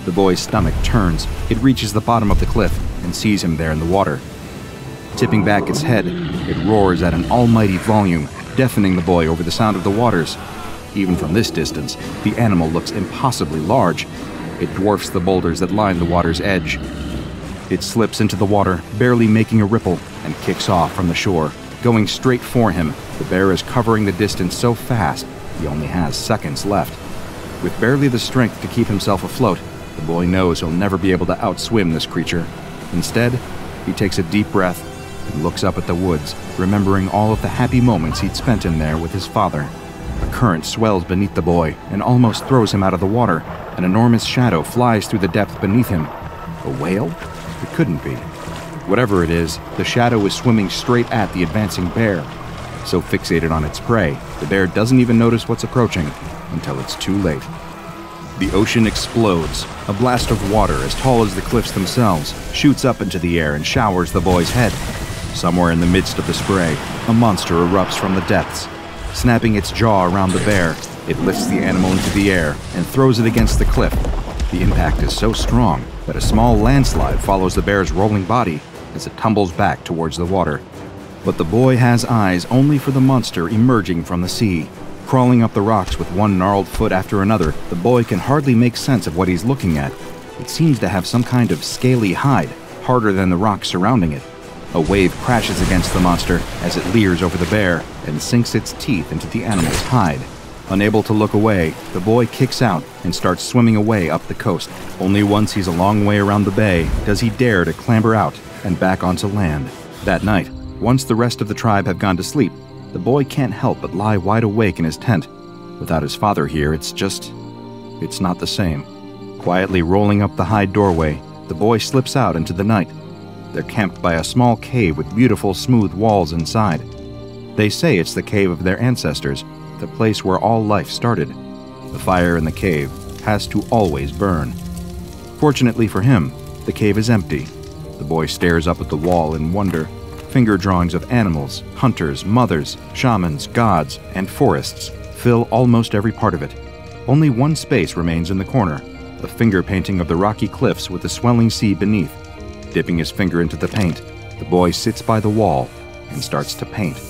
B: The boy's stomach turns. It reaches the bottom of the cliff and sees him there in the water. Tipping back its head, it roars at an almighty volume, deafening the boy over the sound of the waters. Even from this distance, the animal looks impossibly large. It dwarfs the boulders that line the water's edge. It slips into the water, barely making a ripple, and kicks off from the shore. Going straight for him, the bear is covering the distance so fast, he only has seconds left. With barely the strength to keep himself afloat, the boy knows he'll never be able to outswim this creature. Instead, he takes a deep breath and looks up at the woods, remembering all of the happy moments he'd spent in there with his father. A current swells beneath the boy and almost throws him out of the water. An enormous shadow flies through the depth beneath him. A whale? It couldn't be. Whatever it is, the shadow is swimming straight at the advancing bear. So fixated on its prey, the bear doesn't even notice what's approaching until it's too late. The ocean explodes. A blast of water as tall as the cliffs themselves shoots up into the air and showers the boy's head. Somewhere in the midst of the spray, a monster erupts from the depths. Snapping its jaw around the bear, it lifts the animal into the air and throws it against the cliff. The impact is so strong that a small landslide follows the bear's rolling body as it tumbles back towards the water. But the boy has eyes only for the monster emerging from the sea. Crawling up the rocks with one gnarled foot after another, the boy can hardly make sense of what he's looking at. It seems to have some kind of scaly hide, harder than the rocks surrounding it. A wave crashes against the monster as it leers over the bear and sinks its teeth into the animal's hide. Unable to look away, the boy kicks out and starts swimming away up the coast. Only once he's a long way around the bay does he dare to clamber out and back onto land. That night, once the rest of the tribe have gone to sleep, the boy can't help but lie wide awake in his tent. Without his father here, it's not the same. Quietly rolling up the hide doorway, the boy slips out into the night. They're camped by a small cave with beautiful smooth walls inside. They say it's the cave of their ancestors, the place where all life started. The fire in the cave has to always burn. Fortunately for him, the cave is empty. The boy stares up at the wall in wonder. Finger drawings of animals, hunters, mothers, shamans, gods, and forests fill almost every part of it. Only one space remains in the corner, a finger painting of the rocky cliffs with the swelling sea beneath. Dipping his finger into the paint, the boy sits by the wall and starts to paint.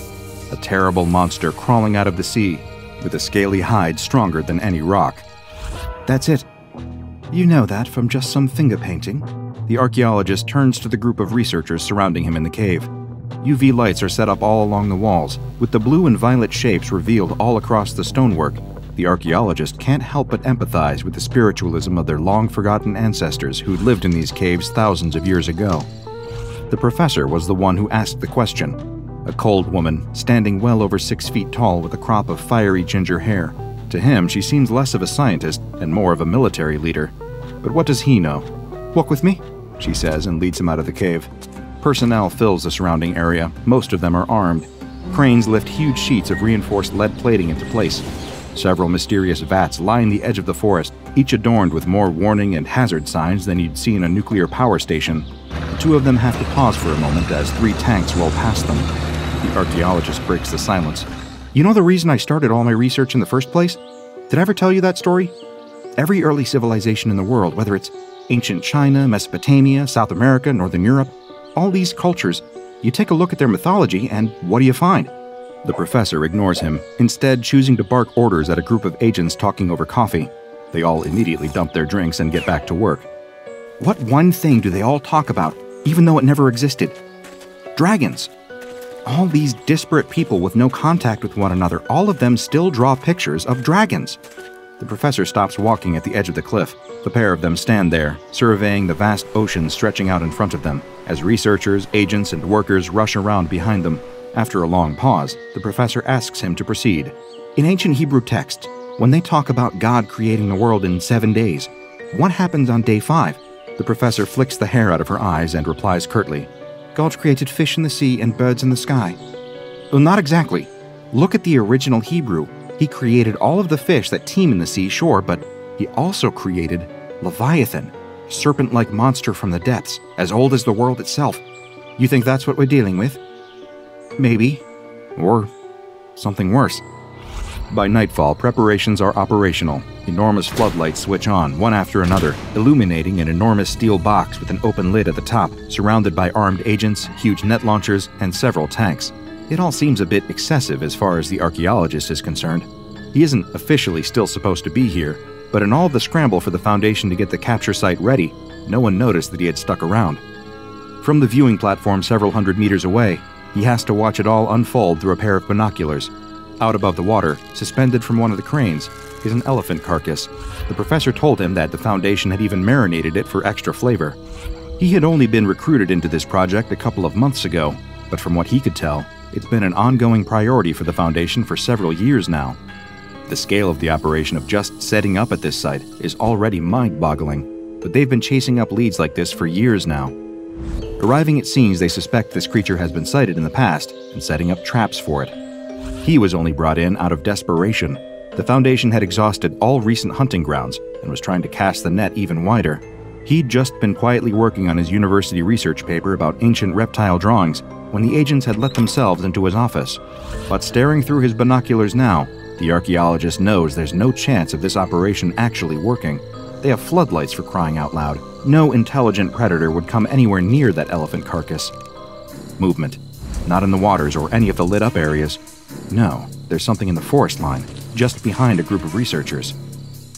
B: A terrible monster crawling out of the sea, with a scaly hide stronger than any rock. That's it. You know that from just some finger painting. The archaeologist turns to the group of researchers surrounding him in the cave. UV lights are set up all along the walls, with the blue and violet shapes revealed all across the stonework. The archaeologist can't help but empathize with the spiritualism of their long-forgotten ancestors who'd lived in these caves thousands of years ago. The professor was the one who asked the question, a cold woman, standing well over 6 feet tall with a crop of fiery ginger hair. To him, she seems less of a scientist and more of a military leader. But what does he know? "Walk with me," she says and leads him out of the cave. Personnel fills the surrounding area. Most of them are armed. Cranes lift huge sheets of reinforced lead plating into place. Several mysterious vats line the edge of the forest, each adorned with more warning and hazard signs than you'd see in a nuclear power station. The two of them have to pause for a moment as 3 tanks roll past them. The archaeologist breaks the silence. "You know the reason I started all my research in the first place? Did I ever tell you that story? Every early civilization in the world, whether it's ancient China, Mesopotamia, South America, Northern Europe, all these cultures, you take a look at their mythology and what do you find?" The professor ignores him, instead choosing to bark orders at a group of agents talking over coffee. They all immediately dump their drinks and get back to work. What one thing do they all talk about, even though it never existed? Dragons. All these disparate people with no contact with one another, all of them still draw pictures of dragons. The professor stops walking at the edge of the cliff. The pair of them stand there, surveying the vast ocean stretching out in front of them, as researchers, agents, and workers rush around behind them. After a long pause, the professor asks him to proceed. In ancient Hebrew texts, when they talk about God creating the world in 7 days, what happens on day 5? The professor flicks the hair out of her eyes and replies curtly, "God created fish in the sea and birds in the sky." Well, not exactly. Look at the original Hebrew. He created all of the fish that teem in the sea, sure, but he also created Leviathan, serpent-like monster from the depths, as old as the world itself. You think that's what we're dealing with? Maybe. Or something worse. By nightfall, preparations are operational. Enormous floodlights switch on, one after another, illuminating an enormous steel box with an open lid at the top, surrounded by armed agents, huge net launchers, and several tanks. It all seems a bit excessive as far as the archaeologist is concerned. He isn't officially still supposed to be here, but in all the scramble for the Foundation to get the capture site ready, no one noticed that he had stuck around. From the viewing platform several hundred meters away, he has to watch it all unfold through a pair of binoculars. Out above the water, suspended from one of the cranes, is an elephant carcass. The professor told him that the Foundation had even marinated it for extra flavor. He had only been recruited into this project a couple of months ago, but from what he could tell, it's been an ongoing priority for the Foundation for several years now. The scale of the operation of just setting up at this site is already mind-boggling, but they've been chasing up leads like this for years now. Arriving at scenes, they suspect this creature has been sighted in the past and setting up traps for it. He was only brought in out of desperation. The Foundation had exhausted all recent hunting grounds and was trying to cast the net even wider. He'd just been quietly working on his university research paper about ancient reptile drawings when the agents had let themselves into his office. But staring through his binoculars now, the archaeologist knows there's no chance of this operation actually working. They have floodlights, for crying out loud. No intelligent predator would come anywhere near that elephant carcass. Movement. Not in the waters or any of the lit-up areas. No, there's something in the forest line, just behind a group of researchers.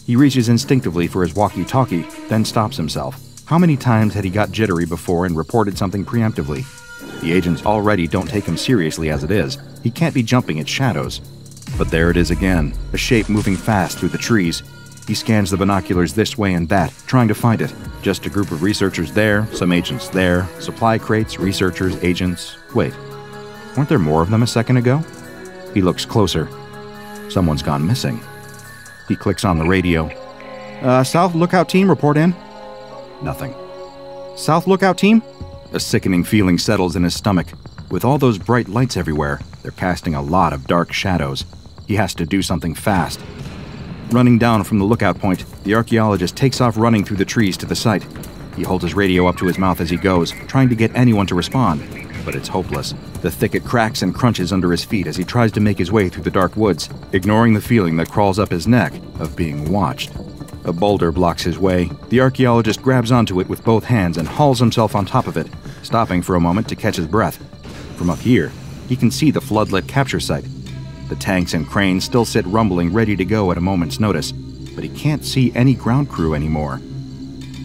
B: He reaches instinctively for his walkie-talkie, then stops himself. How many times had he got jittery before and reported something preemptively? The agents already don't take him seriously as it is. He can't be jumping at shadows.
A: But there it is again, a shape moving fast through the trees. He scans the binoculars this way and that, trying to find it. Just a group of researchers there, some agents there, supply crates, researchers, agents. Wait, weren't there more of them a second ago? He looks closer. Someone's gone missing. He clicks on the radio. South Lookout Team, report in. Nothing. South Lookout Team? A sickening feeling settles in his stomach. With all those bright lights everywhere, they're casting a lot of dark shadows. He has to do something fast. Running down from the lookout point, the archaeologist takes off running through the trees to the site. He holds his radio up to his mouth as he goes, trying to get anyone to respond. But it's hopeless. The thicket cracks and crunches under his feet as he tries to make his way through the dark woods, ignoring the feeling that crawls up his neck of being watched. A boulder blocks his way. The archaeologist grabs onto it with both hands and hauls himself on top of it, stopping for a moment to catch his breath. From up here, he can see the floodlit capture site. The tanks and cranes still sit rumbling, ready to go at a moment's notice, but he can't see any ground crew anymore.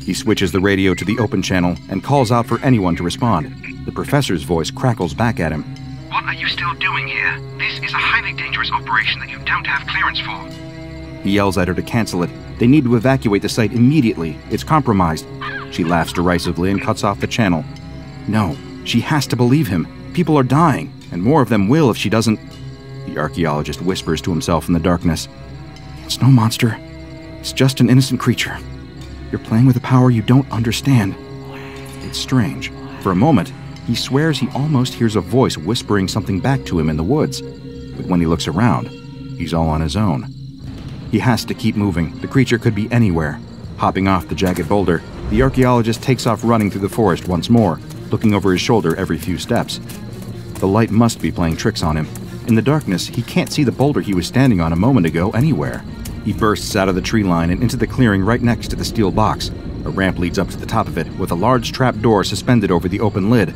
A: He switches the radio to the open channel and calls out for anyone to respond. The professor's voice crackles back at him.
F: What are you still doing here? This is a highly dangerous operation that you don't have clearance for.
A: He yells at her to cancel it. They need to evacuate the site immediately. It's compromised. She laughs derisively and cuts off the channel. No, she has to believe him. People are dying, and more of them will if she doesn't... The archaeologist whispers to himself in the darkness. It's no monster. It's just an innocent creature. You're playing with a power you don't understand. It's strange. For a moment, he swears he almost hears a voice whispering something back to him in the woods. But when he looks around, he's all on his own. He has to keep moving. The creature could be anywhere. Hopping off the jagged boulder, the archaeologist takes off running through the forest once more, looking over his shoulder every few steps. The light must be playing tricks on him. In the darkness, he can't see the boulder he was standing on a moment ago anywhere. He bursts out of the tree line and into the clearing right next to the steel box. A ramp leads up to the top of it, with a large trap door suspended over the open lid.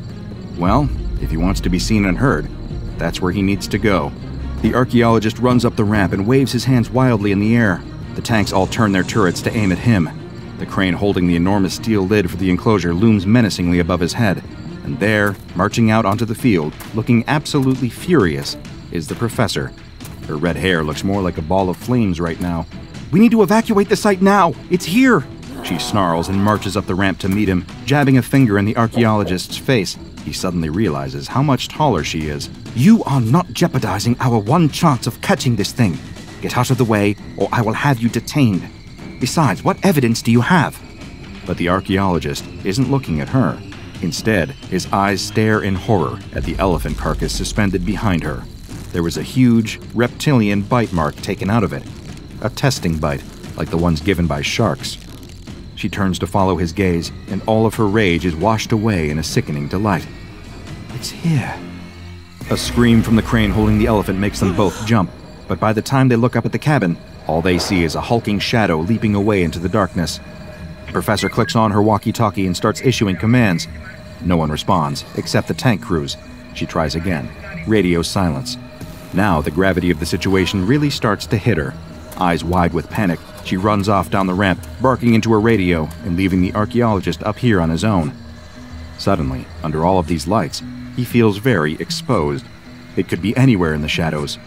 A: Well, if he wants to be seen and heard, that's where he needs to go. The archaeologist runs up the ramp and waves his hands wildly in the air. The tanks all turn their turrets to aim at him. The crane holding the enormous steel lid for the enclosure looms menacingly above his head. And there, marching out onto the field, looking absolutely furious, is the professor. Her red hair looks more like a ball of flames right now. "We need to evacuate the site now! It's here!" She snarls and marches up the ramp to meet him, jabbing a finger in the archaeologist's face. He suddenly realizes how much taller she is. "You are not jeopardizing our one chance of catching this thing. Get out of the way, or I will have you detained. Besides, what evidence do you have?" But the archaeologist isn't looking at her. Instead, his eyes stare in horror at the elephant carcass suspended behind her. There was a huge, reptilian bite mark taken out of it. A testing bite, like the ones given by sharks. She turns to follow his gaze, and all of her rage is washed away in a sickening delight. "It's here." A scream from the crane holding the elephant makes them both jump, but by the time they look up at the cabin, all they see is a hulking shadow leaping away into the darkness. The professor clicks on her walkie-talkie and starts issuing commands. No one responds, except the tank crews. She tries again. Radio silence. Now the gravity of the situation really starts to hit her. Eyes wide with panic, she runs off down the ramp, barking into her radio and leaving the archaeologist up here on his own. Suddenly, under all of these lights, he feels very exposed. It could be anywhere in the shadows.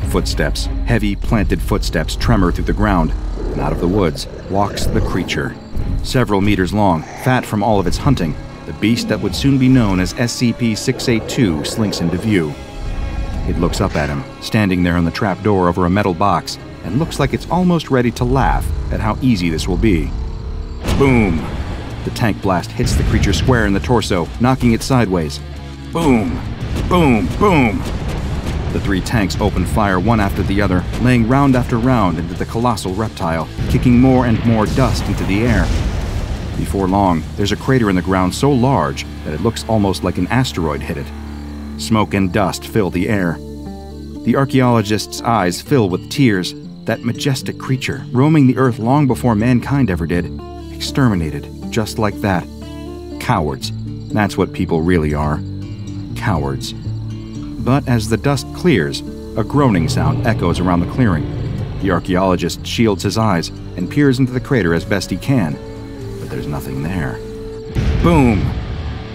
A: Footsteps, heavy, planted footsteps tremor through the ground, and out of the woods walks the creature. Several meters long, fat from all of its hunting, the beast that would soon be known as SCP-682 slinks into view. It looks up at him, standing there on the trapdoor over a metal box, and looks like it's almost ready to laugh at how easy this will be. Boom! The tank blast hits the creature square in the torso, knocking it sideways. Boom! Boom! Boom! The three tanks open fire one after the other, laying round after round into the colossal reptile, kicking more and more dust into the air. Before long, there's a crater in the ground so large that it looks almost like an asteroid hit it. Smoke and dust fill the air. The archaeologist's eyes fill with tears. That majestic creature, roaming the earth long before mankind ever did, exterminated just like that. Cowards. That's what people really are. Cowards. But as the dust clears, a groaning sound echoes around the clearing. The archaeologist shields his eyes and peers into the crater as best he can, but there's nothing there. Boom!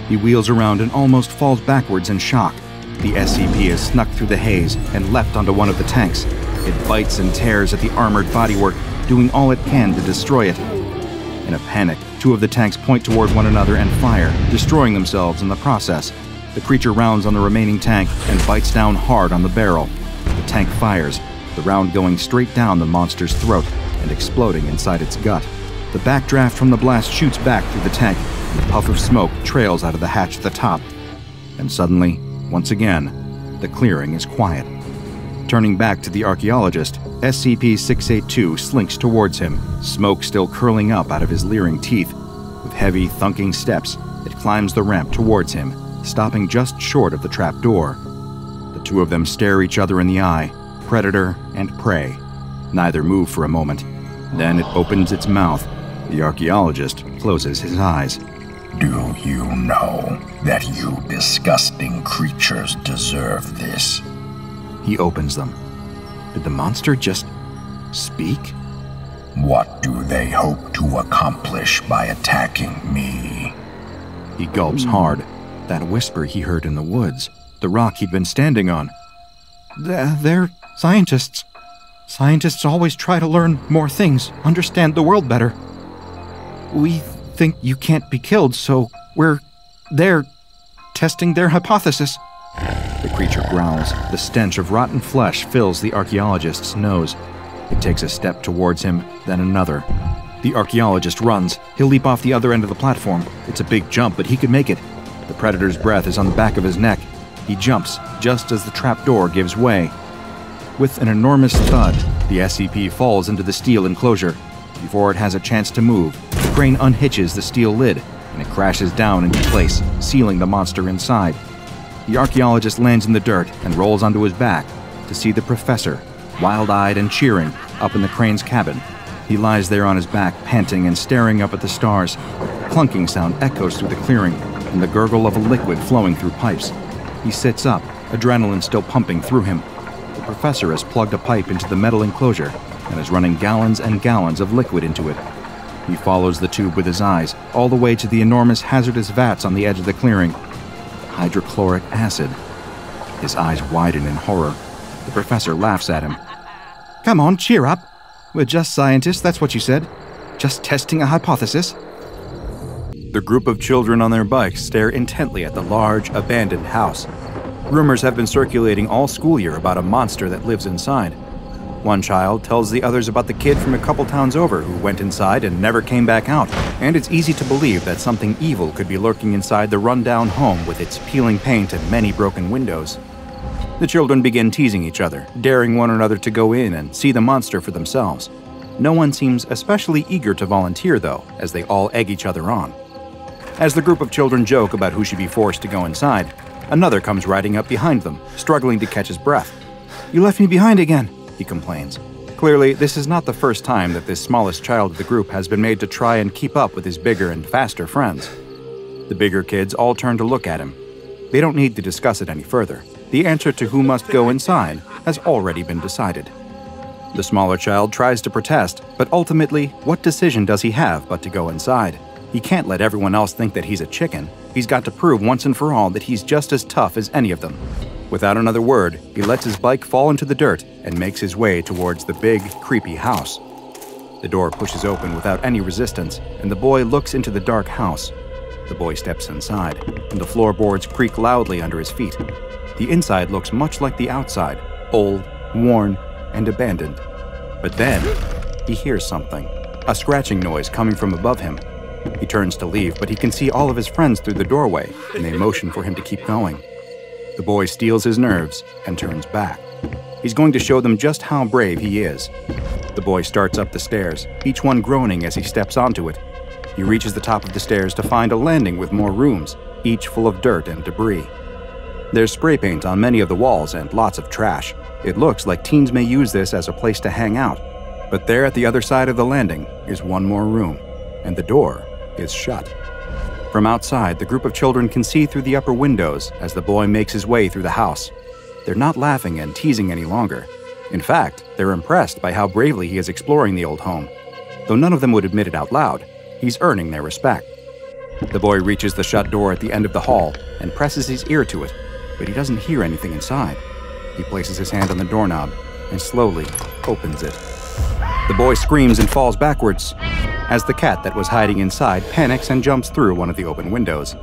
A: He wheels around and almost falls backwards in shock.
B: The SCP has snuck through the haze and leapt onto one of the tanks. It bites and tears at the armored bodywork, doing all it can to destroy it. In a panic, two of the tanks point toward one another and fire, destroying themselves in the process. The creature rounds on the remaining tank and bites down hard on the barrel. The tank fires, the round going straight down the monster's throat and exploding inside its gut. The backdraft from the blast shoots back through the tank, and a puff of smoke trails out of the hatch at the top. And suddenly, once again, the clearing is quiet. Turning back to the archaeologist, SCP-682 slinks towards him, smoke still curling up out of his leering teeth. With heavy, thunking steps, it climbs the ramp towards him, stopping just short of the trap door. The two of them stare each other in the eye, predator and prey. Neither move for a moment. Then it opens its mouth. The archaeologist closes his eyes.
G: Do you know that you disgusting creatures deserve this?
B: He opens them. Did the monster just speak?
G: What do they hope to accomplish by attacking me?
B: He gulps hard. That whisper he heard in the woods, the rock he'd been standing on. They're scientists. Scientists always try to learn more things, understand the world better. We think you can't be killed, so they're testing their hypothesis. The creature growls. The stench of rotten flesh fills the archaeologist's nose. It takes a step towards him, then another. The archaeologist runs. He'll leap off the other end of the platform. It's a big jump, but he could make it. The predator's breath is on the back of his neck. He jumps just as the trapdoor gives way. With an enormous thud, the SCP falls into the steel enclosure. Before it has a chance to move, the crane unhitches the steel lid, and it crashes down into place, sealing the monster inside. The archaeologist lands in the dirt and rolls onto his back to see the professor, wild-eyed and cheering, up in the crane's cabin. He lies there on his back, panting and staring up at the stars. Clunking sound echoes through the clearing, and the gurgle of a liquid flowing through pipes. He sits up, adrenaline still pumping through him. The professor has plugged a pipe into the metal enclosure and is running gallons and gallons of liquid into it. He follows the tube with his eyes, all the way to the enormous hazardous vats on the edge of the clearing. Hydrochloric acid. His eyes widen in horror. The professor laughs at him. Come on, cheer up. We're just scientists, that's what you said. Just testing a hypothesis. The group of children on their bikes stare intently at the large, abandoned house. Rumors have been circulating all school year about a monster that lives inside. One child tells the others about the kid from a couple towns over who went inside and never came back out, and it's easy to believe that something evil could be lurking inside the run-down home with its peeling paint and many broken windows. The children begin teasing each other, daring one another to go in and see the monster for themselves. No one seems especially eager to volunteer, though, as they all egg each other on. As the group of children joke about who should be forced to go inside, another comes riding up behind them, struggling to catch his breath. "You left me behind again," he complains. Clearly, this is not the first time that this smallest child of the group has been made to try and keep up with his bigger and faster friends. The bigger kids all turn to look at him. They don't need to discuss it any further. The answer to who must go inside has already been decided. The smaller child tries to protest, but ultimately, what decision does he have but to go inside? He can't let everyone else think that he's a chicken. He's got to prove once and for all that he's just as tough as any of them. Without another word, he lets his bike fall into the dirt and makes his way towards the big, creepy house. The door pushes open without any resistance, and the boy looks into the dark house. The boy steps inside, and the floorboards creak loudly under his feet. The inside looks much like the outside, old, worn, and abandoned. But then, he hears something, a scratching noise coming from above him. He turns to leave, but he can see all of his friends through the doorway, and they motion for him to keep going. The boy steels his nerves and turns back. He's going to show them just how brave he is. The boy starts up the stairs, each one groaning as he steps onto it. He reaches the top of the stairs to find a landing with more rooms, each full of dirt and debris. There's spray paint on many of the walls and lots of trash. It looks like teens may use this as a place to hang out. But there at the other side of the landing is one more room, and the door is shut. From outside, the group of children can see through the upper windows as the boy makes his way through the house. They're not laughing and teasing any longer. In fact, they're impressed by how bravely he is exploring the old home. Though none of them would admit it out loud, he's earning their respect. The boy reaches the shut door at the end of the hall and presses his ear to it. but he doesn't hear anything inside. He places his hand on the doorknob and slowly opens it. The boy screams and falls backwards as the cat that was hiding inside panics and jumps through one of the open windows.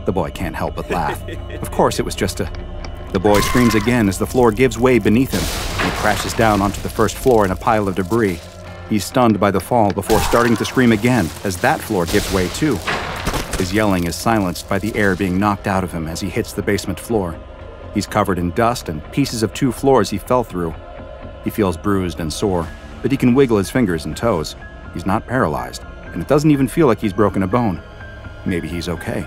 B: The boy can't help but laugh. Of course it was just a... The boy screams again as the floor gives way beneath him, and he crashes down onto the first floor in a pile of debris. He's stunned by the fall before starting to scream again as that floor gives way too. His yelling is silenced by the air being knocked out of him as he hits the basement floor. He's covered in dust and pieces of 2 floors he fell through. He feels bruised and sore, but he can wiggle his fingers and toes. He's not paralyzed, and it doesn't even feel like he's broken a bone. Maybe he's okay.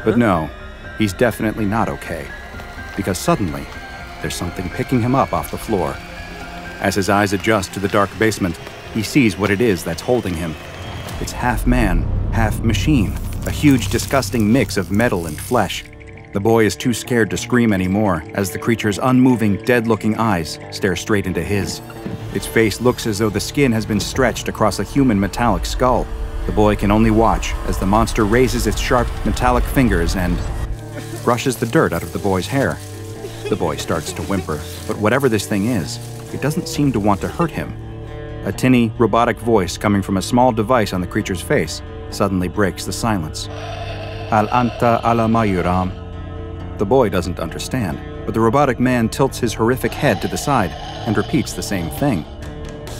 B: But no, he's definitely not okay. Because suddenly, there's something picking him up off the floor. As his eyes adjust to the dark basement, he sees what it is that's holding him. It's half man, half machine, a huge, disgusting mix of metal and flesh. The boy is too scared to scream anymore as the creature's unmoving, dead-looking eyes stare straight into his. Its face looks as though the skin has been stretched across a human metallic skull. The boy can only watch as the monster raises its sharp, metallic fingers and brushes the dirt out of the boy's hair. The boy starts to whimper, but whatever this thing is, it doesn't seem to want to hurt him. A tinny, robotic voice coming from a small device on the creature's face suddenly breaks the silence. Al anta ala mayuram. The boy doesn't understand, but the robotic man tilts his horrific head to the side and repeats the same thing.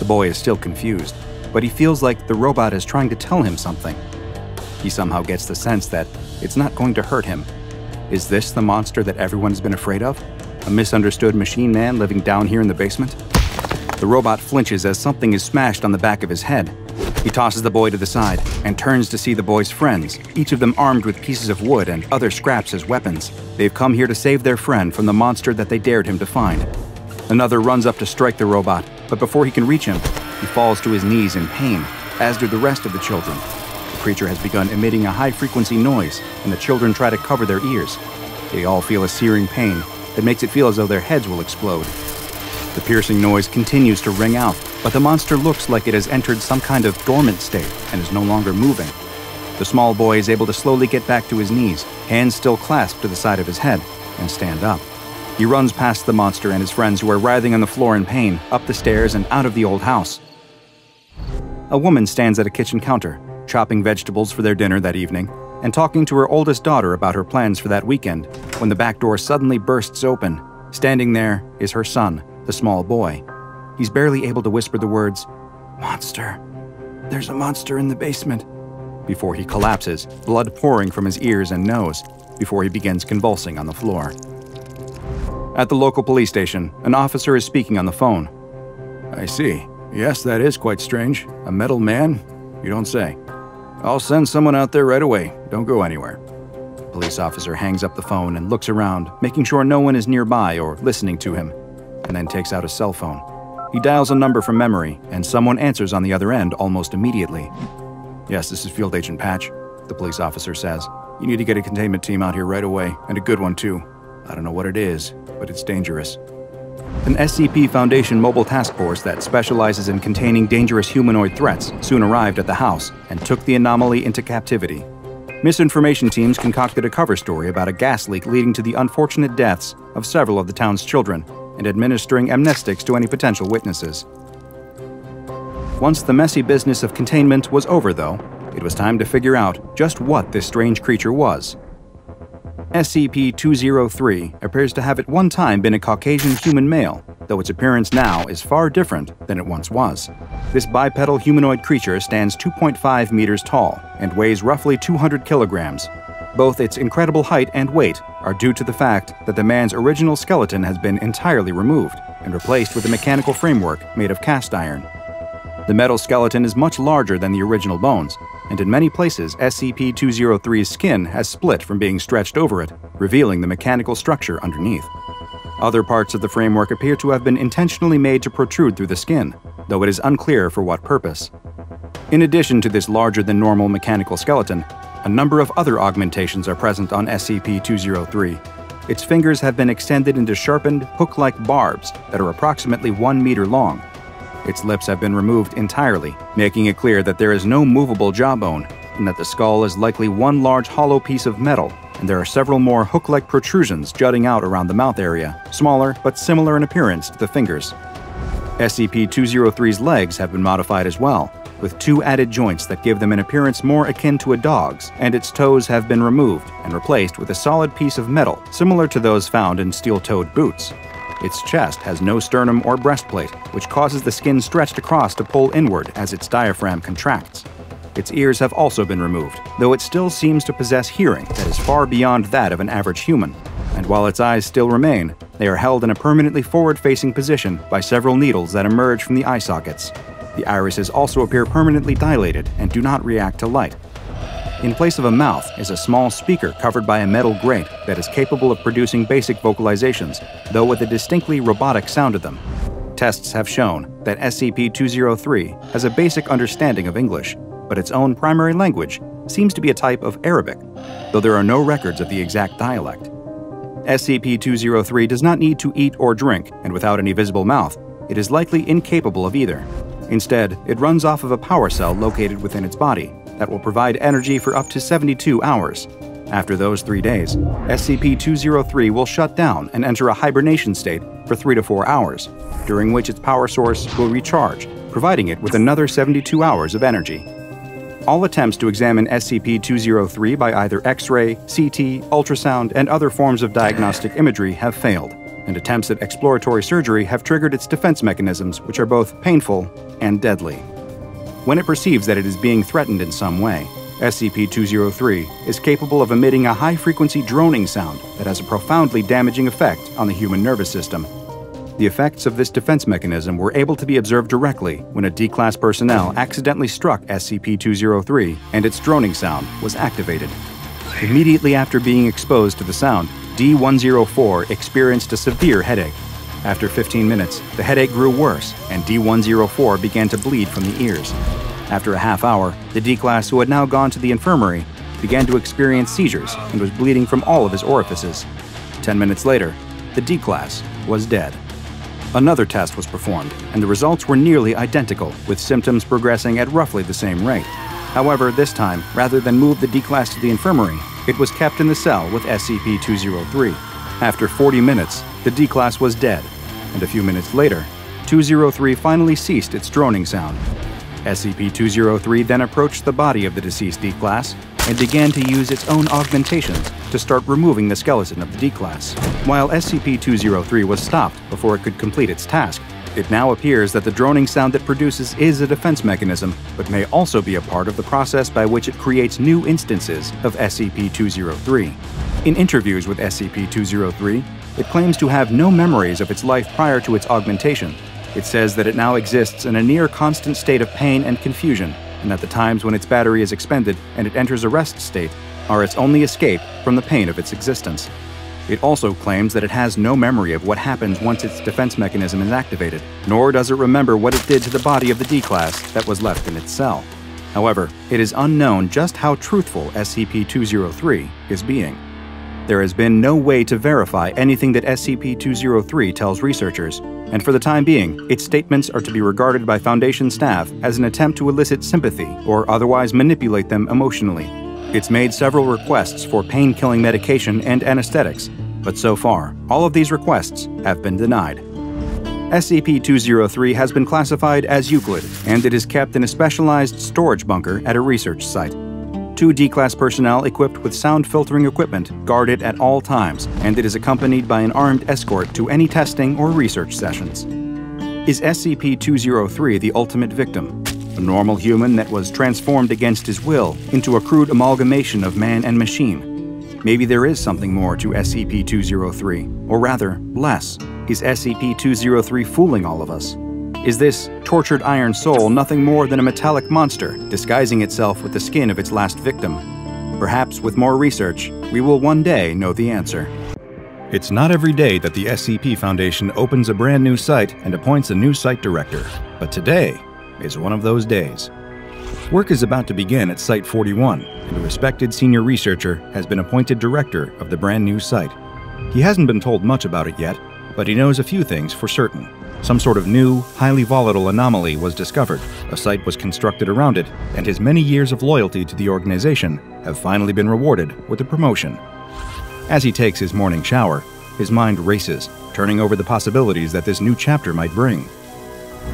B: The boy is still confused, but he feels like the robot is trying to tell him something. He somehow gets the sense that it's not going to hurt him. Is this the monster that everyone has been afraid of? A misunderstood machine man living down here in the basement? The robot flinches as something is smashed on the back of his head. He tosses the boy to the side and turns to see the boy's friends, each of them armed with pieces of wood and other scraps as weapons. They've come here to save their friend from the monster that they dared him to find. Another runs up to strike the robot, but before he can reach him, he falls to his knees in pain, as do the rest of the children. The creature has begun emitting a high-frequency noise, and the children try to cover their ears. They all feel a searing pain that makes it feel as though their heads will explode. The piercing noise continues to ring out, but the monster looks like it has entered some kind of dormant state and is no longer moving. The small boy is able to slowly get back to his knees, hands still clasped to the side of his head, and stand up. He runs past the monster and his friends who are writhing on the floor in pain, up the stairs and out of the old house. A woman stands at a kitchen counter, chopping vegetables for their dinner that evening, and talking to her oldest daughter about her plans for that weekend, when the back door suddenly bursts open. Standing there is her son, the small boy. He's barely able to whisper the words, "Monster. There's a monster in the basement," before he collapses, blood pouring from his ears and nose, before he begins convulsing on the floor. At the local police station, an officer is speaking on the phone. "I see. Yes, that is quite strange. A metal man? You don't say. I'll send someone out there right away. Don't go anywhere." The police officer hangs up the phone and looks around, making sure no one is nearby or listening to him, and then takes out his cell phone. He dials a number from memory, and someone answers on the other end almost immediately. "Yes, this is Field Agent Patch," the police officer says. "You need to get a containment team out here right away, and a good one too. I don't know what it is, but it's dangerous." An SCP Foundation mobile task force that specializes in containing dangerous humanoid threats soon arrived at the house and took the anomaly into captivity. Misinformation teams concocted a cover story about a gas leak leading to the unfortunate deaths of several of the town's children and administering amnestics to any potential witnesses. Once the messy business of containment was over, though, it was time to figure out just what this strange creature was. SCP-203 appears to have at one time been a Caucasian human male, though its appearance now is far different than it once was. This bipedal humanoid creature stands 2.5 meters tall and weighs roughly 200 kilograms. Both its incredible height and weight are due to the fact that the man's original skeleton has been entirely removed and replaced with a mechanical framework made of cast iron. The metal skeleton is much larger than the original bones, and in many places SCP-203's skin has split from being stretched over it, revealing the mechanical structure underneath. Other parts of the framework appear to have been intentionally made to protrude through the skin, though it is unclear for what purpose. In addition to this larger-than-normal mechanical skeleton, a number of other augmentations are present on SCP-203. Its fingers have been extended into sharpened, hook-like barbs that are approximately 1 meter long. Its lips have been removed entirely, making it clear that there is no movable jawbone, and that the skull is likely one large hollow piece of metal and there are several more hook-like protrusions jutting out around the mouth area, smaller but similar in appearance to the fingers. SCP-203's legs have been modified as well, with 2 added joints that give them an appearance more akin to a dog's, and its toes have been removed and replaced with a solid piece of metal similar to those found in steel-toed boots. Its chest has no sternum or breastplate, which causes the skin stretched across to pull inward as its diaphragm contracts. Its ears have also been removed, though it still seems to possess hearing that is far beyond that of an average human. And while its eyes still remain, they are held in a permanently forward-facing position by several needles that emerge from the eye sockets. The irises also appear permanently dilated and do not react to light. In place of a mouth is a small speaker covered by a metal grate that is capable of producing basic vocalizations, though with a distinctly robotic sound to them. Tests have shown that SCP-203 has a basic understanding of English, but its own primary language seems to be a type of Arabic, though there are no records of the exact dialect. SCP-203 does not need to eat or drink, and without any visible mouth, it is likely incapable of either. Instead, it runs off of a power cell located within its body that will provide energy for up to 72 hours. After those 3 days, SCP-203 will shut down and enter a hibernation state for 3 to 4 hours, during which its power source will recharge, providing it with another 72 hours of energy. All attempts to examine SCP-203 by either X-ray, CT, ultrasound, and other forms of diagnostic imagery have failed, and attempts at exploratory surgery have triggered its defense mechanisms, which are both painful and deadly. When it perceives that it is being threatened in some way, SCP-203 is capable of emitting a high-frequency droning sound that has a profoundly damaging effect on the human nervous system. The effects of this defense mechanism were able to be observed directly when a D-Class personnel accidentally struck SCP-203 and its droning sound was activated. Immediately after being exposed to the sound, D-104 experienced a severe headache. After 15 minutes, the headache grew worse, and D-104 began to bleed from the ears. After a half hour, the D-Class, who had now gone to the infirmary, began to experience seizures and was bleeding from all of his orifices. 10 minutes later, the D-Class was dead. Another test was performed, and the results were nearly identical, with symptoms progressing at roughly the same rate. However, this time, rather than move the D-Class to the infirmary, it was kept in the cell with SCP-203. After 40 minutes, the D-Class was dead, and a few minutes later, 203 finally ceased its droning sound. SCP-203 then approached the body of the deceased D-Class and began to use its own augmentations to start removing the skeleton of the D-Class. While SCP-203 was stopped before it could complete its task, it now appears that the droning sound it produces is a defense mechanism, but may also be a part of the process by which it creates new instances of SCP-203. In interviews with SCP-203, it claims to have no memories of its life prior to its augmentation. It says that it now exists in a near-constant state of pain and confusion, and that the times when its battery is expended and it enters a rest state are its only escape from the pain of its existence. It also claims that it has no memory of what happens once its defense mechanism is activated, nor does it remember what it did to the body of the D-Class that was left in its cell. However, it is unknown just how truthful SCP-203 is being. There has been no way to verify anything that SCP-203 tells researchers, and for the time being, its statements are to be regarded by Foundation staff as an attempt to elicit sympathy or otherwise manipulate them emotionally. It's made several requests for pain-killing medication and anesthetics, but so far, all of these requests have been denied. SCP-203 has been classified as Euclid, and it is kept in a specialized storage bunker at a research site. 2 D-Class personnel equipped with sound filtering equipment guard it at all times, and it is accompanied by an armed escort to any testing or research sessions. Is SCP-203 the ultimate victim? A normal human that was transformed against his will into a crude amalgamation of man and machine? Maybe there is something more to SCP-203, or rather, less. Is SCP-203 fooling all of us? Is this tortured iron soul nothing more than a metallic monster disguising itself with the skin of its last victim? Perhaps with more research, we will one day know the answer.
A: It's not every day that the SCP Foundation opens a brand new site and appoints a new site director, but today is one of those days. Work is about to begin at Site 41, and a respected senior researcher has been appointed director of the brand new site. He hasn't been told much about it yet, but he knows a few things for certain. Some sort of new, highly volatile anomaly was discovered, A site was constructed around it, and his many years of loyalty to the organization have finally been rewarded with a promotion. As he takes his morning shower, his mind races, turning over the possibilities that this new chapter might bring.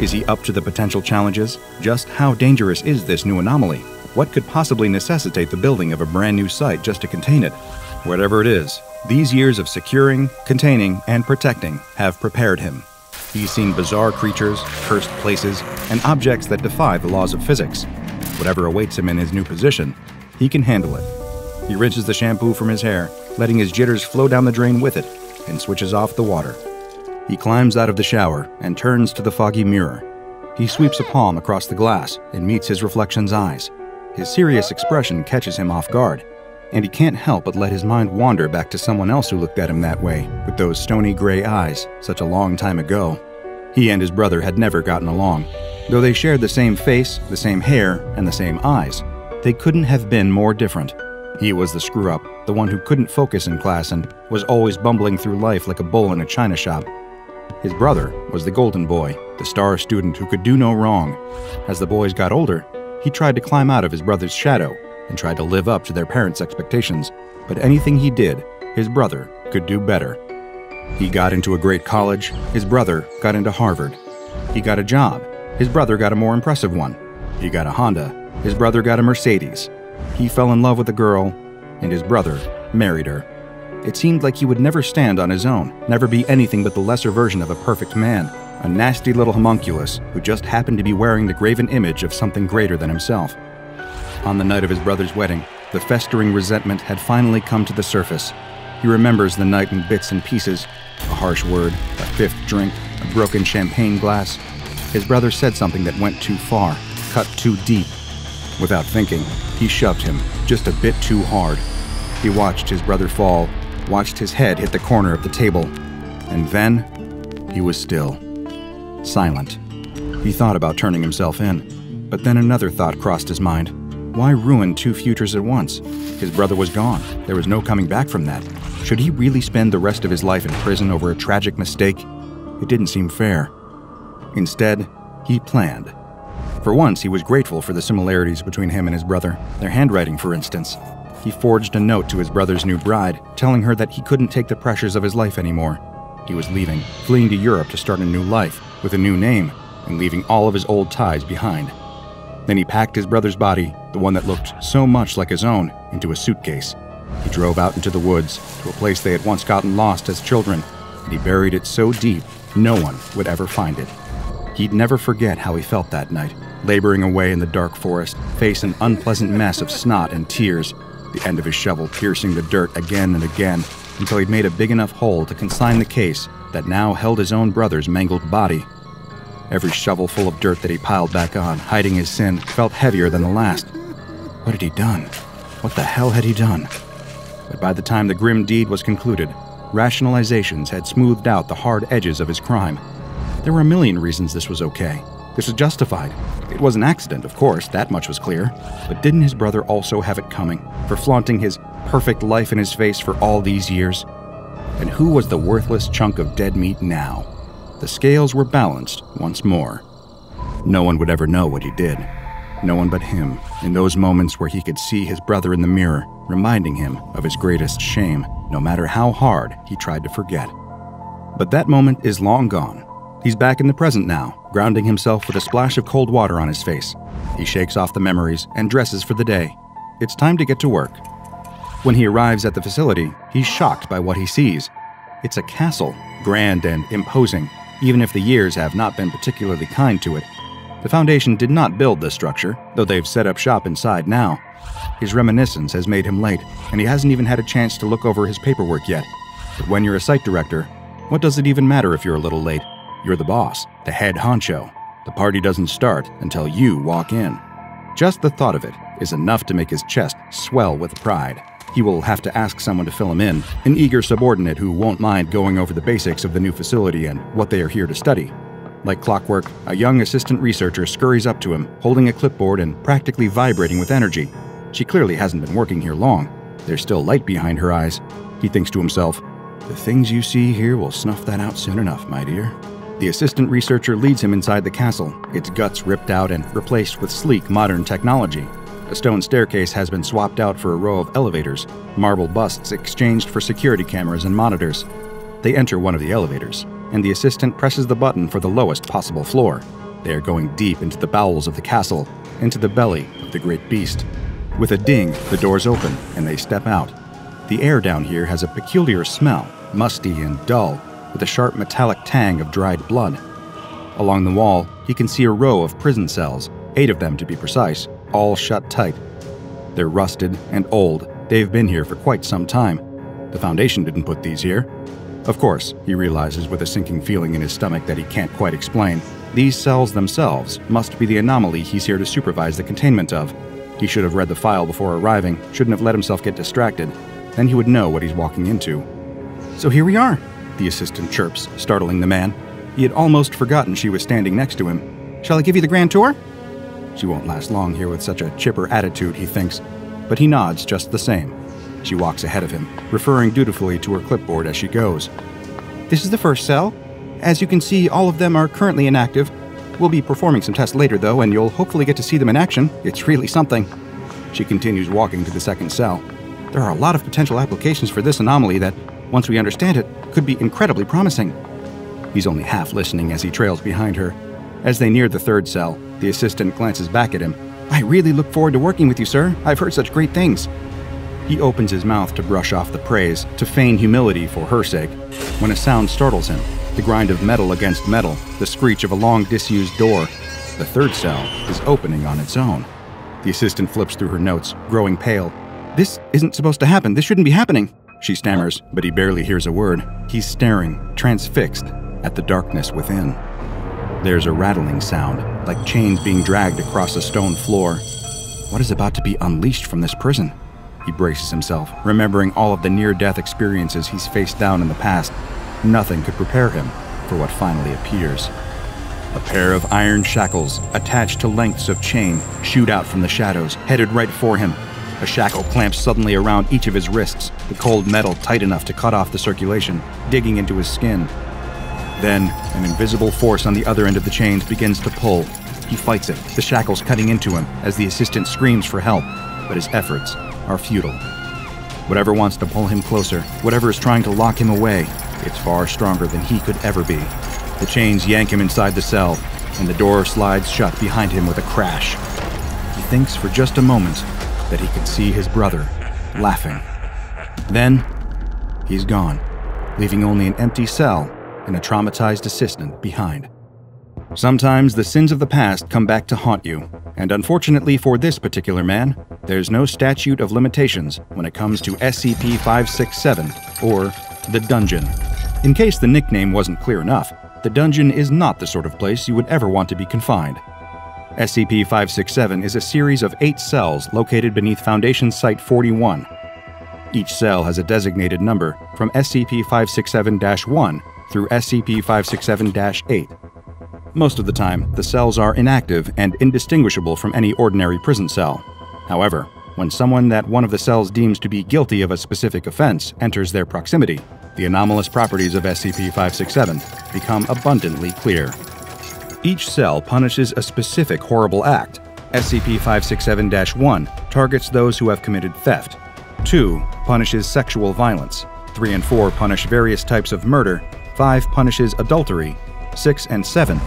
A: Is he up to the potential challenges? Just how dangerous is this new anomaly? What could possibly necessitate the building of a brand new site just to contain it? Whatever it is, these years of securing, containing, and protecting have prepared him. He's seen bizarre creatures, cursed places, and objects that defy the laws of physics. Whatever awaits him in his new position, he can handle it. He rinses the shampoo from his hair, letting his jitters flow down the drain with it, and switches off the water. He climbs out of the shower and turns to the foggy mirror. He sweeps a palm across the glass and meets his reflection's eyes. His serious expression catches him off guard, and he can't help but let his mind wander back to someone else who looked at him that way, with those stony gray eyes, such a long time ago. He and his brother had never gotten along. Though they shared the same face, the same hair, and the same eyes, they couldn't have been more different. He was the screw-up, the one who couldn't focus in class and was always bumbling through life like a bull in a china shop. His brother was the golden boy, the star student who could do no wrong. As the boys got older, he tried to climb out of his brother's shadow and tried to live up to their parents' expectations, but anything he did, his brother could do better. He got into a great college, his brother got into Harvard. He got a job, his brother got a more impressive one. He got a Honda, his brother got a Mercedes. He fell in love with a girl, and his brother married her. It seemed like he would never stand on his own, never be anything but the lesser version of a perfect man, a nasty little homunculus who just happened to be wearing the graven image of something greater than himself. On the night of his brother's wedding, the festering resentment had finally come to the surface. He remembers the night in bits and pieces, a harsh word, a fifth drink, a broken champagne glass. His brother said something that went too far, cut too deep. Without thinking, he shoved him just a bit too hard. He watched his brother fall, watched his head hit the corner of the table, and then he was still. Silent. He thought about turning himself in, but then another thought crossed his mind. Why ruin two futures at once? His brother was gone. There was no coming back from that. Should he really spend the rest of his life in prison over a tragic mistake? It didn't seem fair. Instead, he planned. For once, he was grateful for the similarities between him and his brother, their handwriting, for instance. He forged a note to his brother's new bride, telling her that he couldn't take the pressures of his life anymore. He was leaving, fleeing to Europe to start a new life, with a new name, and leaving all of his old ties behind. Then he packed his brother's body, the one that looked so much like his own, into a suitcase. He drove out into the woods, to a place they had once gotten lost as children, and he buried it so deep no one would ever find it. He'd never forget how he felt that night, laboring away in the dark forest, face an unpleasant mess of snot and tears, the end of his shovel piercing the dirt again and again, until he'd made a big enough hole to consign the case that now held his own brother's mangled body. Every shovelful of dirt that he piled back on, hiding his sin, felt heavier than the last. What had he done? What the hell had he done? But by the time the grim deed was concluded, rationalizations had smoothed out the hard edges of his crime. There were a million reasons this was okay. This was justified. It was an accident, of course, that much was clear. But didn't his brother also have it coming, for flaunting his perfect life in his face for all these years? And who was the worthless chunk of dead meat now? The scales were balanced once more. No one would ever know what he did. No one but him, in those moments where he could see his brother in the mirror, reminding him of his greatest shame, no matter how hard he tried to forget. But that moment is long gone. He's back in the present now, grounding himself with a splash of cold water on his face. He shakes off the memories and dresses for the day. It's time to get to work. When he arrives at the facility, he's shocked by what he sees. It's a castle, grand and imposing, even if the years have not been particularly kind to it. The Foundation did not build this structure, though they've set up shop inside now. His reminiscence has made him late, and he hasn't even had a chance to look over his paperwork yet. But when you're a site director, what does it even matter if you're a little late? You're the boss, the head honcho. The party doesn't start until you walk in. Just the thought of it is enough to make his chest swell with pride. He will have to ask someone to fill him in, an eager subordinate who won't mind going over the basics of the new facility and what they are here to study. Like clockwork, a young assistant researcher scurries up to him, holding a clipboard and practically vibrating with energy. She clearly hasn't been working here long. There's still light behind her eyes. He thinks to himself, "The things you see here will snuff that out soon enough, my dear."
B: The assistant researcher leads him inside the castle, its guts ripped out and replaced with sleek modern technology. A stone staircase has been swapped out for a row of elevators, marble busts exchanged for security cameras and monitors. They enter one of the elevators, and the assistant presses the button for the lowest possible floor. They are going deep into the bowels of the castle, into the belly of the great beast. With a ding, the doors open, and they step out. The air down here has a peculiar smell, musty and dull, with a sharp metallic tang of dried blood. Along the wall, he can see a row of prison cells, 8 of them to be precise, all shut tight. They're rusted and old. They've been here for quite some time. The Foundation didn't put these here. Of course, he realizes with a sinking feeling in his stomach that he can't quite explain, these cells themselves must be the anomaly he's here to supervise the containment of. He should have read the file before arriving, shouldn't have let himself get distracted. Then he would know what he's walking into. "So here we are," the assistant chirps, startling the man. He had almost forgotten she was standing next to him. "Shall I give you the grand tour?" She won't last long here with such a chipper attitude, he thinks, but he nods just the same. She walks ahead of him, referring dutifully to her clipboard as she goes. "This is the first cell. As you can see, all of them are currently inactive. We'll be performing some tests later, though, and you'll hopefully get to see them in action. It's really something." She continues walking to the second cell. There are a lot of potential applications for this anomaly that, once we understand it, could be incredibly promising. He's only half listening as he trails behind her. As they near the third cell, the assistant glances back at him. "I really look forward to working with you, sir. I've heard such great things." He opens his mouth to brush off the praise, to feign humility for her sake, when a sound startles him. The grind of metal against metal, the screech of a long disused door. The third cell is opening on its own. The assistant flips through her notes, growing pale. "This isn't supposed to happen. This shouldn't be happening," she stammers, but he barely hears a word. He's staring, transfixed, at the darkness within. There's a rattling sound, like chains being dragged across a stone floor. What is about to be unleashed from this prison? He braces himself, remembering all of the near-death experiences he's faced down in the past. Nothing could prepare him for what finally appears. A pair of iron shackles, attached to lengths of chain, shoot out from the shadows, headed right for him. A shackle clamps suddenly around each of his wrists, the cold metal tight enough to cut off the circulation, digging into his skin. Then, an invisible force on the other end of the chains begins to pull. He fights it, the shackles cutting into him as the assistant screams for help, but his efforts are futile. Whatever wants to pull him closer, whatever is trying to lock him away, it's far stronger than he could ever be. The chains yank him inside the cell, and the door slides shut behind him with a crash. He thinks for just a moment that he can see his brother, laughing. Then, he's gone, leaving only an empty cell and a traumatized assistant behind. Sometimes the sins of the past come back to haunt you, and unfortunately for this particular man, there's no statute of limitations when it comes to SCP-567, or The Dungeon. In case the nickname wasn't clear enough, The Dungeon is not the sort of place you would ever want to be confined. SCP-567 is a series of 8 cells located beneath Foundation Site 41. Each cell has a designated number from SCP-567-1 through SCP-567-8. Most of the time, the cells are inactive and indistinguishable from any ordinary prison cell. However, when someone that one of the cells deems to be guilty of a specific offense enters their proximity, the anomalous properties of SCP-567 become abundantly clear. Each cell punishes a specific horrible act. SCP-567-1 targets those who have committed theft. 2 punishes sexual violence. 3 and 4 punish various types of murder. 5 punishes adultery. 6 and 7.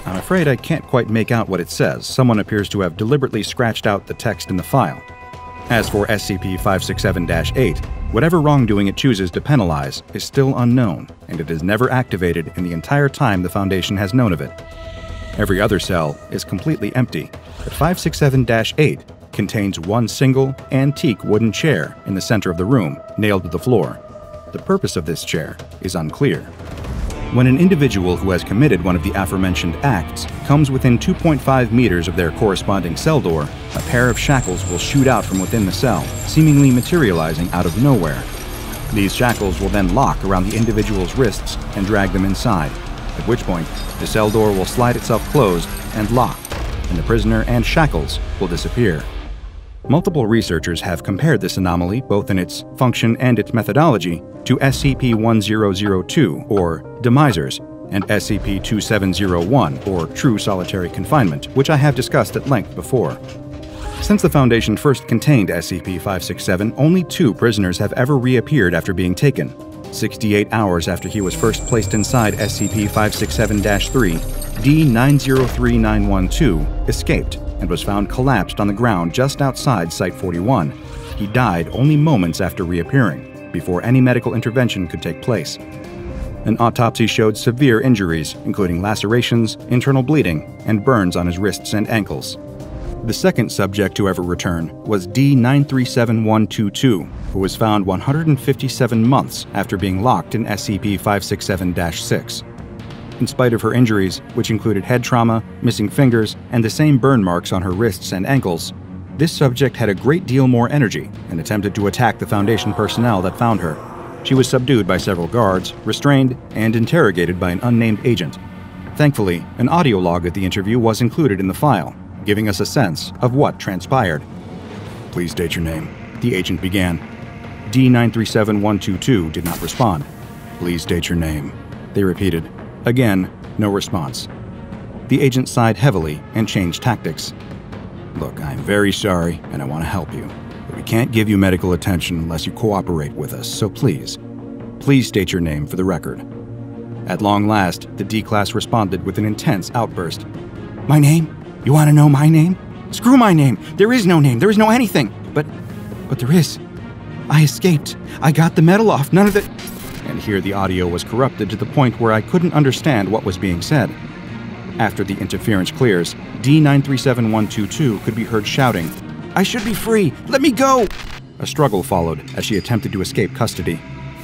B: I'm afraid I can't quite make out what it says. Someone appears to have deliberately scratched out the text in the file. As for SCP-567-8, whatever wrongdoing it chooses to penalize is still unknown, and it is never activated in the entire time the Foundation has known of it. Every other cell is completely empty, but 567-8 contains one single, antique wooden chair in the center of the room, nailed to the floor. The purpose of this chair is unclear. When an individual who has committed one of the aforementioned acts comes within 2.5 meters of their corresponding cell door, a pair of shackles will shoot out from within the cell, seemingly materializing out of nowhere. These shackles will then lock around the individual's wrists and drag them inside, at which point the cell door will slide itself closed and lock, and the prisoner and shackles will disappear. Multiple researchers have compared this anomaly, both in its function and its methodology, to SCP-1002, or Demisers, and SCP-2701, or True Solitary Confinement, which I have discussed at length before. Since the Foundation first contained SCP-567, only 2 prisoners have ever reappeared after being taken. 68 hours after he was first placed inside SCP-567-3, D903912 escaped and was found collapsed on the ground just outside Site-41. He died only moments after reappearing, before any medical intervention could take place. An autopsy showed severe injuries, including lacerations, internal bleeding, and burns on his wrists and ankles. The second subject to ever return was D937122, who was found 157 months after being locked in SCP-567-6. In spite of her injuries, which included head trauma, missing fingers, and the same burn marks on her wrists and ankles, this subject had a great deal more energy and attempted to attack the Foundation personnel that found her. She was subdued by several guards, restrained, and interrogated by an unnamed agent. Thankfully, an audio log of the interview was included in the file, giving us a sense of what transpired.
C: Please state your name.
B: The agent began. D937122 did not respond.
C: Please state your name.
B: They repeated. Again, no response. The agent sighed heavily and changed tactics.
C: Look, I'm very sorry, and I want to help you, but we can't give you medical attention unless you cooperate with us, so please state your name for the record.
B: At long last, the D-Class responded with an intense outburst.
H: My name? You want to know my name? Screw my name! There is no name, there is no anything! But there is. I escaped. I got the medal off, none of the...
B: And here the audio was corrupted to the point where I couldn't understand what was being said. After the interference clears, D937122 could be heard shouting,
H: I should be free! Let me go!
B: A struggle followed as she attempted to escape custody.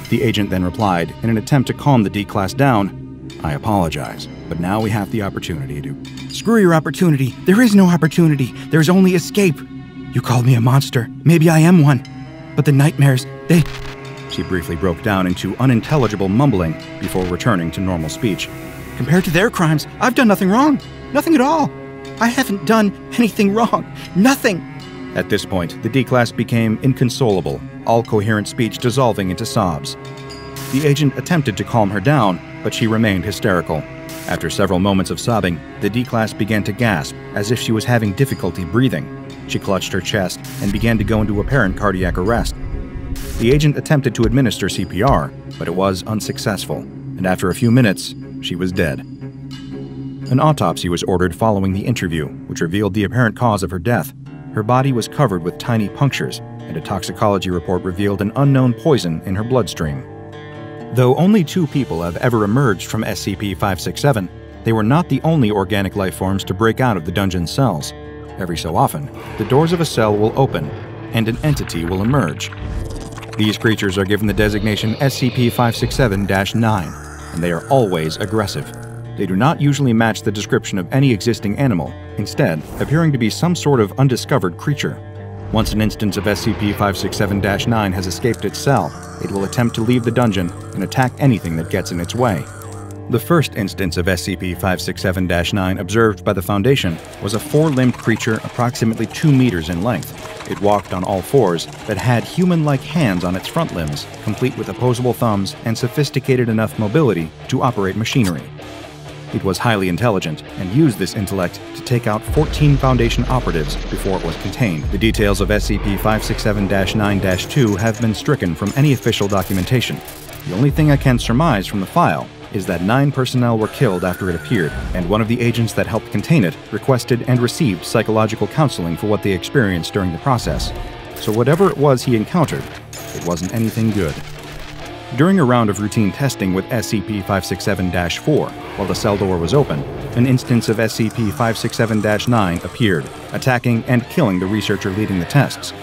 B: The agent then replied, in an attempt to calm the D-Class down,
C: I apologize, but now we have the opportunity to...
H: Screw your opportunity. There is no opportunity. There's only escape. You called me a monster. Maybe I am one. But the nightmares, they...
B: She briefly broke down into unintelligible mumbling before returning to normal speech.
H: Compared to their crimes, I've done nothing wrong. Nothing at all. I haven't done anything wrong. Nothing.
B: At this point, the D-Class became inconsolable, all coherent speech dissolving into sobs. The agent attempted to calm her down, but she remained hysterical. After several moments of sobbing, the D-Class began to gasp, as if she was having difficulty breathing. She clutched her chest and began to go into apparent cardiac arrest. The agent attempted to administer CPR, but it was unsuccessful, and after a few minutes, she was dead. An autopsy was ordered following the interview, which revealed the apparent cause of her death. Her body was covered with tiny punctures, and a toxicology report revealed an unknown poison in her bloodstream. Though only 2 people have ever emerged from SCP-567, they were not the only organic life forms to break out of the dungeon's cells. Every so often, the doors of a cell will open, and an entity will emerge. These creatures are given the designation SCP-567-9, and they are always aggressive. They do not usually match the description of any existing animal, instead appearing to be some sort of undiscovered creature. Once an instance of SCP-567-9 has escaped its cell, it will attempt to leave the dungeon and attack anything that gets in its way. The first instance of SCP-567-9 observed by the Foundation was a 4-limbed creature approximately 2 meters in length. It walked on all 4s, but had human-like hands on its front limbs, complete with opposable thumbs and sophisticated enough mobility to operate machinery. It was highly intelligent and used this intellect to take out 14 Foundation operatives before it was contained. The details of SCP-567-9-2 have been stricken from any official documentation. The only thing I can surmise from the file is that 9 personnel were killed after it appeared, and one of the agents that helped contain it requested and received psychological counseling for what they experienced during the process. So whatever it was he encountered, it wasn't anything good. During a round of routine testing with SCP-567-4, while the cell door was open, an instance of SCP-567-9 appeared, attacking and killing the researcher leading the tests.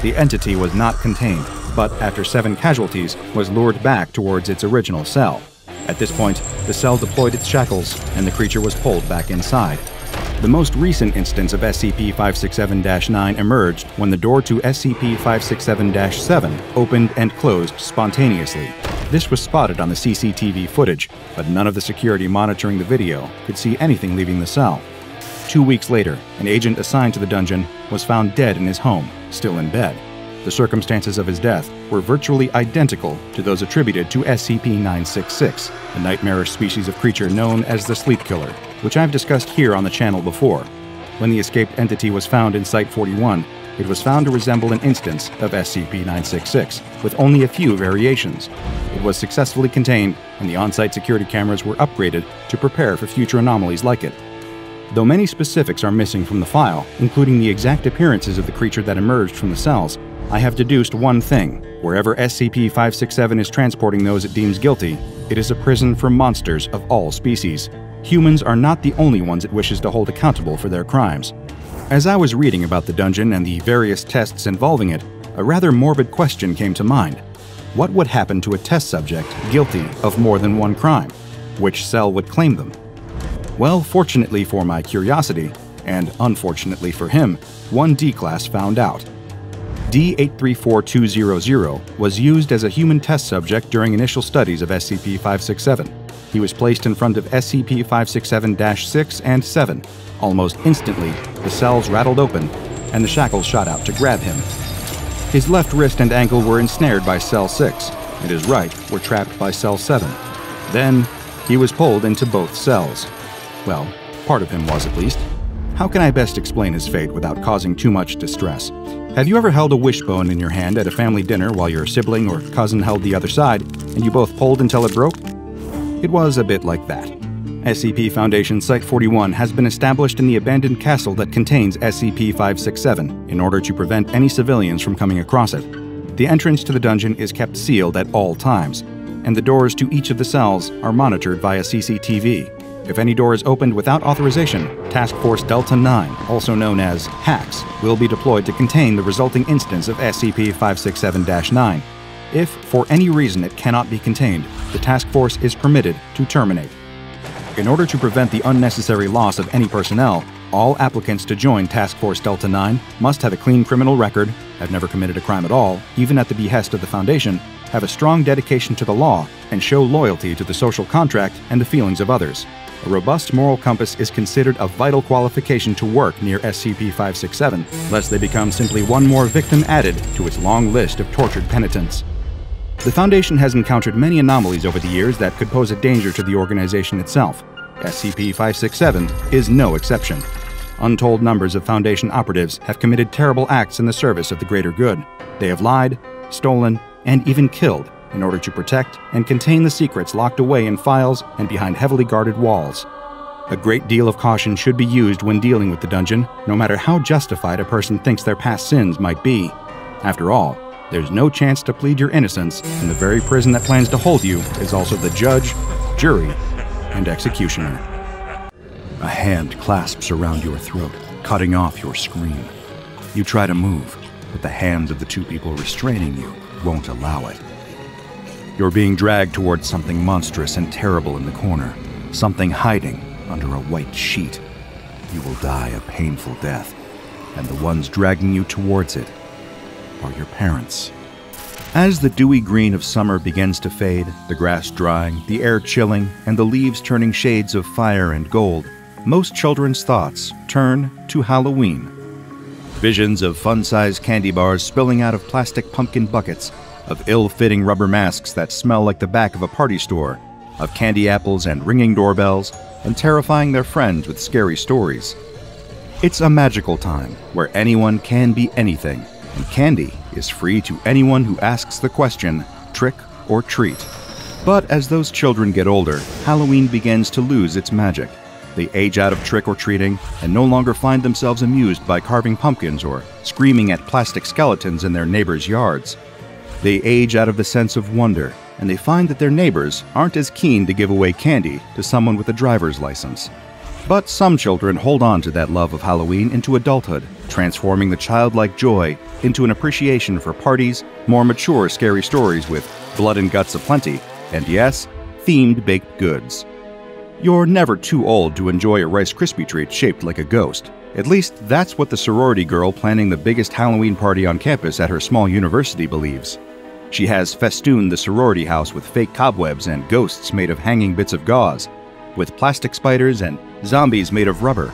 B: The entity was not contained, but after 7 casualties, was lured back towards its original cell. At this point, the cell deployed its shackles, and the creature was pulled back inside. The most recent instance of SCP-567-9 emerged when the door to SCP-567-7 opened and closed spontaneously. This was spotted on the CCTV footage, but none of the security monitoring the video could see anything leaving the cell. 2 weeks later, an agent assigned to the dungeon was found dead in his home, still in bed. The circumstances of his death were virtually identical to those attributed to SCP-966, a nightmarish species of creature known as the Sleep Killer, which I've discussed here on the channel before. When the escaped entity was found in Site-41, it was found to resemble an instance of SCP-966, with only a few variations. It was successfully contained, and the on-site security cameras were upgraded to prepare for future anomalies like it. Though many specifics are missing from the file, including the exact appearances of the creature that emerged from the cells, I have deduced one thing. Wherever SCP-567 is transporting those it deems guilty, it is a prison for monsters of all species. Humans are not the only ones it wishes to hold accountable for their crimes. As I was reading about the dungeon and the various tests involving it, a rather morbid question came to mind. What would happen to a test subject guilty of more than one crime? Which cell would claim them? Well, fortunately for my curiosity, and unfortunately for him, one D-Class found out. D-834200 was used as a human test subject during initial studies of SCP-567. He was placed in front of SCP-567-6 and 7. Almost instantly, the cells rattled open, and the shackles shot out to grab him. His left wrist and ankle were ensnared by Cell 6, and his right were trapped by Cell 7. Then, he was pulled into both cells. Well, part of him was at least. How can I best explain his fate without causing too much distress? Have you ever held a wishbone in your hand at a family dinner while your sibling or cousin held the other side, and you both pulled until it broke? It was a bit like that. SCP Foundation Site-41 has been established in the abandoned castle that contains SCP-567 in order to prevent any civilians from coming across it. The entrance to the dungeon is kept sealed at all times, and the doors to each of the cells are monitored via CCTV. If any door is opened without authorization, Task Force Delta 9, also known as HAX, will be deployed to contain the resulting instance of SCP-567-9. If, for any reason, it cannot be contained, the task force is permitted to terminate. In order to prevent the unnecessary loss of any personnel, all applicants to join Task Force Delta 9 must have a clean criminal record, have never committed a crime at all, even at the behest of the Foundation, have a strong dedication to the law, and show loyalty to the social contract and the feelings of others. A robust moral compass is considered a vital qualification to work near SCP-567, lest they become simply one more victim added to its long list of tortured penitents. The Foundation has encountered many anomalies over the years that could pose a danger to the organization itself. SCP-567 is no exception. Untold numbers of Foundation operatives have committed terrible acts in the service of the greater good. They have lied, stolen, and even killed in order to protect and contain the secrets locked away in files and behind heavily guarded walls. A great deal of caution should be used when dealing with the dungeon, no matter how justified a person thinks their past sins might be. After all, there's no chance to plead your innocence, and the very prison that plans to hold you is also the judge, jury, and executioner.
E: A hand clasps around your throat, cutting off your scream. You try to move, but the hands of the two people restraining you won't allow it. You're being dragged towards something monstrous and terrible in the corner, something hiding under a white sheet. You will die a painful death, and the ones dragging you towards it are your parents. As the dewy green of summer begins to fade, the grass drying, the air chilling, and the leaves turning shades of fire and gold, most children's thoughts turn to Halloween. Visions of fun-sized candy bars spilling out of plastic pumpkin buckets, of ill-fitting rubber masks that smell like the back of a party store, of candy apples and ringing doorbells, and terrifying their friends with scary stories. It's a magical time where anyone can be anything, and candy is free to anyone who asks the question, trick or treat. But as those children get older, Halloween begins to lose its magic. They age out of trick-or-treating and no longer find themselves amused by carving pumpkins or screaming at plastic skeletons in their neighbors' yards. They age out of the sense of wonder, and they find that their neighbors aren't as keen to give away candy to someone with a driver's license. But some children hold on to that love of Halloween into adulthood, transforming the childlike joy into an appreciation for parties, more mature scary stories with blood and guts aplenty, and yes, themed baked goods. You're never too old to enjoy a Rice Krispie treat shaped like a ghost. At least that's what the sorority girl planning the biggest Halloween party on campus at her small university believes. She has festooned the sorority house with fake cobwebs and ghosts made of hanging bits of gauze, with plastic spiders and zombies made of rubber.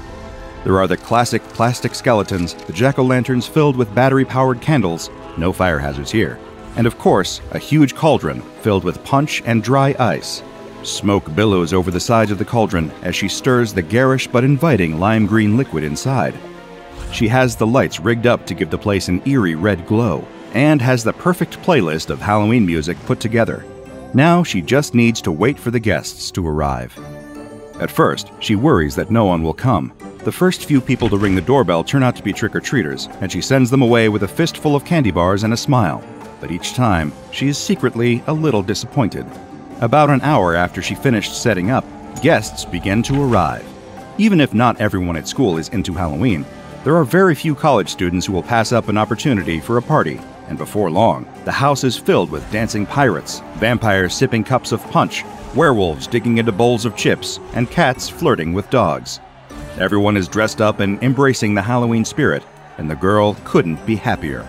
E: There are the classic plastic skeletons, the jack-o'-lanterns filled with battery-powered candles,
B: no fire hazards here, and of course, a huge cauldron filled with punch and dry ice. Smoke billows over the sides of the cauldron as she stirs the garish but inviting lime green liquid inside. She has the lights rigged up to give the place an eerie red glow, and has the perfect playlist of Halloween music put together. Now she just needs to wait for the guests to arrive. At first, she worries that no one will come. The first few people to ring the doorbell turn out to be trick-or-treaters, and she sends them away with a fistful of candy bars and a smile. But each time, she is secretly a little disappointed. About an hour after she finished setting up, guests begin to arrive. Even if not everyone at school is into Halloween, there are very few college students who will pass up an opportunity for a party, and before long, the house is filled with dancing pirates, vampires sipping cups of punch, werewolves digging into bowls of chips, and cats flirting with dogs. Everyone is dressed up and embracing the Halloween spirit, and the girl couldn't be happier.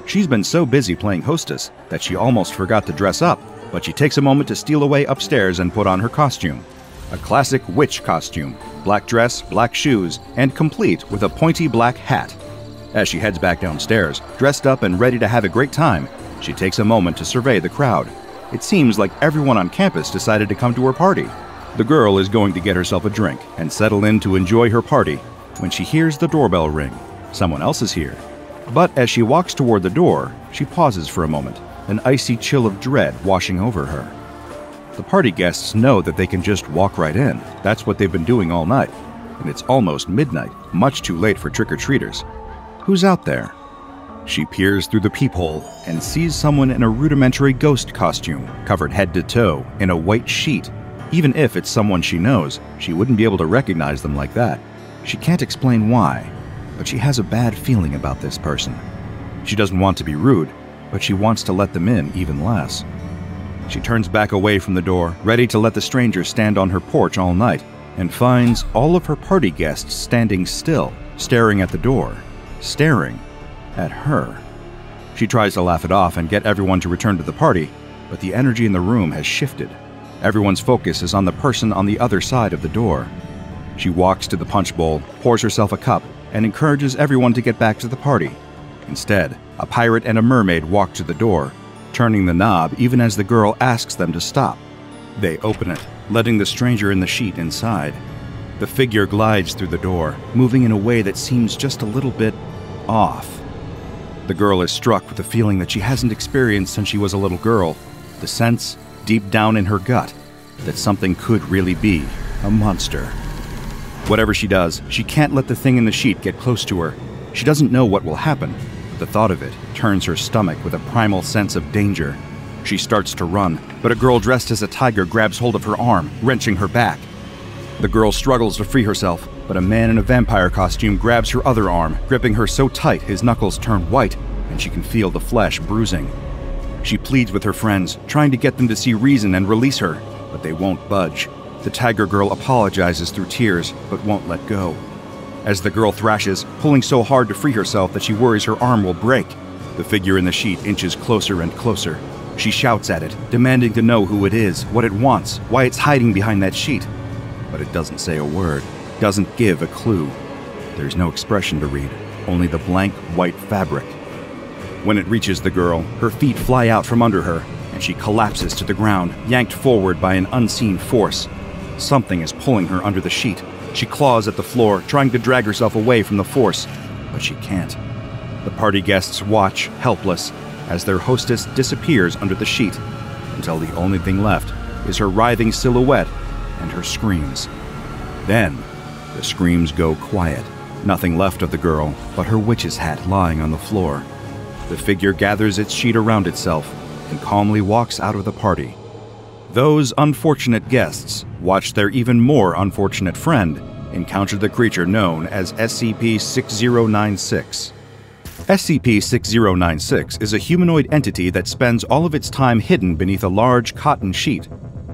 B: She's been so busy playing hostess that she almost forgot to dress up, but she takes a moment to steal away upstairs and put on her costume. A classic witch costume, black dress, black shoes, and complete with a pointy black hat. As she heads back downstairs, dressed up and ready to have a great time, she takes a moment to survey the crowd. It seems like everyone on campus decided to come to her party. The girl is going to get herself a drink and settle in to enjoy her party when she hears the doorbell ring. Someone else is here. But as she walks toward the door, she pauses for a moment, an icy chill of dread washing over her. The party guests know that they can just walk right in. That's what they've been doing all night. And it's almost midnight, much too late for trick-or-treaters. Who's out there? She peers through the peephole and sees someone in a rudimentary ghost costume, covered head to toe in a white sheet. Even if it's someone she knows, she wouldn't be able to recognize them like that. She can't explain why, but she has a bad feeling about this person. She doesn't want to be rude, but she wants to let them in even less. She turns back away from the door, ready to let the stranger stand on her porch all night, and finds all of her party guests standing still, staring at the door, staring at her. She tries to laugh it off and get everyone to return to the party, but the energy in the room has shifted. Everyone's focus is on the person on the other side of the door. She walks to the punch bowl, pours herself a cup, and encourages everyone to get back to the party. Instead, a pirate and a mermaid walk to the door, turning the knob even as the girl asks them to stop. They open it, letting the stranger in the sheet inside. The figure glides through the door, moving in a way that seems just a little bit off. The girl is struck with a feeling that she hasn't experienced since she was a little girl, the sense, deep down in her gut, that something could really be a monster. Whatever she does, she can't let the thing in the sheet get close to her. She doesn't know what will happen, but the thought of it turns her stomach with a primal sense of danger. She starts to run, but a girl dressed as a tiger grabs hold of her arm, wrenching her back. The girl struggles to free herself, but a man in a vampire costume grabs her other arm, gripping her so tight his knuckles turn white, and she can feel the flesh bruising. She pleads with her friends, trying to get them to see reason and release her, but they won't budge. The tiger girl apologizes through tears, but won't let go. As the girl thrashes, pulling so hard to free herself that she worries her arm will break, the figure in the sheet inches closer and closer. She shouts at it, demanding to know who it is, what it wants, why it's hiding behind that sheet. But it doesn't say a word, doesn't give a clue. There's no expression to read, only the blank white fabric. When it reaches the girl, her feet fly out from under her, and she collapses to the ground, yanked forward by an unseen force. Something is pulling her under the sheet. She claws at the floor, trying to drag herself away from the force, but she can't. The party guests watch, helpless, as their hostess disappears under the sheet, until the only thing left is her writhing silhouette and her screams. Then, the screams go quiet. Nothing left of the girl but her witch's hat lying on the floor. The figure gathers its sheet around itself and calmly walks out of the party. Those unfortunate guests watch their even more unfortunate friend encounter the creature known as SCP-6096. SCP-6096 is a humanoid entity that spends all of its time hidden beneath a large cotton sheet.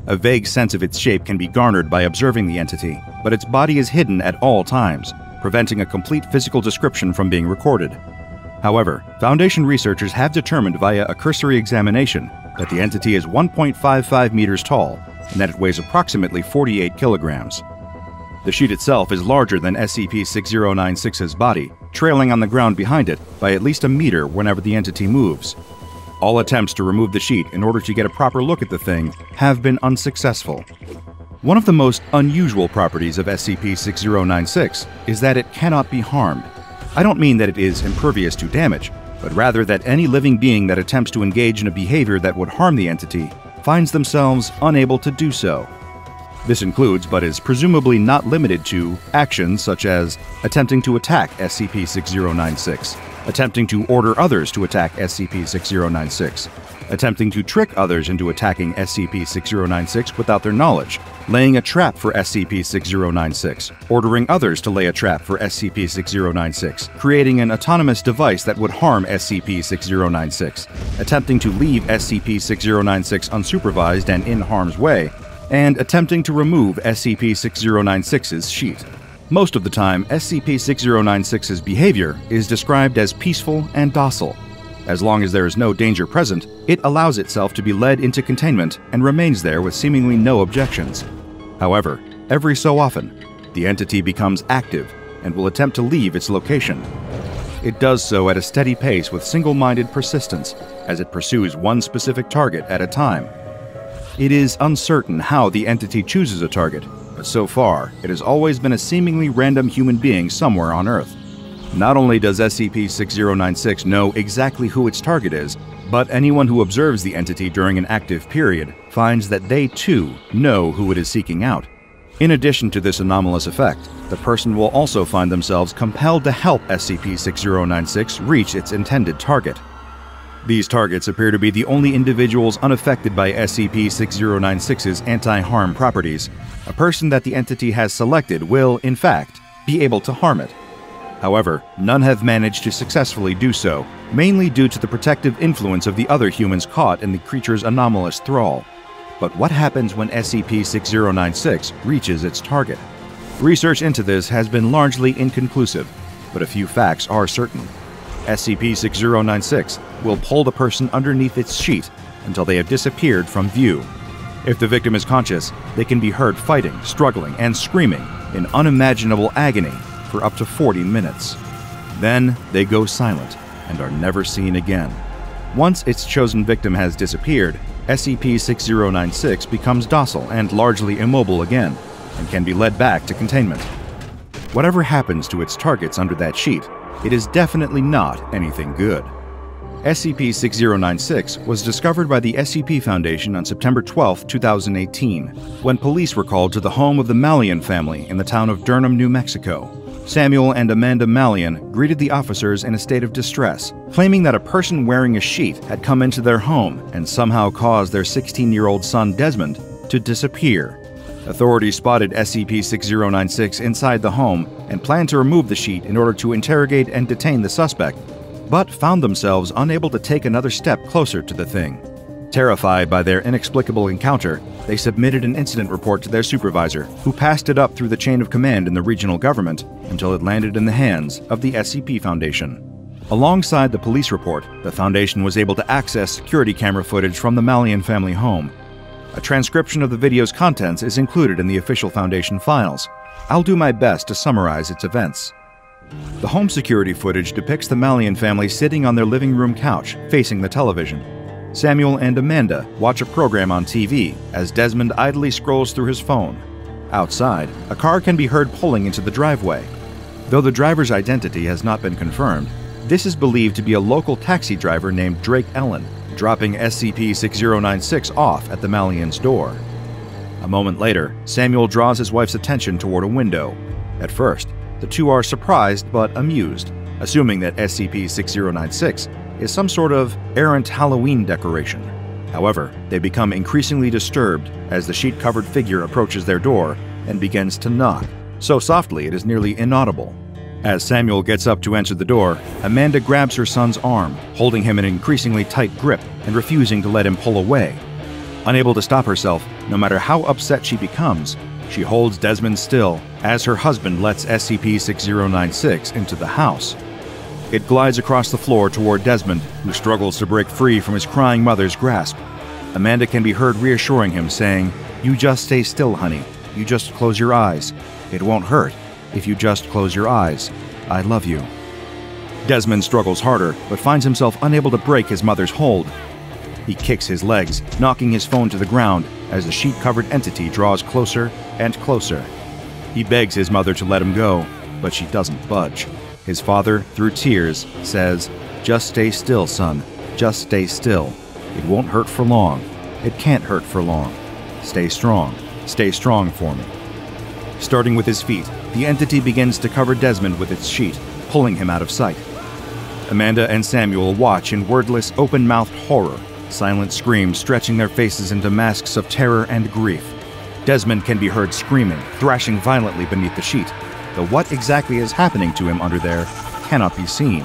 B: A vague sense of its shape can be garnered by observing the entity, but its body is hidden at all times, preventing a complete physical description from being recorded. However, Foundation researchers have determined via a cursory examination that the entity is 1.55 meters tall and that it weighs approximately 48 kilograms. The sheet itself is larger than SCP-6096's body, trailing on the ground behind it by at least a meter whenever the entity moves. All attempts to remove the sheet in order to get a proper look at the thing have been unsuccessful. One of the most unusual properties of SCP-6096 is that it cannot be harmed. I don't mean that it is impervious to damage, but rather that any living being that attempts to engage in a behavior that would harm the entity finds themselves unable to do so. This includes, but is presumably not limited to, actions such as attempting to attack SCP-6096, attempting to order others to attack SCP-6096, attempting to trick others into attacking SCP-6096 without their knowledge, laying a trap for SCP-6096, ordering others to lay a trap for SCP-6096, creating an autonomous device that would harm SCP-6096, attempting to leave SCP-6096 unsupervised and in harm's way, and attempting to remove SCP-6096's sheet. Most of the time, SCP-6096's behavior is described as peaceful and docile. As long as there is no danger present, it allows itself to be led into containment and remains there with seemingly no objections. However, every so often, the entity becomes active and will attempt to leave its location. It does so at a steady pace with single-minded persistence as it pursues one specific target at a time. It is uncertain how the entity chooses a target, but so far, it has always been a seemingly random human being somewhere on Earth. Not only does SCP-6096 know exactly who its target is, but anyone who observes the entity during an active period finds that they too know who it is seeking out. In addition to this anomalous effect, the person will also find themselves compelled to help SCP-6096 reach its intended target. These targets appear to be the only individuals unaffected by SCP-6096's anti-harm properties. A person that the entity has selected will, in fact, be able to harm it. However, none have managed to successfully do so, mainly due to the protective influence of the other humans caught in the creature's anomalous thrall. But what happens when SCP-6096 reaches its target? Research into this has been largely inconclusive, but a few facts are certain. SCP-6096 will pull the person underneath its sheet until they have disappeared from view. If the victim is conscious, they can be heard fighting, struggling, and screaming in unimaginable agony for up to 40 minutes. Then they go silent and are never seen again. Once its chosen victim has disappeared, SCP-6096 becomes docile and largely immobile again, and can be led back to containment. Whatever happens to its targets under that sheet, it is definitely not anything good. SCP-6096 was discovered by the SCP Foundation on September 12, 2018, when police were called to the home of the Mallion family in the town of Durham, New Mexico. Samuel and Amanda Mallion greeted the officers in a state of distress, claiming that a person wearing a sheet had come into their home and somehow caused their 16-year-old son Desmond to disappear. Authorities spotted SCP-6096 inside the home and planned to remove the sheet in order to interrogate and detain the suspect, but found themselves unable to take another step closer to the thing. Terrified by their inexplicable encounter, they submitted an incident report to their supervisor, who passed it up through the chain of command in the regional government until it landed in the hands of the SCP Foundation. Alongside the police report, the Foundation was able to access security camera footage from the Mallion family home. A transcription of the video's contents is included in the official Foundation files. I'll do my best to summarize its events. The home security footage depicts the Mallion family sitting on their living room couch, facing the television. Samuel and Amanda watch a program on TV as Desmond idly scrolls through his phone. Outside, a car can be heard pulling into the driveway. Though the driver's identity has not been confirmed, this is believed to be a local taxi driver named Drake Ellen, dropping SCP-6096 off at the Mallions' door. A moment later, Samuel draws his wife's attention toward a window. At first, the two are surprised but amused, assuming that SCP-6096 is some sort of errant Halloween decoration. However, they become increasingly disturbed as the sheet-covered figure approaches their door and begins to knock, so softly it is nearly inaudible. As Samuel gets up to enter the door, Amanda grabs her son's arm, holding him in an increasingly tight grip and refusing to let him pull away. Unable to stop herself, no matter how upset she becomes, she holds Desmond still as her husband lets SCP-6096 into the house. It glides across the floor toward Desmond, who struggles to break free from his crying mother's grasp. Amanda can be heard reassuring him, saying, "You just stay still, honey. You just close your eyes.
H: It won't hurt if you just close your eyes. I love you. Desmond struggles harder, but finds himself unable to break his mother's hold. He kicks his legs, knocking his phone to the ground as the sheet-covered entity draws closer and closer. He begs his mother to let him go, but she doesn't budge. His father, through tears, says, "Just stay still, son. Just stay still. It won't hurt for long. It can't hurt for long. Stay strong. Stay strong for me." Starting with his feet, the entity begins to cover Desmond with its sheet, pulling him out of sight. Amanda and Samuel watch in wordless, open-mouthed horror, silent screams stretching their faces into masks of terror and grief. Desmond can be heard screaming, thrashing violently beneath the sheet, though what exactly is happening to him under there cannot be seen.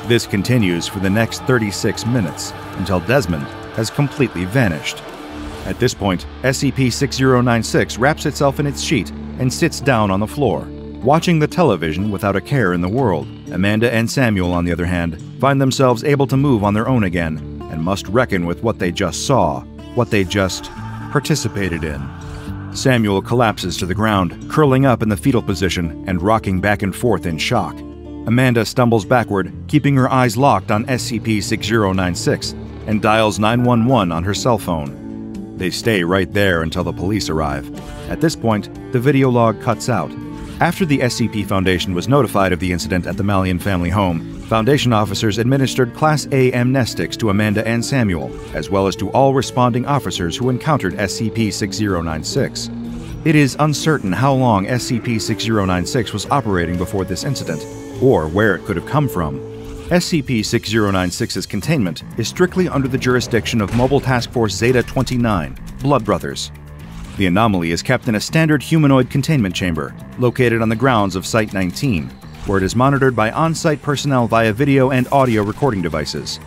H: This continues for the next 36 minutes, until Desmond has completely vanished. At this point, SCP-6096 wraps itself in its sheet and sits down on the floor, watching the television without a care in the world. Amanda and Samuel, on the other hand, find themselves able to move on their own again and must reckon with what they just saw, what they just participated in. Samuel collapses to the ground, curling up in the fetal position and rocking back and forth in shock. Amanda stumbles backward, keeping her eyes locked on SCP-6096, and dials 911 on her cell phone. They stay right there until the police arrive. At this point, the video log cuts out. After the SCP Foundation was notified of the incident at the Malian family home, Foundation officers administered Class A amnestics to Amanda and Samuel, as well as to all responding officers who encountered SCP-6096. It is uncertain how long SCP-6096 was operating before this incident, or where it could have come from. SCP-6096's containment is strictly under the jurisdiction of Mobile Task Force Zeta-29, Blood Brothers. The anomaly is kept in a standard humanoid containment chamber, located on the grounds of Site-19, where it is monitored by on-site personnel via video and audio recording devices.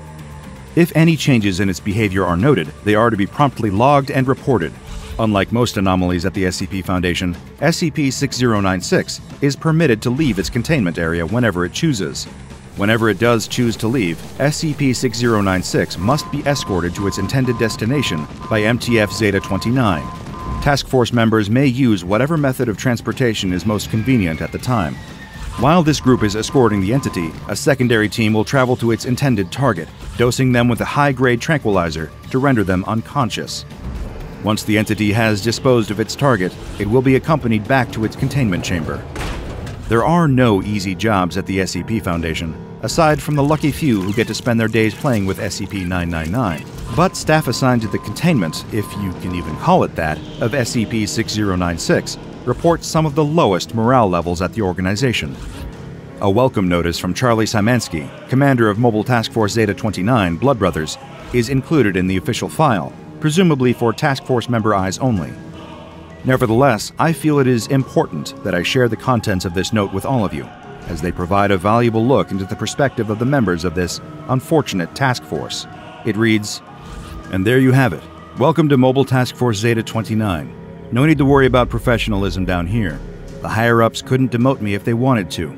H: If any changes in its behavior are noted, they are to be promptly logged and reported. Unlike most anomalies at the SCP Foundation, SCP-6096 is permitted to leave its containment area whenever it chooses. Whenever it does choose to leave, SCP-6096 must be escorted to its intended destination by MTF Zeta-29. Task Force members may use whatever method of transportation is most convenient at the time. While this group is escorting the entity, a secondary team will travel to its intended target, dosing them with a high-grade tranquilizer to render them unconscious. Once the entity has disposed of its target, it will be accompanied back to its containment chamber. There are no easy jobs at the SCP Foundation, aside from the lucky few who get to spend their days playing with SCP-999. But staff assigned to the containment, if you can even call it that, of SCP-6096 report some of the lowest morale levels at the organization. A welcome notice from Charlie Szymanski, commander of Mobile Task Force Zeta-29, Blood Brothers, is included in the official file, presumably for Task Force member eyes only. Nevertheless, I feel it is important that I share the contents of this note with all of you, as they provide a valuable look into the perspective of the members of this unfortunate task force. It reads, "And there you have it. Welcome to Mobile Task Force Zeta-29. No need to worry about professionalism down here. The higher-ups couldn't demote me if they wanted to.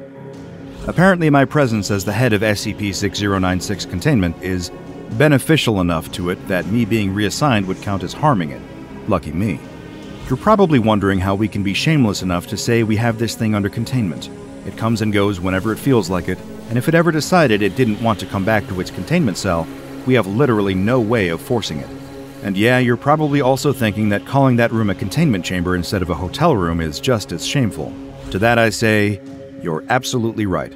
H: Apparently my presence as the head of SCP-6096 containment is beneficial enough to it that me being reassigned would count as harming it. Lucky me. You're probably wondering how we can be shameless enough to say we have this thing under containment. It comes and goes whenever it feels like it, and if it ever decided it didn't want to come back to its containment cell, we have literally no way of forcing it. And yeah, you're probably also thinking that calling that room a containment chamber instead of a hotel room is just as shameful. To that I say, you're absolutely right.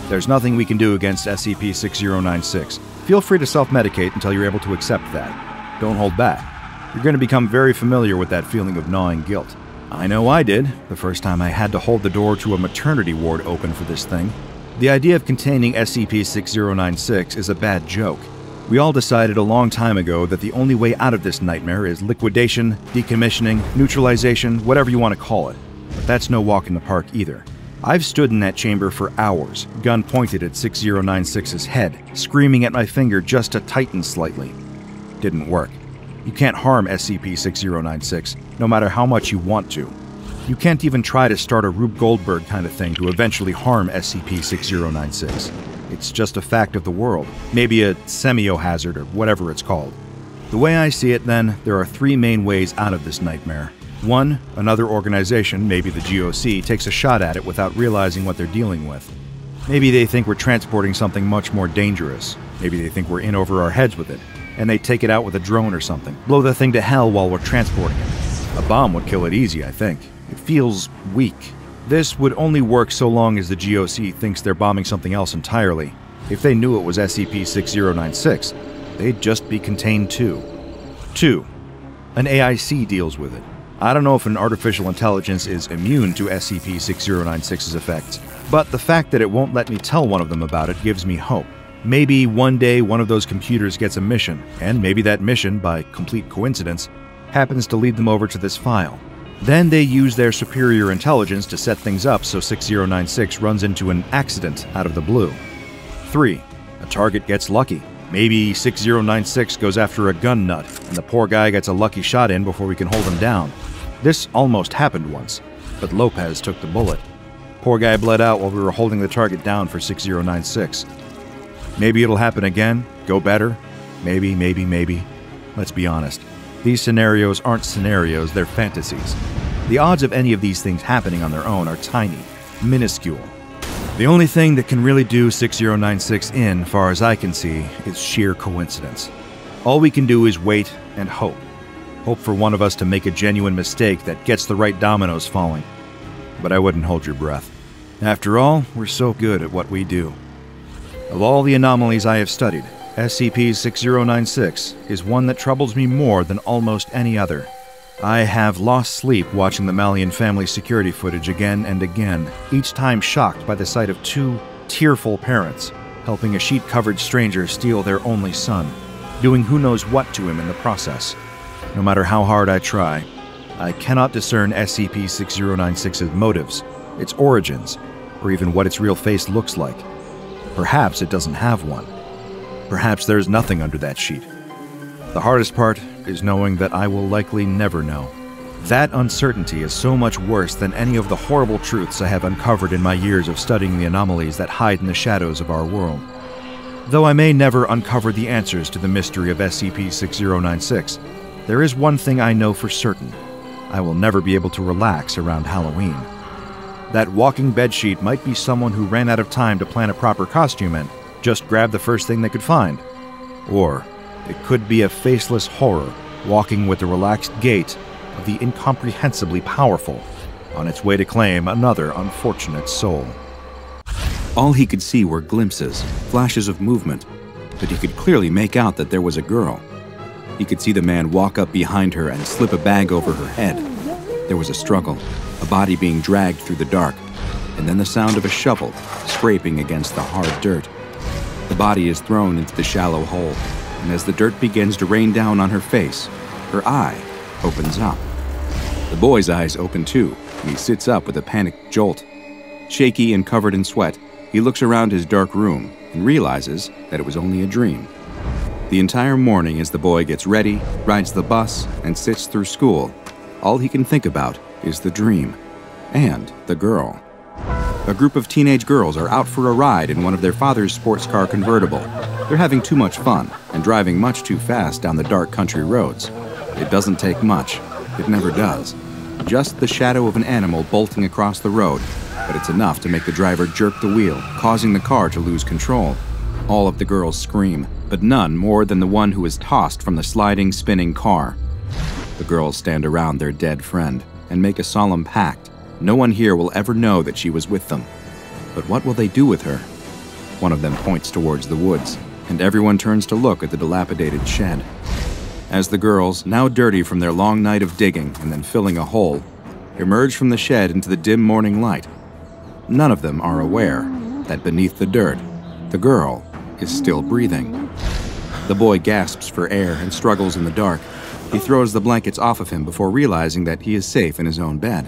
H: There's nothing we can do against SCP-6096. Feel free to self-medicate until you're able to accept that. Don't hold back. You're going to become very familiar with that feeling of gnawing guilt. I know I did, the first time I had to hold the door to a maternity ward open for this thing. The idea of containing SCP-6096 is a bad joke. We all decided a long time ago that the only way out of this nightmare is liquidation, decommissioning, neutralization, whatever you want to call it. But that's no walk in the park either. I've stood in that chamber for hours, gun pointed at 6096's head, screaming at my finger just to tighten slightly. Didn't work. You can't harm SCP-6096, no matter how much you want to. You can't even try to start a Rube Goldberg kind of thing to eventually harm SCP-6096. It's just a fact of the world, maybe a semiohazard or whatever it's called. The way I see it then, there are three main ways out of this nightmare. One, another organization, maybe the GOC, takes a shot at it without realizing what they're dealing with. Maybe they think we're transporting something much more dangerous. Maybe they think we're in over our heads with it, and they take it out with a drone or something. Blow the thing to hell while we're transporting it. A bomb would kill it easy, I think. It feels weak. This would only work so long as the GOC thinks they're bombing something else entirely. If they knew it was SCP-6096, they'd just be contained too. 2. An AIC deals with it. I don't know if an artificial intelligence is immune to SCP-6096's effects, but the fact that it won't let me tell one of them about it gives me hope. Maybe one day one of those computers gets a mission, and maybe that mission, by complete coincidence, happens to lead them over to this file. Then they use their superior intelligence to set things up so 6096 runs into an accident out of the blue. 3. A target gets lucky. Maybe 6096 goes after a gun nut, and the poor guy gets a lucky shot in before we can hold him down. This almost happened once, but Lopez took the bullet. Poor guy bled out while we were holding the target down for 6096. Maybe it'll happen again, go better. Maybe. Let's be honest. These scenarios aren't scenarios, they're fantasies. The odds of any of these things happening on their own are tiny, minuscule. The only thing that can really do 6096 in, far as I can see, is sheer coincidence. All we can do is wait and hope. Hope for one of us to make a genuine mistake that gets the right dominoes falling. But I wouldn't hold your breath. After all, we're so good at what we do. Of all the anomalies I have studied, SCP-6096 is one that troubles me more than almost any other. I have lost sleep watching the Malian family security footage again and again, each time shocked by the sight of 2 tearful parents helping a sheet-covered stranger steal their only son, doing who knows what to him in the process. No matter how hard I try, I cannot discern SCP-6096's motives, its origins, or even what its real face looks like. Perhaps it doesn't have one. Perhaps there's nothing under that sheet. The hardest part is knowing that I will likely never know. That uncertainty is so much worse than any of the horrible truths I have uncovered in my years of studying the anomalies that hide in the shadows of our world. Though I may never uncover the answers to the mystery of SCP-6096, there is one thing I know for certain. I will never be able to relax around Halloween. That walking bedsheet might be someone who ran out of time to plan a proper costume and just grabbed the first thing they could find. Or it could be a faceless horror walking with the relaxed gait of the incomprehensibly powerful on its way to claim another unfortunate soul.
B: All he could see were glimpses, flashes of movement, but he could clearly make out that there was a girl. He could see the man walk up behind her and slip a bag over her head. There was a struggle, a body being dragged through the dark, and then the sound of a shovel scraping against the hard dirt. The body is thrown into the shallow hole, and as the dirt begins to rain down on her face, her eye opens up. The boy's eyes open too, and he sits up with a panicked jolt. Shaky and covered in sweat, he looks around his dark room and realizes that it was only a dream. The entire morning as the boy gets ready, rides the bus, and sits through school, all he can think about is the dream and the girl. A group of teenage girls are out for a ride in one of their father's sports car convertible. They're having too much fun and driving much too fast down the dark country roads. It doesn't take much. It never does. Just the shadow of an animal bolting across the road, but it's enough to make the driver jerk the wheel, causing the car to lose control. All of the girls scream, but none more than the one who is tossed from the sliding, spinning car. The girls stand around their dead friend and make a solemn pact. No one here will ever know that she was with them. But what will they do with her? One of them points towards the woods, and everyone turns to look at the dilapidated shed. As the girls, now dirty from their long night of digging and then filling a hole, emerge from the shed into the dim morning light, none of them are aware that beneath the dirt, the girl is still breathing. The boy gasps for air and struggles in the dark. He throws the blankets off of him before realizing that he is safe in his own bed.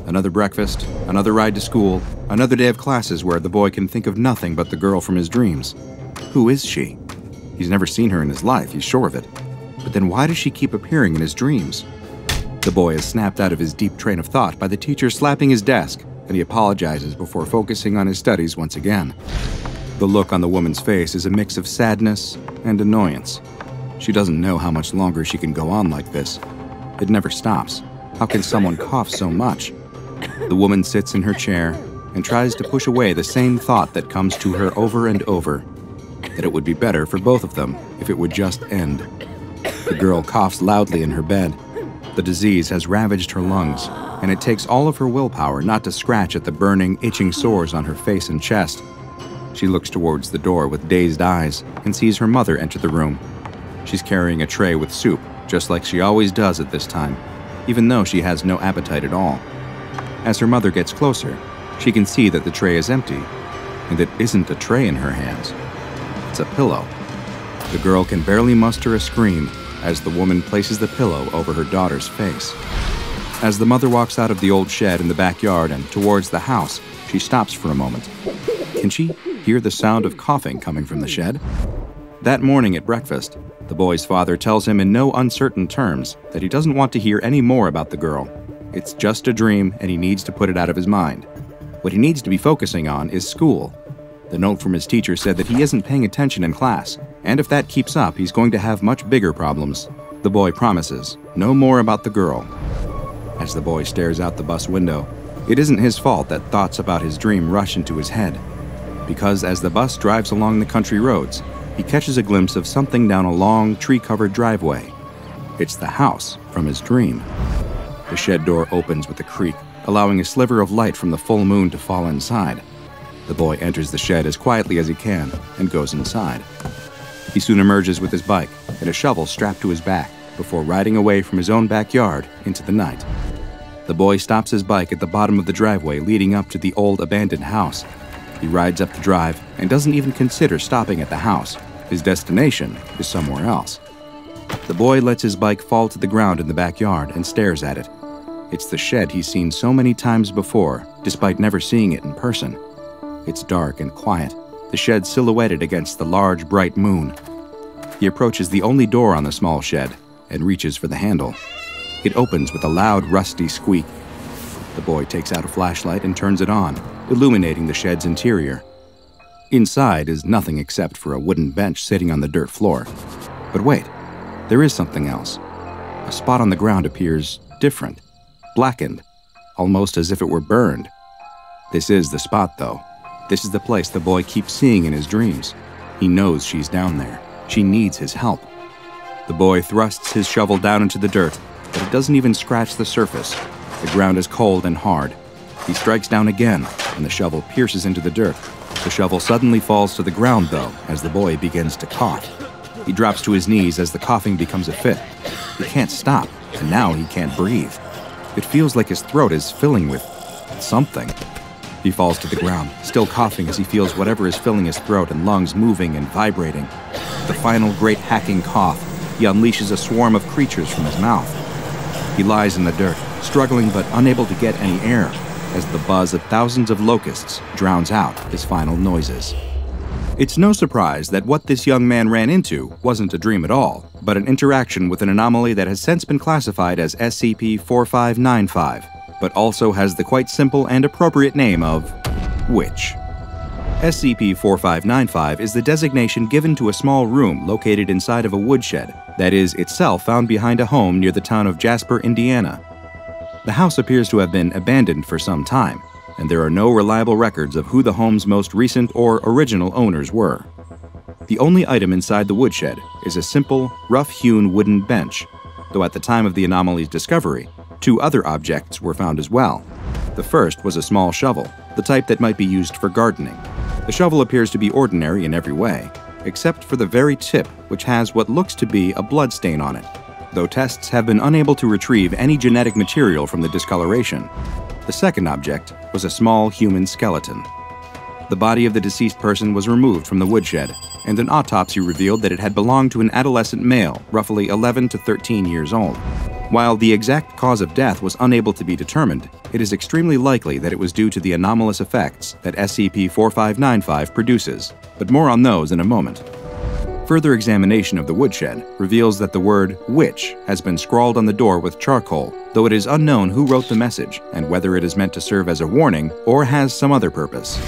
B: Another breakfast, another ride to school, another day of classes where the boy can think of nothing but the girl from his dreams. Who is she? He's never seen her in his life, he's sure of it. But then why does she keep appearing in his dreams? The boy is snapped out of his deep train of thought by the teacher slapping his desk, and he apologizes before focusing on his studies once again. The look on the woman's face is a mix of sadness and annoyance. She doesn't know how much longer she can go on like this. It never stops. How can someone cough so much? The woman sits in her chair and tries to push away the same thought that comes to her over and over, that it would be better for both of them if it would just end. The girl coughs loudly in her bed. The disease has ravaged her lungs, and it takes all of her willpower not to scratch at the burning, itching sores on her face and chest. She looks towards the door with dazed eyes and sees her mother enter the room. She's carrying a tray with soup, just like she always does at this time, even though she has no appetite at all. As her mother gets closer, she can see that the tray is empty, and it isn't a tray in her hands. It's a pillow. The girl can barely muster a scream as the woman places the pillow over her daughter's face. As the mother walks out of the old shed in the backyard and towards the house, she stops for a moment. Can she hear the sound of coughing coming from the shed? That morning at breakfast, the boy's father tells him in no uncertain terms that he doesn't want to hear any more about the girl. It's just a dream and he needs to put it out of his mind. What he needs to be focusing on is school. The note from his teacher said that he isn't paying attention in class, and if that keeps up, he's going to have much bigger problems. The boy promises no more about the girl. As the boy stares out the bus window, it isn't his fault that thoughts about his dream rush into his head, because as the bus drives along the country roads, he catches a glimpse of something down a long, tree-covered driveway. It's the house from his dream. The shed door opens with a creak, allowing a sliver of light from the full moon to fall inside. The boy enters the shed as quietly as he can and goes inside. He soon emerges with his bike and a shovel strapped to his back before riding away from his own backyard into the night. The boy stops his bike at the bottom of the driveway leading up to the old abandoned house. He rides up the drive and doesn't even consider stopping at the house. His destination is somewhere else. The boy lets his bike fall to the ground in the backyard and stares at it. It's the shed he's seen so many times before, despite never seeing it in person. It's dark and quiet, the shed silhouetted against the large, bright moon. He approaches the only door on the small shed and reaches for the handle. It opens with a loud, rusty squeak. The boy takes out a flashlight and turns it on, illuminating the shed's interior. Inside is nothing except for a wooden bench sitting on the dirt floor. But wait, there is something else. A spot on the ground appears different, blackened, almost as if it were burned. This is the spot, though. This is the place the boy keeps seeing in his dreams. He knows she's down there. She needs his help. The boy thrusts his shovel down into the dirt, but it doesn't even scratch the surface. The ground is cold and hard. He strikes down again, and the shovel pierces into the dirt. The shovel suddenly falls to the ground, though, as the boy begins to cough. He drops to his knees as the coughing becomes a fit. He can't stop, and now he can't breathe. It feels like his throat is filling with something. He falls to the ground, still coughing as he feels whatever is filling his throat and lungs moving and vibrating. The final great hacking cough, he unleashes a swarm of creatures from his mouth. He lies in the dirt, struggling but unable to get any air, as the buzz of thousands of locusts drowns out his final noises. It's no surprise that what this young man ran into wasn't a dream at all, but an interaction with an anomaly that has since been classified as SCP-015-IT, but also has the quite simple and appropriate name of Witch. SCP-015-IT is the designation given to a small room located inside of a woodshed that is itself found behind a home near the town of Jasper, Indiana. The house appears to have been abandoned for some time, and there are no reliable records of who the home's most recent or original owners were. The only item inside the woodshed is a simple, rough-hewn wooden bench, though at the time of the anomaly's discovery, 2 other objects were found as well. The first was a small shovel, the type that might be used for gardening. The shovel appears to be ordinary in every way, except for the very tip, which has what looks to be a blood stain on it, though tests have been unable to retrieve any genetic material from the discoloration. The second object was a small human skeleton. The body of the deceased person was removed from the woodshed, and an autopsy revealed that it had belonged to an adolescent male, roughly 11 to 13 years old. While the exact cause of death was unable to be determined, it is extremely likely that it was due to the anomalous effects that SCP-015-IT produces, but more on those in a moment. Further examination of the woodshed reveals that the word witch has been scrawled on the door with charcoal, though it is unknown who wrote the message and whether it is meant to serve as a warning or has some other purpose.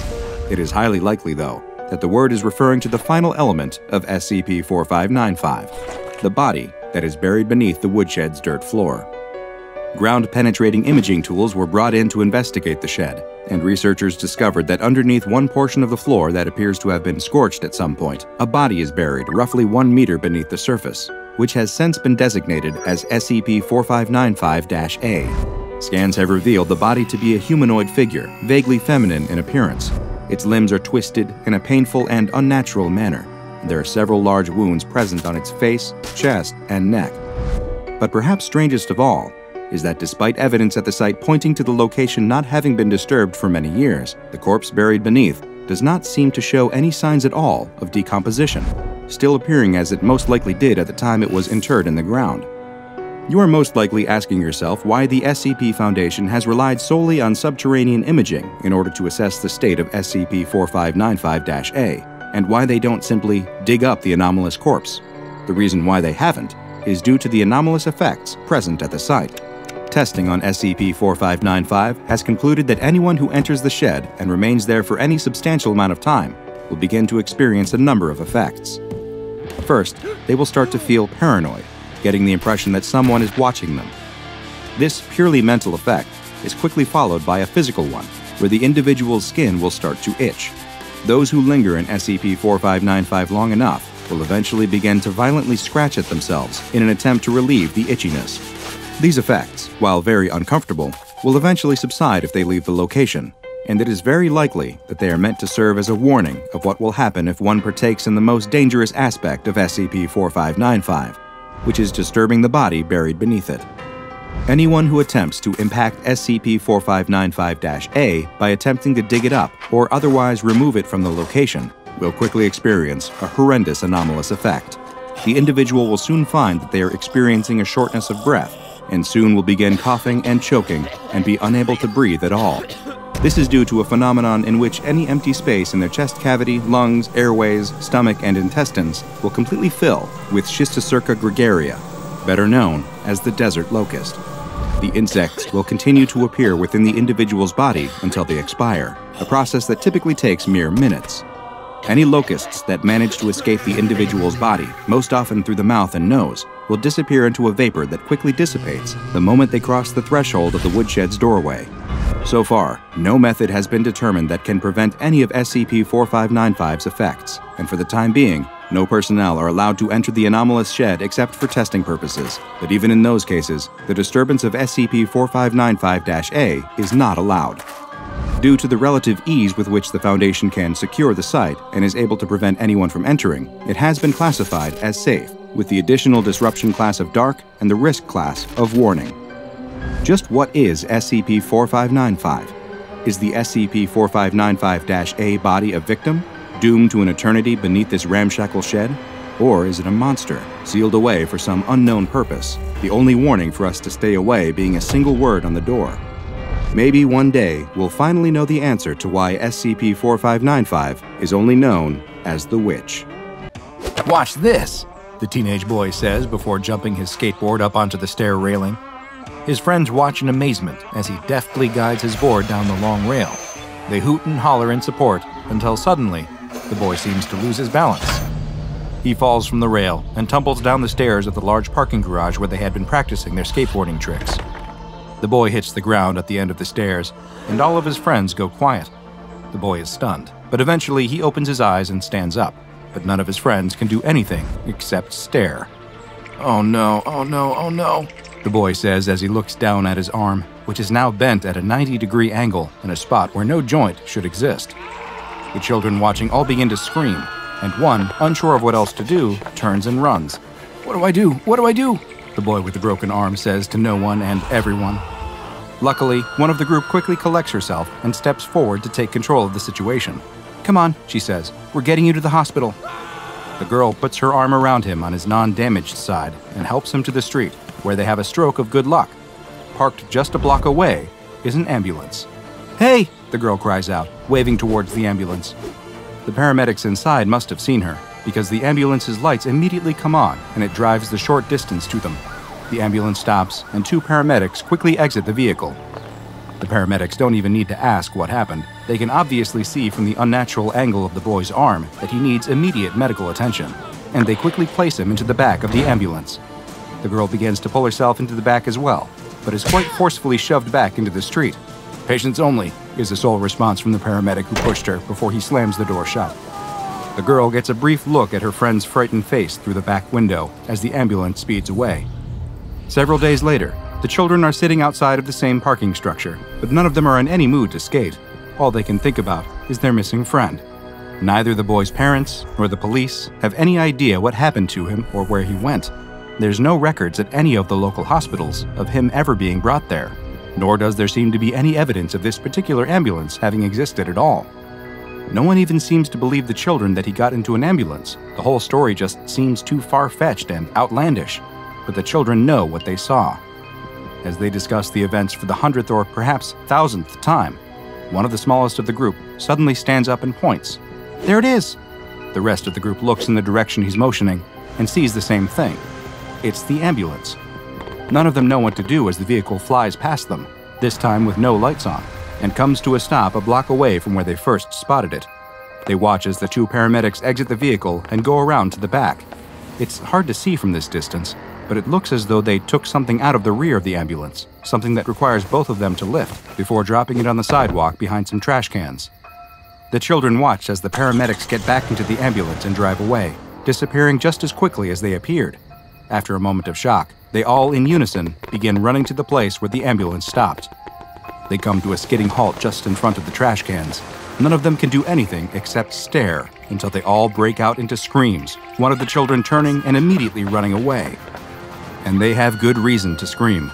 B: It is highly likely, though, that the word is referring to the final element of SCP-015-IT, the body that is buried beneath the woodshed's dirt floor. Ground-penetrating imaging tools were brought in to investigate the shed, and researchers discovered that underneath one portion of the floor that appears to have been scorched at some point, a body is buried roughly 1 meter beneath the surface, which has since been designated as SCP-4595-A. Scans have revealed the body to be a humanoid figure, vaguely feminine in appearance. Its limbs are twisted in a painful and unnatural manner, and there are several large wounds present on its face, chest, and neck. But perhaps strangest of all is that despite evidence at the site pointing to the location not having been disturbed for many years, the corpse buried beneath does not seem to show any signs at all of decomposition, still appearing as it most likely did at the time it was interred in the ground. You are most likely asking yourself why the SCP Foundation has relied solely on subterranean imaging in order to assess the state of SCP-4595-A, and why they don't simply dig up the anomalous corpse. The reason why they haven't is due to the anomalous effects present at the site. Testing on SCP-4595 has concluded that anyone who enters the shed and remains there for any substantial amount of time will begin to experience a number of effects. First, they will start to feel paranoid, getting the impression that someone is watching them. This purely mental effect is quickly followed by a physical one, where the individual's skin will start to itch. Those who linger in SCP-4595 long enough will eventually begin to violently scratch at themselves in an attempt to relieve the itchiness. These effects, while very uncomfortable, will eventually subside if they leave the location, and it is very likely that they are meant to serve as a warning of what will happen if one partakes in the most dangerous aspect of SCP-4595, which is disturbing the body buried beneath it. Anyone who attempts to impact SCP-4595-A by attempting to dig it up or otherwise remove it from the location will quickly experience a horrendous anomalous effect. The individual will soon find that they are experiencing a shortness of breath, and soon will begin coughing and choking and be unable to breathe at all. This is due to a phenomenon in which any empty space in their chest cavity, lungs, airways, stomach, and intestines will completely fill with Schistocerca gregaria, better known as the desert locust. The insects will continue to appear within the individual's body until they expire, a process that typically takes mere minutes. Any locusts that manage to escape the individual's body, most often through the mouth and nose, will disappear into a vapor that quickly dissipates the moment they cross the threshold of the woodshed's doorway. So far, no method has been determined that can prevent any of SCP-4595's effects, and for the time being, no personnel are allowed to enter the anomalous shed except for testing purposes. But even in those cases, the disturbance of SCP-4595-A is not allowed. Due to the relative ease with which the Foundation can secure the site and is able to prevent anyone from entering, it has been classified as safe, with the additional disruption class of Dark and the risk class of Warning. Just what is SCP-4595? Is the SCP-4595-A body a victim, doomed to an eternity beneath this ramshackle shed? Or is it a monster, sealed away for some unknown purpose, the only warning for us to stay away being a single word on the door? Maybe one day we'll finally know the answer to why SCP-4595 is only known as the Witch.
A: Watch this, the teenage boy says before jumping his skateboard up onto the stair railing. His friends watch in amazement as he deftly guides his board down the long rail. They hoot and holler in support until suddenly, the boy seems to lose his balance. He falls from the rail and tumbles down the stairs of the large parking garage where they had been practicing their skateboarding tricks. The boy hits the ground at the end of the stairs, and all of his friends go quiet. The boy is stunned, but eventually he opens his eyes and stands up, but none of his friends can do anything except stare. "Oh no, oh no, oh no," the boy says as he looks down at his arm, which is now bent at a 90-degree angle in a spot where no joint should exist. The children watching all begin to scream, and one, unsure of what else to do, turns and runs. "What do I do? What do I do?" the boy with the broken arm says to no one and everyone. Luckily, one of the group quickly collects herself and steps forward to take control of the situation. "Come on," she says. "We're getting you to the hospital." The girl puts her arm around him on his non-damaged side and helps him to the street, where they have a stroke of good luck. Parked just a block away is an ambulance. "Hey!" the girl cries out, waving towards the ambulance. The paramedics inside must have seen her, because the ambulance's lights immediately come on and it drives the short distance to them. The ambulance stops, and two paramedics quickly exit the vehicle. The paramedics don't even need to ask what happened. They can obviously see from the unnatural angle of the boy's arm that he needs immediate medical attention, and they quickly place him into the back of the ambulance. The girl begins to pull herself into the back as well,
B: but is quite forcefully shoved back into the street. "Patients only," is the sole response from the paramedic who pushed her before he slams the door shut. The girl gets a brief look at her friend's frightened face through the back window as the ambulance speeds away. Several days later, the children are sitting outside of the same parking structure, but none of them are in any mood to skate. All they can think about is their missing friend. Neither the boy's parents nor the police have any idea what happened to him or where he went. There's no records at any of the local hospitals of him ever being brought there, nor does there seem to be any evidence of this particular ambulance having existed at all. No one even seems to believe the children that he got into an ambulance. The whole story just seems too far-fetched and outlandish, but the children know what they saw. As they discuss the events for the 100th or perhaps 1000th time, one of the smallest of the group suddenly stands up and points. "There it is!" The rest of the group looks in the direction he's motioning and sees the same thing. It's the ambulance. None of them know what to do as the vehicle flies past them, this time with no lights on, and comes to a stop a block away from where they first spotted it. They watch as the two paramedics exit the vehicle and go around to the back. It's hard to see from this distance, but it looks as though they took something out of the rear of the ambulance, something that requires both of them to lift, before dropping it on the sidewalk behind some trash cans. The children watch as the paramedics get back into the ambulance and drive away, disappearing just as quickly as they appeared. After a moment of shock, they all in unison begin running to the place where the ambulance stopped. They come to a skidding halt just in front of the trash cans. None of them can do anything except stare until they all break out into screams, one of the children turning and immediately running away. And they have good reason to scream,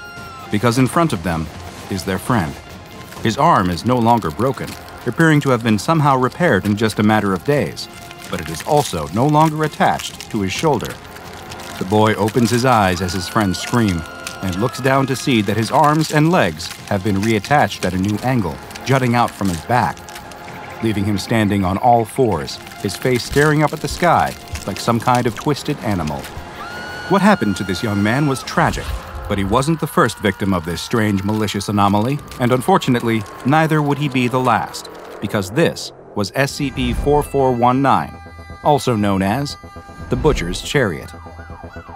B: because in front of them is their friend. His arm is no longer broken, appearing to have been somehow repaired in just a matter of days, but it is also no longer attached to his shoulder. The boy opens his eyes as his friends scream, and looks down to see that his arms and legs have been reattached at a new angle, jutting out from his back, leaving him standing on all fours, his face staring up at the sky like some kind of twisted animal. What happened to this young man was tragic, but he wasn't the first victim of this strange, malicious anomaly, and unfortunately, neither would he be the last, because this was SCP-4419, also known as the Butcher's Chariot.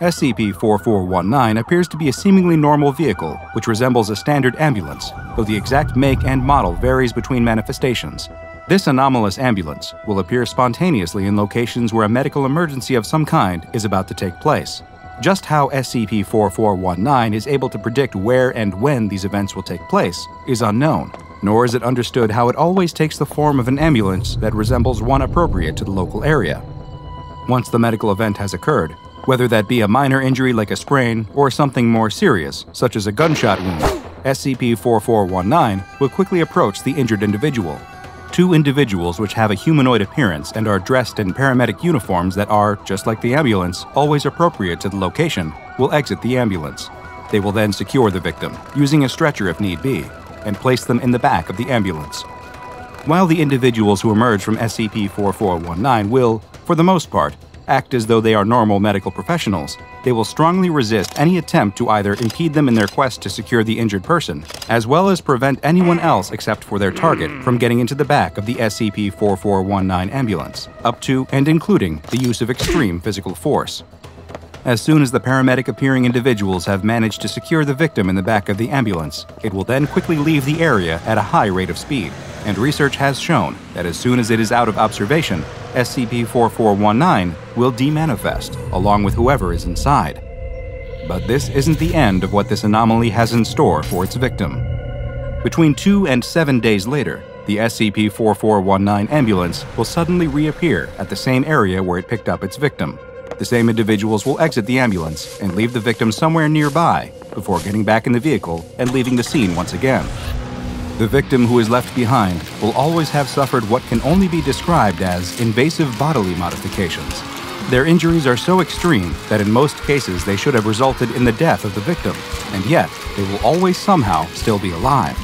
B: SCP-4419 appears to be a seemingly normal vehicle which resembles a standard ambulance, though the exact make and model varies between manifestations. This anomalous ambulance will appear spontaneously in locations where a medical emergency of some kind is about to take place. Just how SCP-4419 is able to predict where and when these events will take place is unknown, nor is it understood how it always takes the form of an ambulance that resembles one appropriate to the local area. Once the medical event has occurred, whether that be a minor injury like a sprain or something more serious, such as a gunshot wound, SCP-4419 will quickly approach the injured individual. Two individuals which have a humanoid appearance and are dressed in paramedic uniforms that are, just like the ambulance, always appropriate to the location, will exit the ambulance. They will then secure the victim, using a stretcher if need be, and place them in the back of the ambulance. While the individuals who emerge from SCP-4419 will, for the most part, act as though they are normal medical professionals, they will strongly resist any attempt to either impede them in their quest to secure the injured person, as well as prevent anyone else except for their target from getting into the back of the SCP-4419 ambulance, up to and including the use of extreme physical force. As soon as the paramedic-appearing individuals have managed to secure the victim in the back of the ambulance, it will then quickly leave the area at a high rate of speed, and research has shown that as soon as it is out of observation, SCP-4419 will demanifest, along with whoever is inside. But this isn't the end of what this anomaly has in store for its victim. Between 2 and 7 days later, the SCP-4419 ambulance will suddenly reappear at the same area where it picked up its victim. The same individuals will exit the ambulance and leave the victim somewhere nearby before getting back in the vehicle and leaving the scene once again. The victim who is left behind will always have suffered what can only be described as invasive bodily modifications. Their injuries are so extreme that in most cases they should have resulted in the death of the victim, and yet they will always somehow still be alive.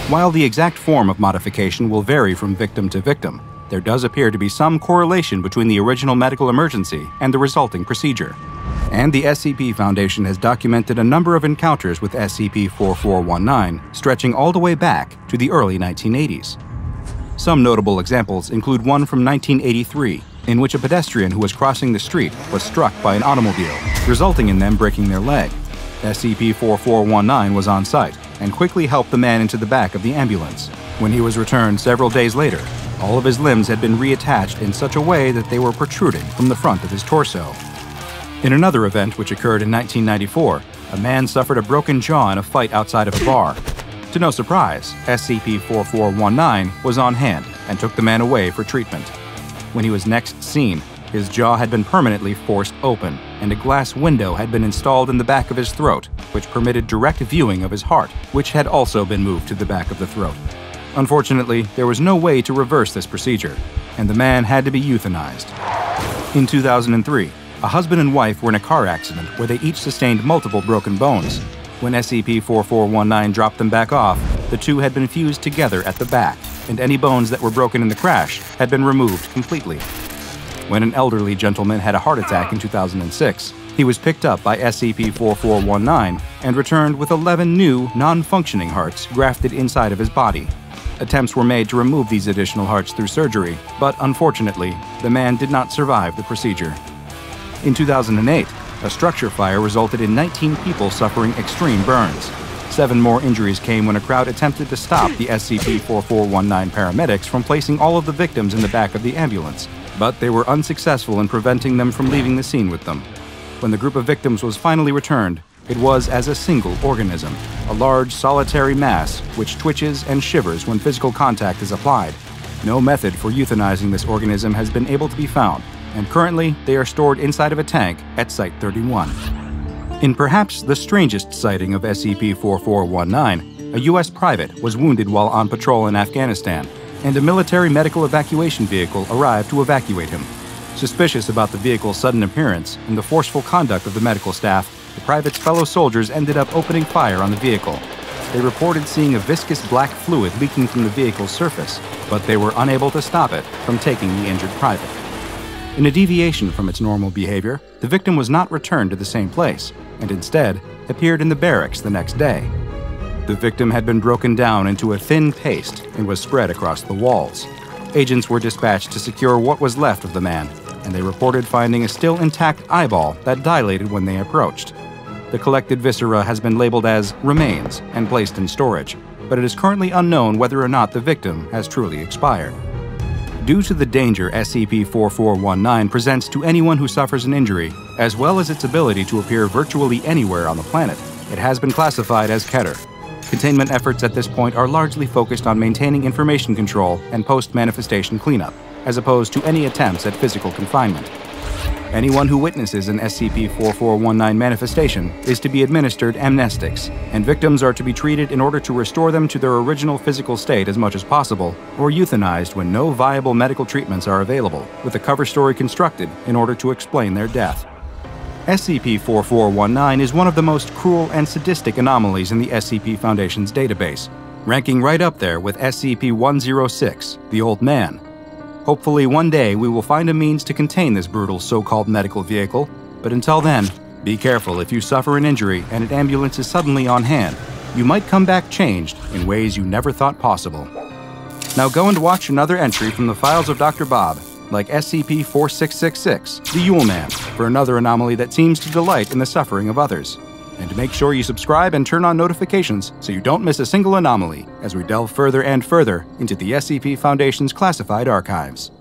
B: While the exact form of modification will vary from victim to victim, there does appear to be some correlation between the original medical emergency and the resulting procedure. And the SCP Foundation has documented a number of encounters with SCP-4419, stretching all the way back to the early 1980s. Some notable examples include one from 1983, in which a pedestrian who was crossing the street was struck by an automobile, resulting in them breaking their leg. SCP-4419 was on site and quickly helped the man into the back of the ambulance. When he was returned several days later, all of his limbs had been reattached in such a way that they were protruding from the front of his torso. In another event which occurred in 1994, a man suffered a broken jaw in a fight outside of a bar. To no surprise, SCP-4419 was on hand and took the man away for treatment. When he was next seen, his jaw had been permanently forced open, and a glass window had been installed in the back of his throat, which permitted direct viewing of his heart, which had also been moved to the back of the throat. Unfortunately, there was no way to reverse this procedure, and the man had to be euthanized. In 2003, a husband and wife were in a car accident where they each sustained multiple broken bones. When SCP-4419 dropped them back off, the two had been fused together at the back, and any bones that were broken in the crash had been removed completely. When an elderly gentleman had a heart attack in 2006, he was picked up by SCP-4419 and returned with 11 new, non-functioning hearts grafted inside of his body. Attempts were made to remove these additional hearts through surgery, but unfortunately, the man did not survive the procedure. In 2008, a structure fire resulted in 19 people suffering extreme burns. 7 more injuries came when a crowd attempted to stop the SCP-4419 paramedics from placing all of the victims in the back of the ambulance, but they were unsuccessful in preventing them from leaving the scene with them. When the group of victims was finally returned, it was as a single organism, a large solitary mass which twitches and shivers when physical contact is applied. No method for euthanizing this organism has been able to be found, and currently they are stored inside of a tank at Site-31. In perhaps the strangest sighting of SCP-4419, a U.S. private was wounded while on patrol in Afghanistan, and a military medical evacuation vehicle arrived to evacuate him. Suspicious about the vehicle's sudden appearance and the forceful conduct of the medical staff, the private's fellow soldiers ended up opening fire on the vehicle. They reported seeing a viscous black fluid leaking from the vehicle's surface, but they were unable to stop it from taking the injured private. In a deviation from its normal behavior, the victim was not returned to the same place, and instead appeared in the barracks the next day. The victim had been broken down into a thin paste and was spread across the walls. Agents were dispatched to secure what was left of the man, and they reported finding a still intact eyeball that dilated when they approached. The collected viscera has been labeled as remains and placed in storage, but it is currently unknown whether or not the victim has truly expired. Due to the danger SCP-4419 presents to anyone who suffers an injury, as well as its ability to appear virtually anywhere on the planet, it has been classified as Keter. Containment efforts at this point are largely focused on maintaining information control and post-manifestation cleanup, as opposed to any attempts at physical confinement. Anyone who witnesses an SCP-4419 manifestation is to be administered amnestics, and victims are to be treated in order to restore them to their original physical state as much as possible, or euthanized when no viable medical treatments are available, with a cover story constructed in order to explain their death. SCP-4419 is one of the most cruel and sadistic anomalies in the SCP Foundation's database, ranking right up there with SCP-106, the Old Man. Hopefully one day we will find a means to contain this brutal so-called medical vehicle, but until then, be careful if you suffer an injury and an ambulance is suddenly on hand. You might come back changed in ways you never thought possible. Now go and watch another entry from the files of DrBob, like SCP-4666, the Yule Man, for another anomaly that seems to delight in the suffering of others. And make sure you subscribe and turn on notifications so you don't miss a single anomaly as we delve further and further into the SCP Foundation's classified archives.